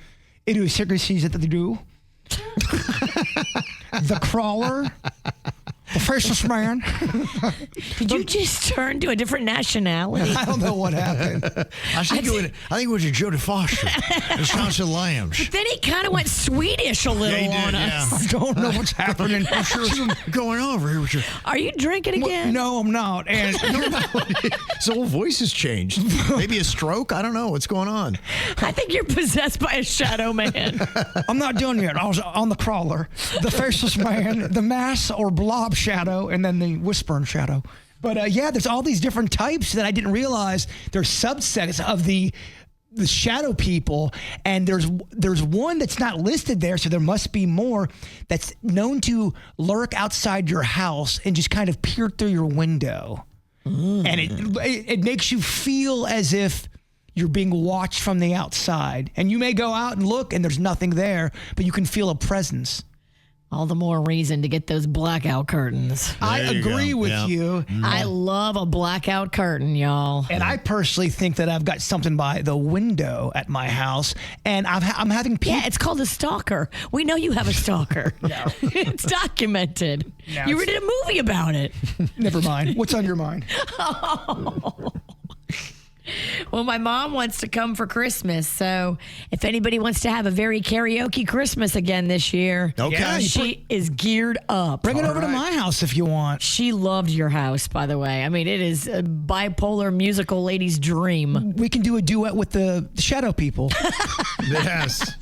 idiosyncrasies that they do. The Crawler. The Faceless Man. Did you just turn to a different nationality? I don't know what happened. I think it was a Jodie Foster. It sounds like lambs. But then he kind of went Swedish a little on us. I don't know what's happening. I'm sure what's going on over here with your... Are you drinking again? No, I'm not. And his whole voice has changed. Maybe a stroke? I don't know. What's going on? I think you're possessed by a shadow man. I'm not done yet. I was on the Crawler, the Faceless Man, the Mass or Blob Shadow, and then the Whispering Shadow. But there's all these different types that I didn't realize. There's subsets of the shadow people, and there's one that's not listed there, so there must be more, that's known to lurk outside your house and just kind of peer through your window. And it makes you feel as if you're being watched from the outside. And you may go out and look and there's nothing there, but you can feel a presence. All the more reason to get those blackout curtains. I agree with you. I love a blackout curtain, y'all. And I personally think that I've got something by the window at my house, and I'm having people. Yeah, it's called a stalker. We know you have a stalker. No. It's documented. No, You did a movie about it. Never mind. What's on your mind? Well, my mom wants to come for Christmas, so if anybody wants to have a very karaoke Christmas again this year, okay, she is geared up. Bring it over to my house if you want. She loved your house, by the way. I mean, it is a bipolar musical lady's dream. We can do a duet with the shadow people. Yes.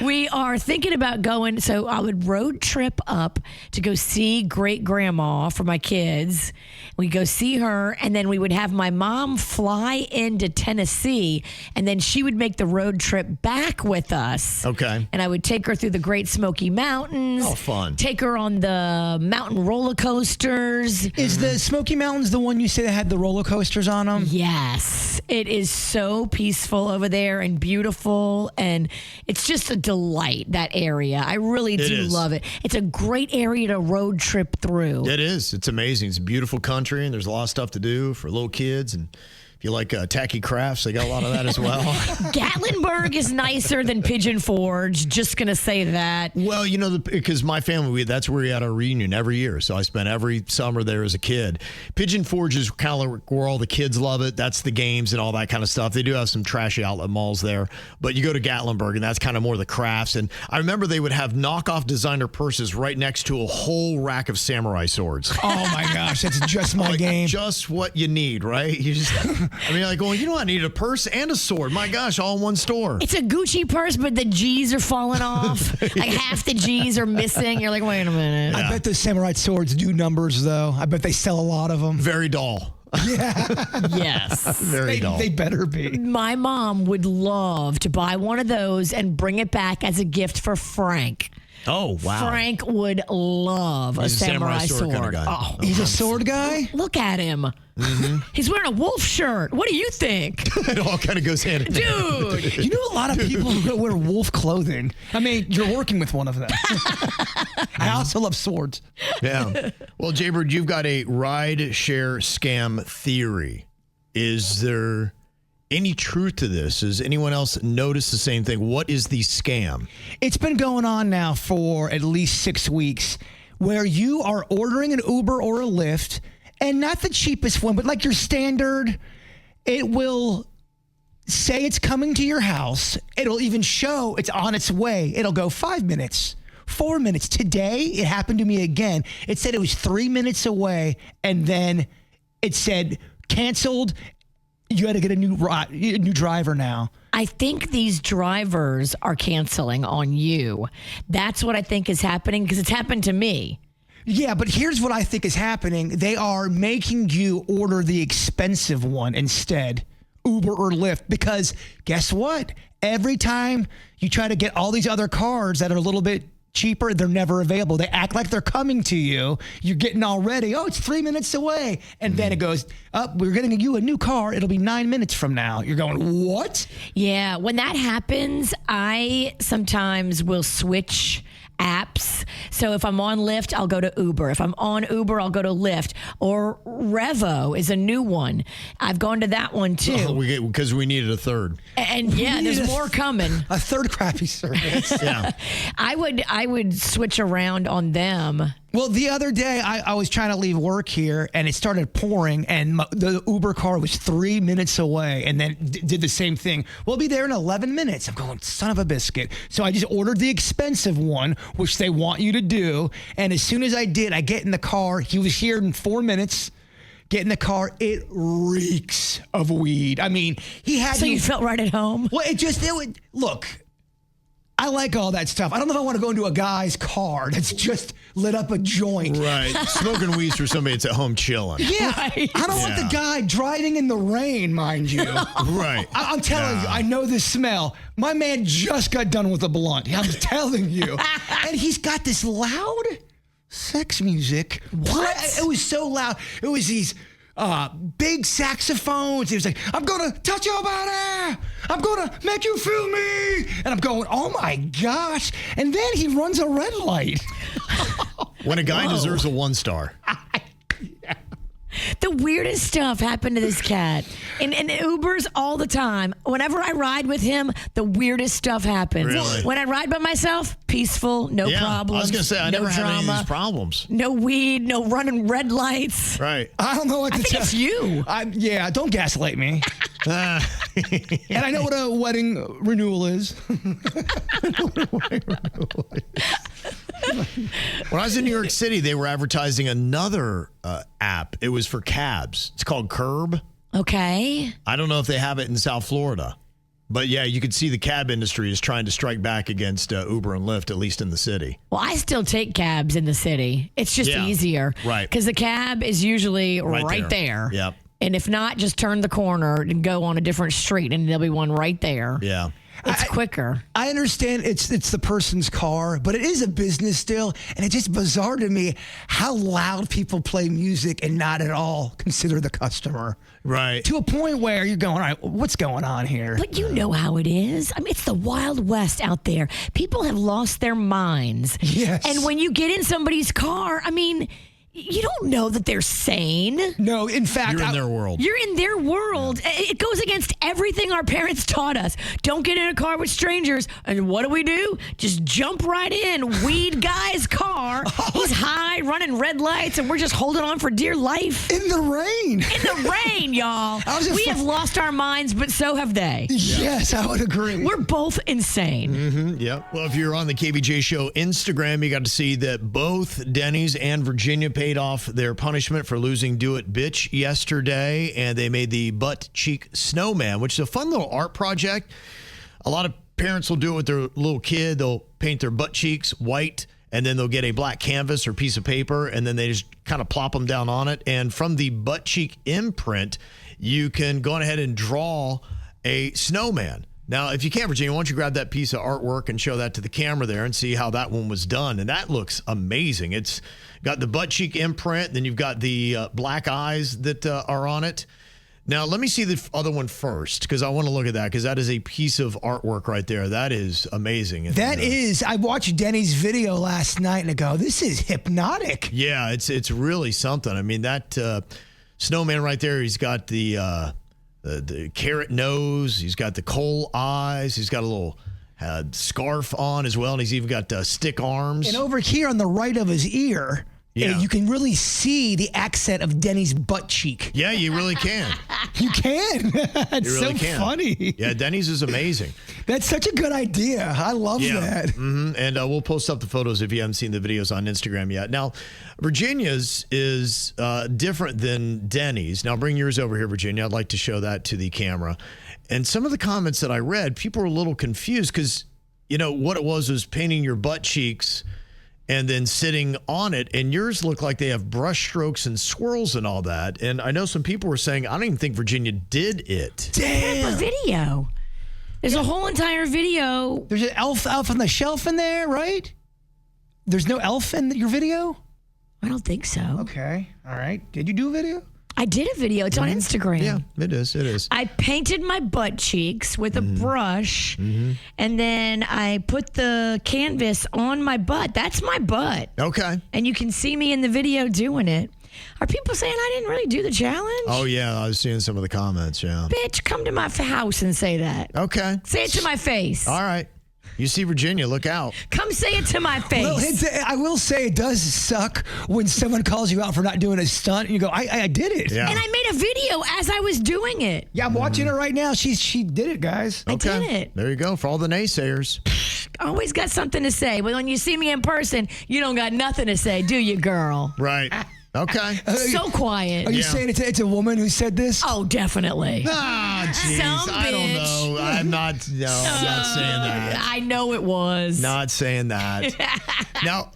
We are thinking about going, so I would road trip up to go see great grandma for my kids. We'd go see her, and then we would have my mom fly into Tennessee, and then she would make the road trip back with us. Okay. And I would take her through the Great Smoky Mountains. Oh, fun. Take her on the mountain roller coasters. Is the Smoky Mountains the one you say that had the roller coasters on them? Yes. It is so peaceful over there and beautiful, and it's just a delight, that area. I really do love it. It's a great area to road trip through. It is. It's amazing. It's a beautiful country, and there's a lot of stuff to do for little kids. And if you like tacky crafts, they got a lot of that as well. Gatlinburg is nicer than Pigeon Forge. Just going to say that. Well, you know, because my family, that's where we had our reunion every year. So I spent every summer there as a kid. Pigeon Forge is kind of where all the kids love it. That's the games and all that kind of stuff. They do have some trashy outlet malls there. But you go to Gatlinburg, and that's kind of more the crafts. And I remember they would have knockoff designer purses right next to a whole rack of samurai swords. Oh, my gosh. That's just my game. Just what you need, right? You just... I mean, like, well, you know, I need a purse and a sword. My gosh, all in one store. It's a Gucci purse, but the G's are falling off. Like half the G's are missing. You're like, wait a minute. I bet those samurai swords do numbers, though. I bet they sell a lot of them. Very dull. Yeah. Yes. Very dull. They better be. My mom would love to buy one of those and bring it back as a gift for Frank. Oh, wow. Frank would love a samurai sword. Kind of guy. Oh, he's a sword guy? Look at him. Mm-hmm. He's wearing a wolf shirt. What do you think? It all kind of goes hand in hand. Dude. You know a lot of people who wear wolf clothing. I mean, you're working with one of them. I also love swords. Yeah. Well, Jbird, you've got a ride share scam theory. Is there any truth to this? Has anyone else noticed the same thing? What is the scam? It's been going on now for at least 6 weeks, where you are ordering an Uber or a Lyft, and not the cheapest one, but like your standard. It will say it's coming to your house. It'll even show it's on its way. It'll go 5 minutes, 4 minutes. Today, it happened to me again. It said it was 3 minutes away, and then it said canceled. You had to get a new driver now. I think these drivers are canceling on you. That's what I think is happening, because it's happened to me. Yeah, but here's what I think is happening. They are making you order the expensive one instead, Uber or Lyft, because guess what? Every time you try to get all these other cars that are a little bit cheaper. They're never available. They act like they're coming to you. You're getting all ready. Oh, it's 3 minutes away. And then it goes, we're getting you a new car. It'll be 9 minutes from now. You're going, what? Yeah, when that happens, I sometimes will switch apps. So if I'm on Lyft, I'll go to Uber. If I'm on Uber, I'll go to Lyft. Or Revo is a new one. I've gone to that one too. Because we needed a third. And yeah, there's more coming. A third crappy service. Yeah. I would switch around on them. Well, the other day, I was trying to leave work here, and it started pouring, and the Uber car was 3 minutes away, and then did the same thing. We'll be there in 11 minutes. I'm going, son of a biscuit. So I just ordered the expensive one, which they want you to do, and as soon as I did, I get in the car. He was here in 4 minutes. Get in the car. It reeks of weed. I mean, he had... So you felt right at home? Well, look... I like all that stuff. I don't know if I want to go into a guy's car that's just lit up a joint. Right. Smoking weeds for somebody that's at home chilling. Yeah. Right. I don't want the guy driving in the rain, mind you. Right. I'm telling you, I know this smell. My man just got done with a blunt. I'm telling you. And he's got this loud sex music. What? It was so loud. It was these... big saxophones. He was like, I'm going to touch your body. I'm going to make you feel me. And I'm going, oh my gosh. And then he runs a red light. When a guy deserves a 1-star. The weirdest stuff happened to this cat. In Ubers all the time. Whenever I ride with him, the weirdest stuff happens. Really? When I ride by myself, peaceful, no problems. I was going to say, I no never drama, had any of these problems. No weed, no running red lights. Right. I don't know what to tell it's you. Yeah, don't gaslight me. And I know what a wedding renewal is. When I was in New York City, they were advertising another app. It was for cabs. It's called Curb. Okay. I don't know if they have it in South Florida. But yeah, you could see the cab industry is trying to strike back against Uber and Lyft, at least in the city. Well, I still take cabs in the city. It's just easier. Right. Because the cab is usually right there. Yep. And if not, just turn the corner and go on a different street, and there'll be one right there. Yeah. It's quicker. I understand it's the person's car, but it is a business still, and it's just bizarre to me how loud people play music and not at all consider the customer. Right. To a point where you're going, all right, what's going on here? But you know how it is. I mean, it's the Wild West out there. People have lost their minds. Yes. And when you get in somebody's car, I mean... You don't know that they're sane. No, in fact... You're in their world. You're in their world. Yeah. It goes against everything our parents taught us. Don't get in a car with strangers. And what do? Just jump right in. Weed guy's car. He's high, running red lights, and we're just holding on for dear life. In the rain. In the rain, y'all. We have lost our minds, but so have they. Yes, I would agree. We're both insane. Mm-hmm, yep. Well, if you're on the KVJ Show Instagram, you got to see that both Denny's and Virginia paid off their punishment for losing Do It Bitch yesterday, and they made the butt cheek snowman, which is a fun little art project. A lot of parents will do it with their little kid. They'll paint their butt cheeks white, and then they'll get a black canvas or piece of paper, and then they just kind of plop them down on it. And from the butt cheek imprint, you can go ahead and draw a snowman. Now, if you can, Virginia, why don't you grab that piece of artwork and show that to the camera there and see how that one was done. And that looks amazing. It's got the butt cheek imprint. Then you've got the black eyes that are on it. Now, let me see the other one first, because I want to look at that, because that is a piece of artwork right there. That is amazing. That is. I watched Denny's video last night, and I go, this is hypnotic. Yeah, it's really something. I mean, that snowman right there, he's got the carrot nose. He's got the coal eyes. He's got a little scarf on as well, and he's even got stick arms. And over here on the right of his ear, you can really see the accent of Denny's butt cheek. Yeah, you really can. You can. It's you really so can. funny. Yeah, Denny's is amazing. That's such a good idea. I love that. Mm-hmm. And we'll post up the photos if you haven't seen the videos on Instagram yet. Now, Virginia's is different than Denny's. Now, bring yours over here, Virginia. I'd like to show that to the camera. And some of the comments that I read, people were a little confused because, what it was painting your butt cheeks and then sitting on it. And yours look like they have brush strokes and swirls and all that. And I know some people were saying, I don't even think Virginia did it. Damn. A video. There's a whole entire video. There's an elf on the shelf in there, right? There's no elf in your video? I don't think so. Okay. All right. Did you do a video? I did a video. It's on Instagram. Yeah, it is. I painted my butt cheeks with a brush, and then I put the canvas on my butt. That's my butt. Okay. And you can see me in the video doing it. Are people saying I didn't really do the challenge? Oh, yeah. I was seeing some of the comments, yeah. Bitch, come to my house and say that. Okay. Say it to my face. All right. You see Virginia, look out. Come say it to my face. Well, I will say it does suck when someone calls you out for not doing a stunt and you go, I did it. Yeah. And I made a video as I was doing it. Yeah, I'm watching it right now. She did it, guys. I did it. There you go. For all the naysayers. Always got something to say. But when you see me in person, you don't got nothing to say, do you, girl? Right. Okay. So quiet. Are you saying it's a woman who said this? Oh, definitely. Ah, jeez. I don't know. I'm not saying that. I know it was. Not saying that. Now,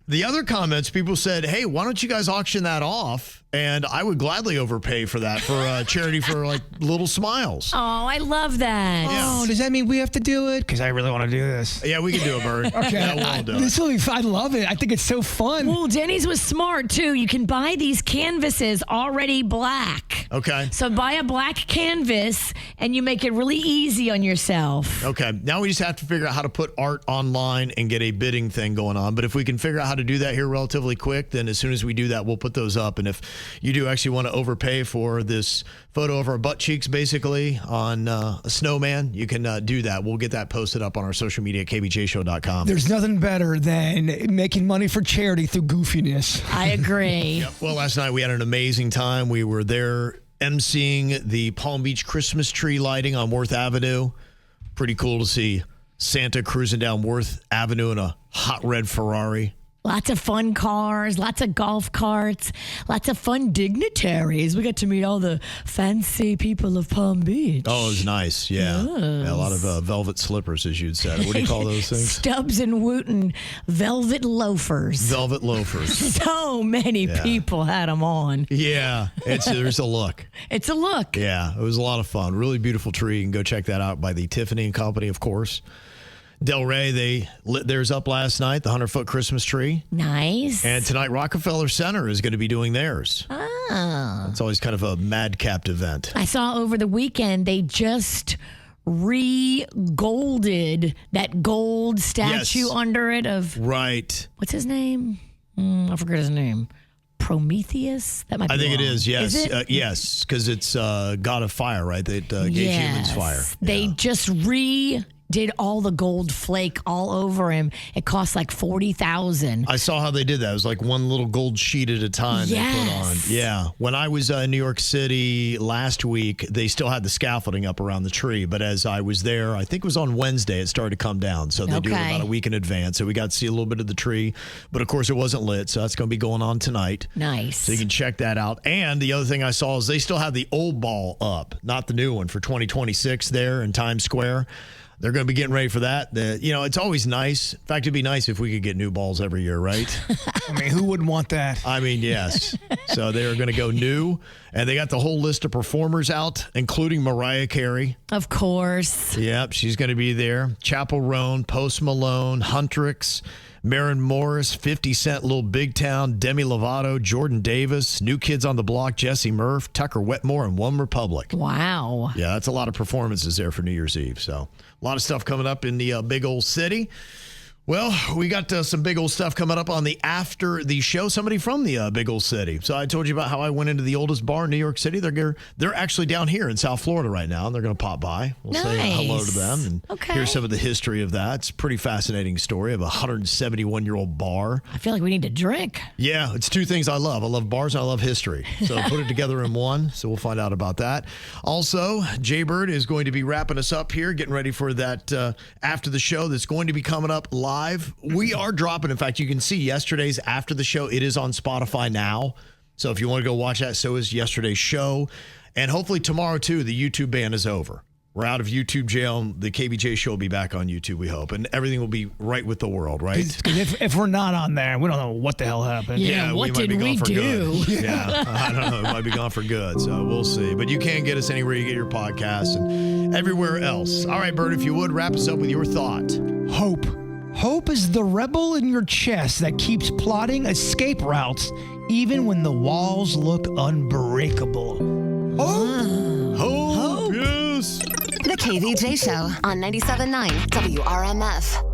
the other comments, people said, hey, why don't you guys auction that off? And I would gladly overpay for that for a charity for like Little Smiles. Oh, I love that. Oh, does that mean we have to do it? Because I really want to do this. Yeah, we can do it, Bird. Okay. Yeah, we'll do This it. will be fun. I love it. I think it's so fun. Well, Denny's was smart, too. You can buy these canvases already black. Okay. So buy a black canvas, and you make it really easy on yourself. Okay. Now we just have to figure out how to put art online and get a bidding thing going on. But if we can figure out how to do that here relatively quick, then as soon as we do that, we'll put those up. And if you do actually want to overpay for this photo of our butt cheeks, basically, on a snowman, you can do that. We'll get that posted up on our social media at kvjshow.com. There's nothing better than making money for charity through goofiness. I agree. Yep. Well, last night we had an amazing time. We were there emceeing the Palm Beach Christmas tree lighting on Worth Avenue. Pretty cool to see Santa cruising down Worth Avenue in a hot red Ferrari. Lots of fun cars, lots of golf carts, lots of fun dignitaries. We got to meet all the fancy people of Palm Beach. Oh, it was nice. Yeah. Yes. Yeah, a lot of velvet slippers, as you'd said. What do you call those things? Stubbs and Wooten velvet loafers. Velvet loafers. So many people had them on. Yeah. There's a look. It's a look. Yeah. It was a lot of fun. Really beautiful tree. You can go check that out by the Tiffany and Company, of course. Del Rey, they lit theirs up last night, the 100-foot Christmas tree. Nice. And tonight, Rockefeller Center is going to be doing theirs. Oh. It's always kind of a madcapped event. I saw over the weekend they just re-golded that gold statue under it of... Right. What's his name? I forgot his name. Prometheus? That might be I think wrong. it is, yes. Is it? Yes, because it's God of Fire, right? That gave humans fire. They just did all the gold flake all over him. It cost like $40,000. I saw how they did that. It was like one little gold sheet at a time they put on. Yeah. When I was in New York City last week, they still had the scaffolding up around the tree. But as I was there, I think it was on Wednesday, it started to come down. So they do it about a week in advance. So we got to see a little bit of the tree. But of course, it wasn't lit. So that's going to be going on tonight. Nice. So you can check that out. And the other thing I saw is they still have the old ball up, not the new one, for 2026 there in Times Square. They're going to be getting ready for that. It's always nice. In fact, it'd be nice if we could get new balls every year, right? I mean, who wouldn't want that? I mean, yes. So they're going to go new, and they got the whole list of performers out, including Mariah Carey. Of course. Yep, she's going to be there. Chappell Roan, Post Malone, Huntrix, Maren Morris, 50 Cent, Lil Big Town, Demi Lovato, Jordan Davis, New Kids on the Block, Jesse Murph, Tucker Wetmore, and One Republic. Wow. Yeah, that's a lot of performances there for New Year's Eve. So a lot of stuff coming up in the big old city. Well, we got some big old stuff coming up on the after the show. Somebody from the big old city. So I told you about how I went into the oldest bar in New York City. They're actually down here in South Florida right now, and they're going to pop by. We'll say hello to them and hear some of the history of that. It's a pretty fascinating story of a 171-year-old bar. I feel like we need to drink. Yeah, it's two things I love. I love bars and I love history. So put it together in one. So we'll find out about that. Also, Jbird is going to be wrapping us up here, getting ready for that after the show that's going to be coming up live. We are dropping. In fact, you can see yesterday's after the show. It is on Spotify now. So if you want to go watch that, so is yesterday's show. And hopefully tomorrow, too, the YouTube ban is over. We're out of YouTube jail. The KVJ Show will be back on YouTube, we hope. And everything will be right with the world, right? Because if we're not on there, we don't know what the hell happened. Yeah, what did we do? Yeah, I don't know. It might be gone for good, so we'll see. But you can get us anywhere you get your podcasts and everywhere else. All right, Bird, if you would, wrap us up with your thought. Hope. Hope is the rebel in your chest that keeps plotting escape routes even when the walls look unbreakable. Hope, yes. The KVJ Show on 97.9 WRMF.